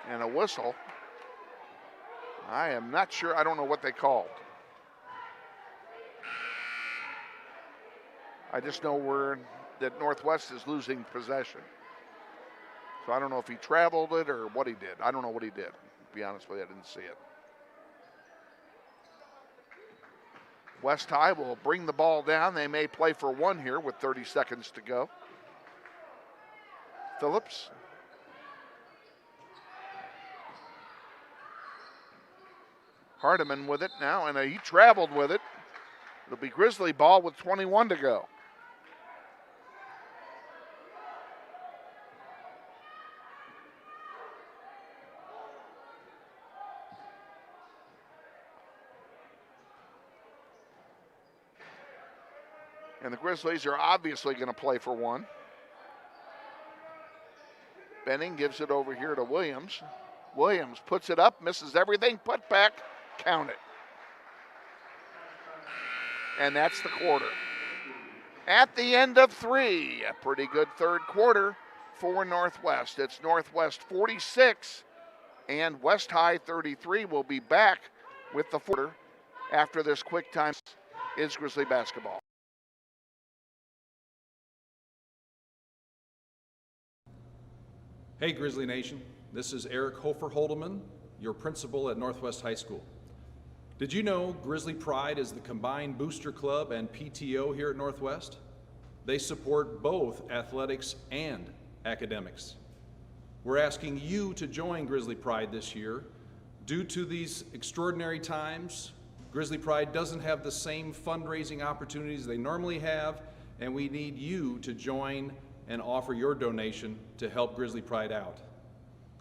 And a whistle. I am not sure. I don't know what they called. I just know that Northwest is losing possession. So I don't know if he traveled it or what he did. I don't know what he did. To be honest with you, I didn't see it. West High will bring the ball down. They may play for one here with 30 seconds to go. Phillips. Hardiman with it now, and he traveled with it. It'll be Grizzly ball with 21 to go. And the Grizzlies are obviously going to play for one. Benning gives it over here to Williams. Williams puts it up, misses everything, put back, count it. And that's the quarter. At the end of 3, a pretty good third quarter for Northwest. It's Northwest 46 and West High 33. We'll be back with the quarter after this quick time is Grizzly basketball. Hey Grizzly Nation, this is Eric Hofer-Holdeman, your principal at Northwest High School. Did you know Grizzly Pride is the combined booster club and PTO here at Northwest? They support both athletics and academics. We're asking you to join Grizzly Pride this year. Due to these extraordinary times, Grizzly Pride doesn't have the same fundraising opportunities they normally have, and we need you to join and offer your donation to help Grizzly Pride out.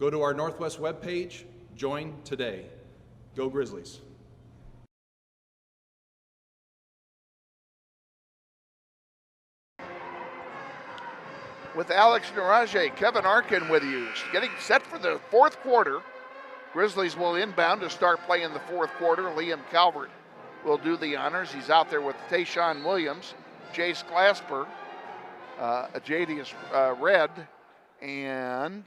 Go to our Northwest webpage, join today. Go Grizzlies. With Alex Naraje, Kevin Arkin with you, getting set for the fourth quarter. Grizzlies will inbound to start playing the fourth quarter. Liam Calvert will do the honors. He's out there with Tayshawn Williams, Jace Glasper, Jadius Red, and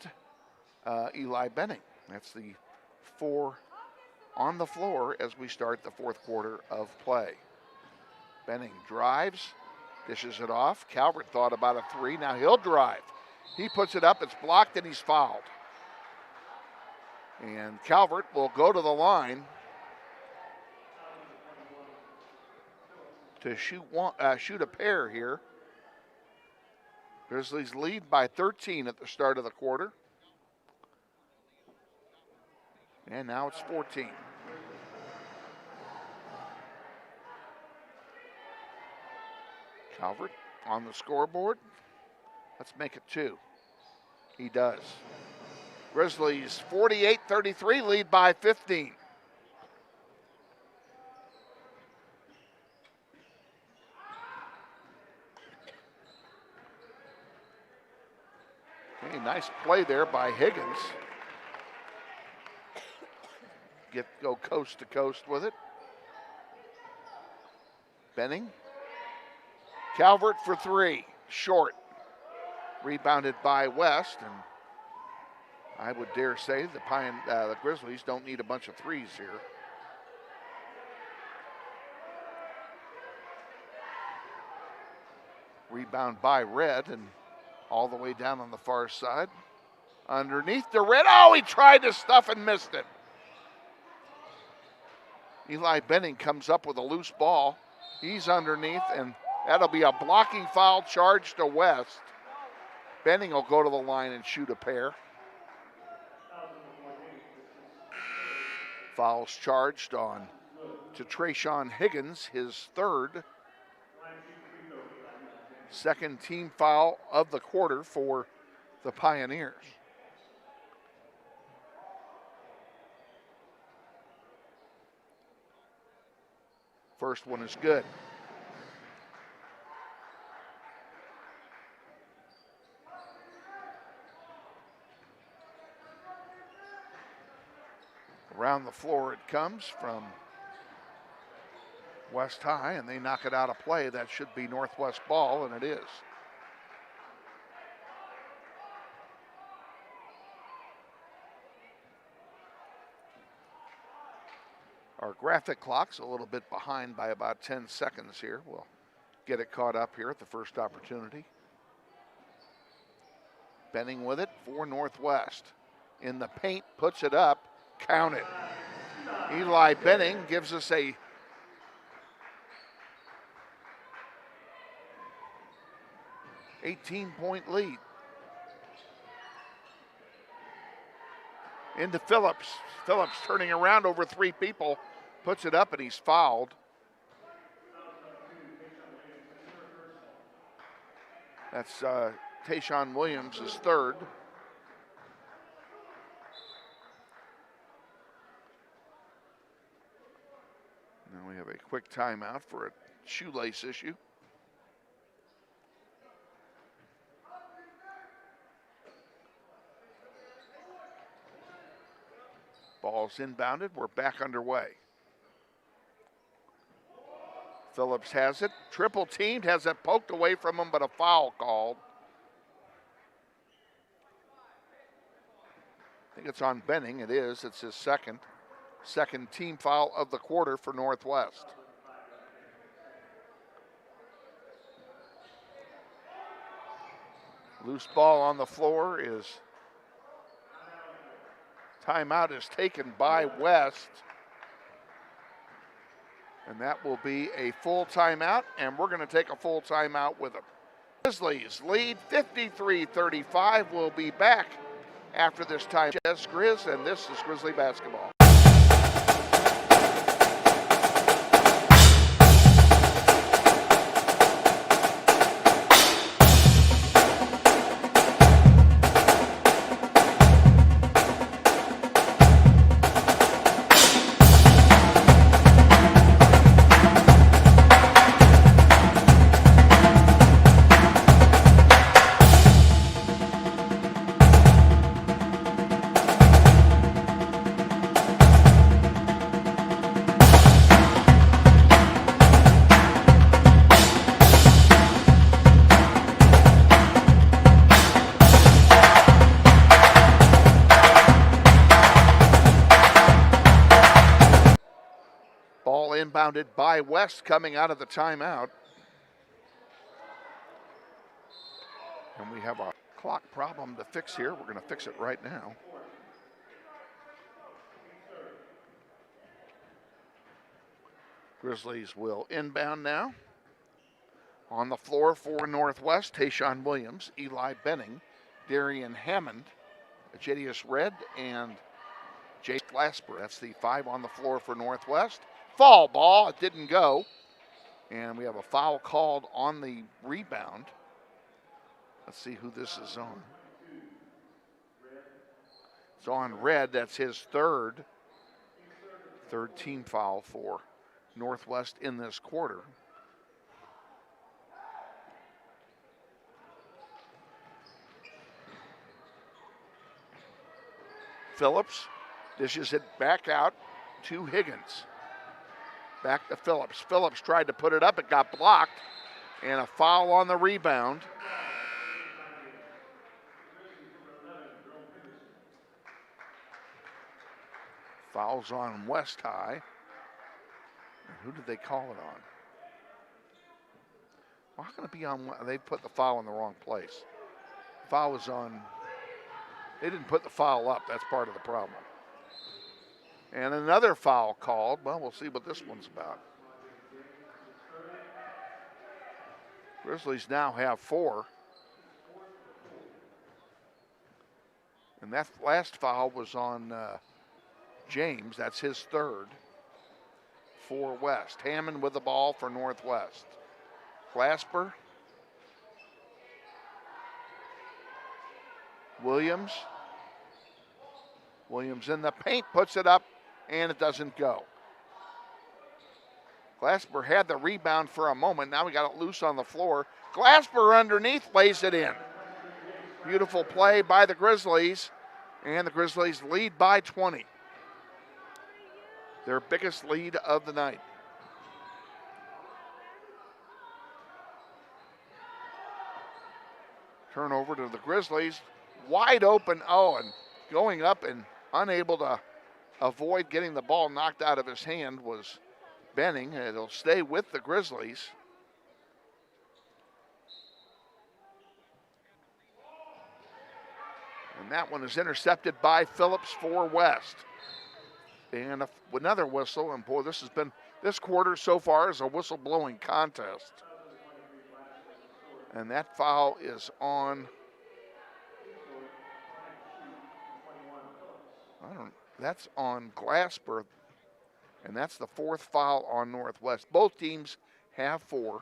Eli Benning. That's the 4 on the floor as we start the fourth quarter of play. Benning drives, dishes it off. Calvert thought about a 3. Now he'll drive. He puts it up. It's blocked, and he's fouled. And Calvert will go to the line to shoot a pair here. Grizzlies lead by 13 at the start of the quarter. And now it's 14. Calvert on the scoreboard. Let's make it 2. He does. Grizzlies 48-33, lead by 15. Okay, nice play there by Higgins. Go coast to coast with it. Benning Calvert for three, short. Rebounded by West, and I would dare say the Grizzlies don't need a bunch of threes here. Rebound by Red, and all the way down on the far side. Underneath to Red. Oh, he tried to stuff and missed it. Eli Benning comes up with a loose ball. He's underneath, and that'll be a blocking foul charge to West. Benning will go to the line and shoot a pair. Fouls charged on to Trayshawn Higgins, his third. Second team foul of the quarter for the Pioneers. First one is good. Around the floor it comes from West High, and they knock it out of play. That should be Northwest ball, and it is. Our graphic clock's a little bit behind by about 10 seconds here. We'll get it caught up here at the first opportunity. Benning with it for Northwest. In the paint, puts it up, count it. Eli Benning gives us a $18-point lead. Into Phillips. Phillips turning around over three people, puts it up, and he's fouled. That's Tayshawn Williams' third. Now we have a quick timeout for a shoelace issue. Ball's inbounded. We're back underway. Phillips has it. Triple teamed. Has it poked away from him, but a foul called. I think it's on Benning. It is. It's his second. Second team foul of the quarter for Northwest. Loose ball on the floor is... Timeout is taken by West. And that will be a full timeout, and we're going to take a full timeout with them. Grizzlies lead 53-35. We'll be back after this time. Jess Grizz, and this is Grizzly basketball. Inbounded by West coming out of the timeout. And we have a clock problem to fix here. We're going to fix it right now. Grizzlies will inbound now. On the floor for Northwest, Tayshawn Williams, Eli Benning, Darian Hammond, Jadius Red, and Jake Glasper. That's the five on the floor for Northwest. Foul ball, it didn't go. And we have a foul called on the rebound. Let's see who this is on. It's on Red, that's his third team foul for Northwest in this quarter. Phillips dishes it back out to Higgins. Back to Phillips. Phillips tried to put it up. It got blocked. And a foul on the rebound. Fouls on West High. And who did they call it on? Well, how can it be on? They put the foul in the wrong place. Foul was on. They didn't put the foul up. That's part of the problem. And another foul called. Well, we'll see what this one's about. Grizzlies now have 4. And that last foul was on James. That's his 3rd for West. Hammond with the ball for Northwest. Glasper. Williams. Williams in the paint, puts it up, and it doesn't go. Glasper had the rebound for a moment. Now we got it loose on the floor. Glasper underneath lays it in. Beautiful play by the Grizzlies, and the Grizzlies lead by 20. Their biggest lead of the night. Turnover to the Grizzlies. Wide open Owen, going up and unable to avoid getting the ball knocked out of his hand was Benning. It'll stay with the Grizzlies. And that one is intercepted by Phillips for West. And another whistle, and boy, this quarter so far is a whistle blowing contest. And that foul is on, that's on Glasper, and that's the 4th foul on Northwest. Both teams have 4,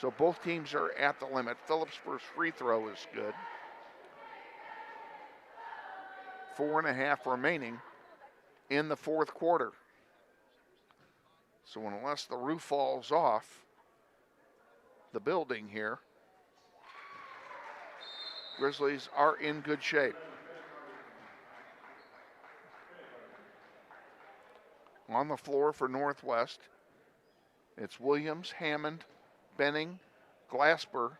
so both teams are at the limit. Phillips' first free throw is good. 4.5 remaining in the 4th quarter. So unless the roof falls off the building here, Grizzlies are in good shape. On the floor for Northwest, it's Williams, Hammond, Benning, Glasper,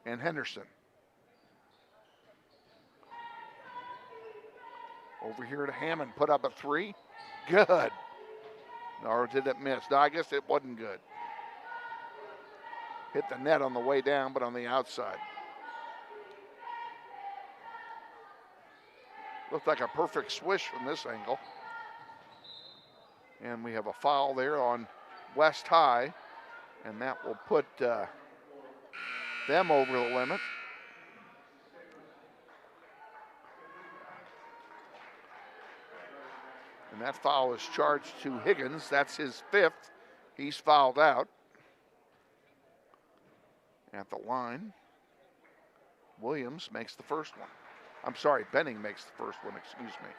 and Henderson. Over here to Hammond, put up a 3. Good. Or did it miss? No, I guess it wasn't good. Hit the net on the way down, but on the outside. Looked like a perfect swish from this angle. And we have a foul there on West High, and that will put them over the limit. And that foul is charged to Higgins. That's his 5th. He's fouled out. At the line, Williams makes the first one. I'm sorry, Benning makes the first one, excuse me.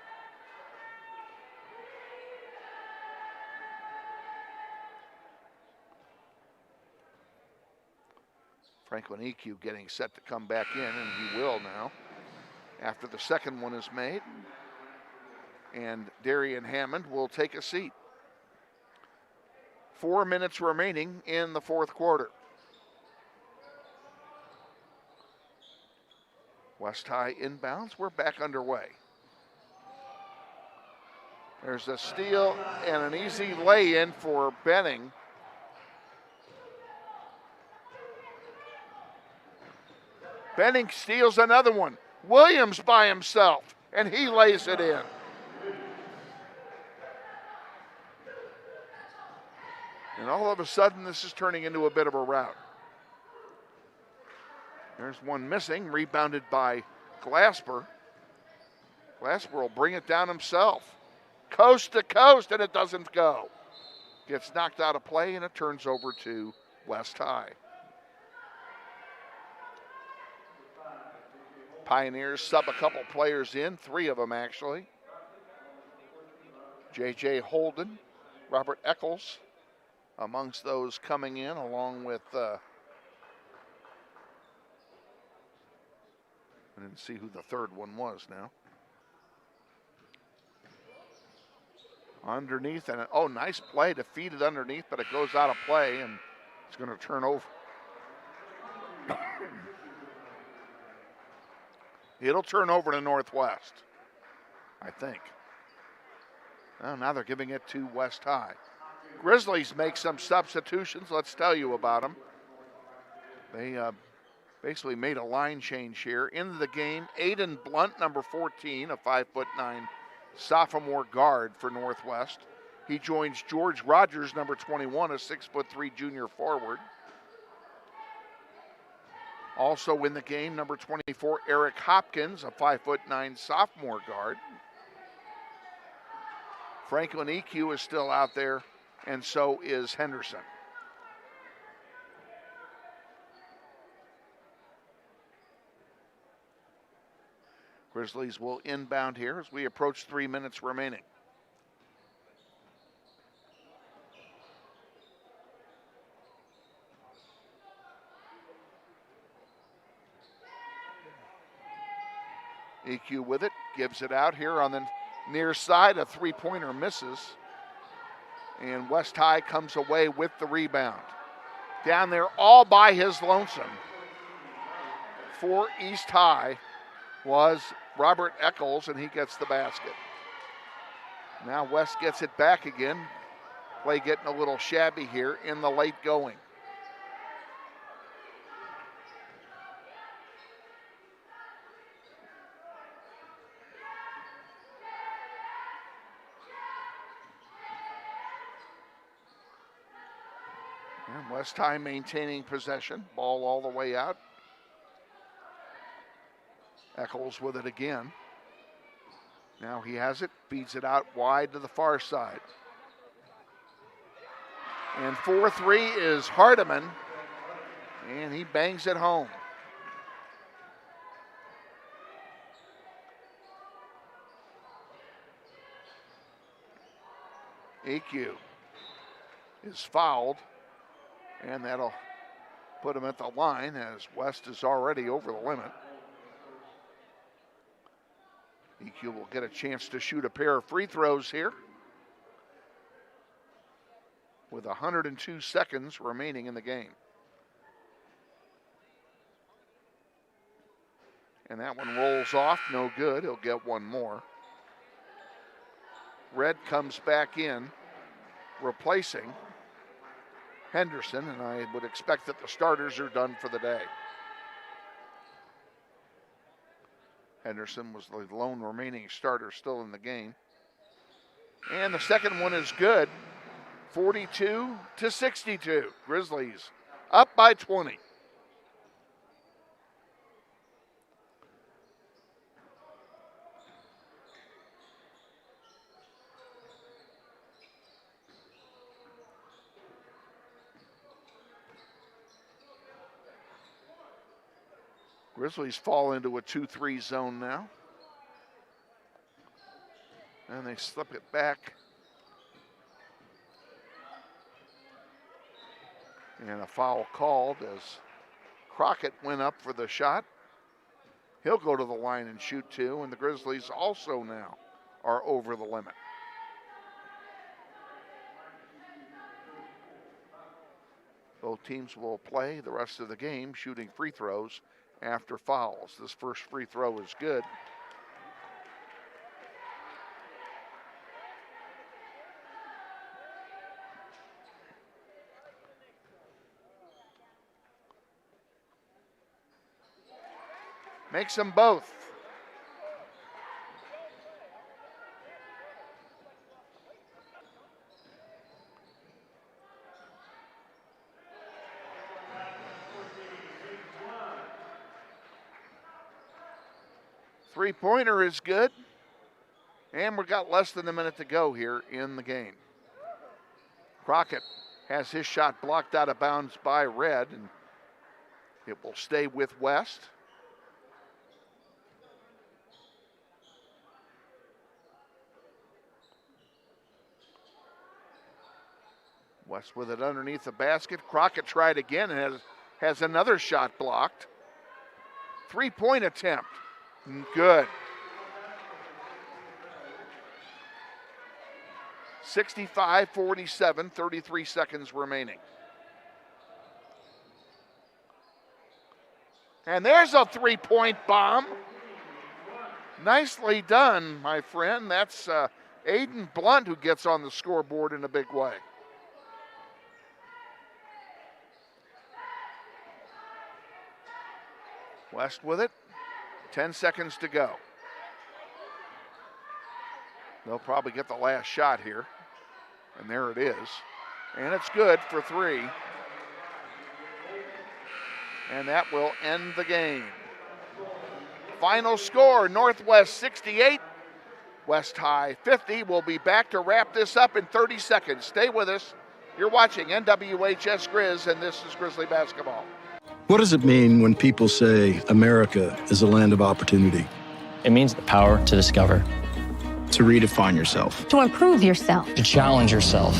Franklin EQ getting set to come back in, and he will now after the second one is made. And Darian Hammond will take a seat. 4 minutes remaining in the 4th quarter. West High inbounds. We're back underway. There's a steal and an easy lay-in for Benning. Benning steals another one. Williams by himself, and he lays it in. And all of a sudden, this is turning into a bit of a rout. There's one missing, rebounded by Glasper. Glasper will bring it down himself. Coast to coast, and it doesn't go. Gets knocked out of play, and it turns over to West High. Pioneers sub a couple players in, 3 of them actually. J.J. Holden, Robert Eccles, amongst those coming in, along with I didn't see who the 3rd one was now. Underneath, and oh, nice play to feed it underneath, but it goes out of play, and it's going to turn over. It'll turn over to Northwest, I think. Oh, now they're giving it to West High. Grizzlies make some substitutions. Let's tell you about them. They basically made a line change here. Into the game, Aiden Blunt, number 14, a 5'9" sophomore guard for Northwest. He joins George Rogers, number 21, a 6'3" junior forward. Also in the game, number 24, Eric Hopkins, a 5'9" sophomore guard. Franklin EQ is still out there, and so is Henderson. Grizzlies will inbound here as we approach 3 minutes remaining. EQ with it, gives it out here on the near side. A three-pointer misses. And West High comes away with the rebound. Down there all by his lonesome for East High was Robert Eccles, and he gets the basket. Now West gets it back again. Play getting a little shabby here in the late going. And West High maintaining possession. Ball all the way out. Eccles with it again. Now he has it, feeds it out wide to the far side. And 4-3 is Hardiman, and he bangs it home. EQ is fouled, and that'll put him at the line as West is already over the limit. EQ will get a chance to shoot a pair of free throws here with 102 seconds remaining in the game. And that one rolls off, no good. He'll get one more. Red comes back in, replacing Henderson, and I would expect that the starters are done for the day. Henderson was the lone remaining starter still in the game. And the second one is good. 42-62. Grizzlies up by 20. Grizzlies fall into a 2-3 zone now. And they slip it back. And a foul called as Crockett went up for the shot. He'll go to the line and shoot two, and the Grizzlies also now are over the limit. Both teams will play the rest of the game shooting free throws after fouls. This first free throw is good. Makes them both. Three-pointer is good. And we've got less than a minute to go here in the game. Crockett has his shot blocked out of bounds by Red, and it will stay with West. West with it underneath the basket. Crockett tried again and has another shot blocked. Three-point attempt. Good. 65-47, 33 seconds remaining. And there's a three-point bomb. Nicely done, my friend. That's Aiden Blunt who gets on the scoreboard in a big way. West with it. 10 seconds to go. They'll probably get the last shot here. And there it is. And it's good for three. And that will end the game. Final score, Northwest 68, West High 50. We'll be back to wrap this up in 30 seconds. Stay with us. You're watching NWHS Grizz, and this is Grizzly Basketball. What does it mean when people say America is a land of opportunity? It means the power to discover, To redefine yourself. To improve yourself. to challenge yourself.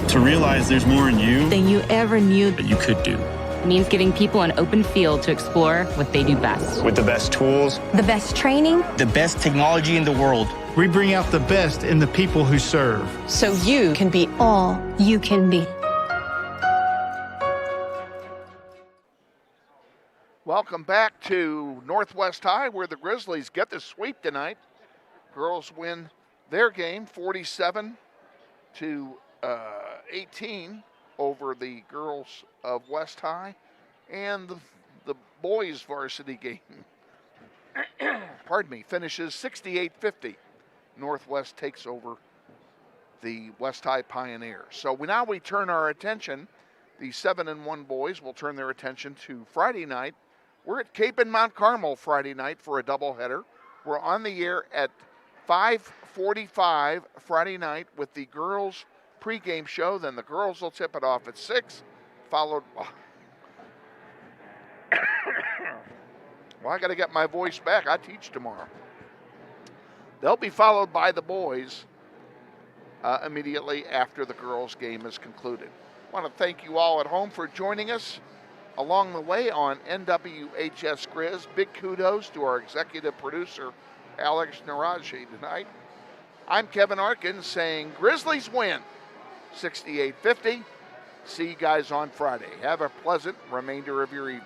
To realize there's more in you Than you ever knew. that you could do. It means giving people an open field to explore what they do best. With the best tools, The best training. the best technology in the world. We bring out the best in the people who serve. So you can be all you can be. Welcome back to Northwest High, where the Grizzlies get the sweep tonight. Girls win their game 47-18 over the girls of West High, and the boys varsity game pardon me, finishes 68-50. Northwest takes over the West High Pioneers. So now we turn our attention, the 7-1 boys will turn their attention to Friday night. We're at Cape and Mount Carmel Friday night for a doubleheader. We're on the air at 5:45 Friday night with the girls pregame show. Then the girls will tip it off at 6, followed by well, I got to get my voice back. I teach tomorrow. They'll be followed by the boys immediately after the girls' game is concluded. I want to thank you all at home for joining us along the way on NWHS Grizz. Big kudos to our executive producer, Alex Naraji, tonight. I'm Kevin Arkin saying Grizzlies win 68-50. See you guys on Friday. Have a pleasant remainder of your evening.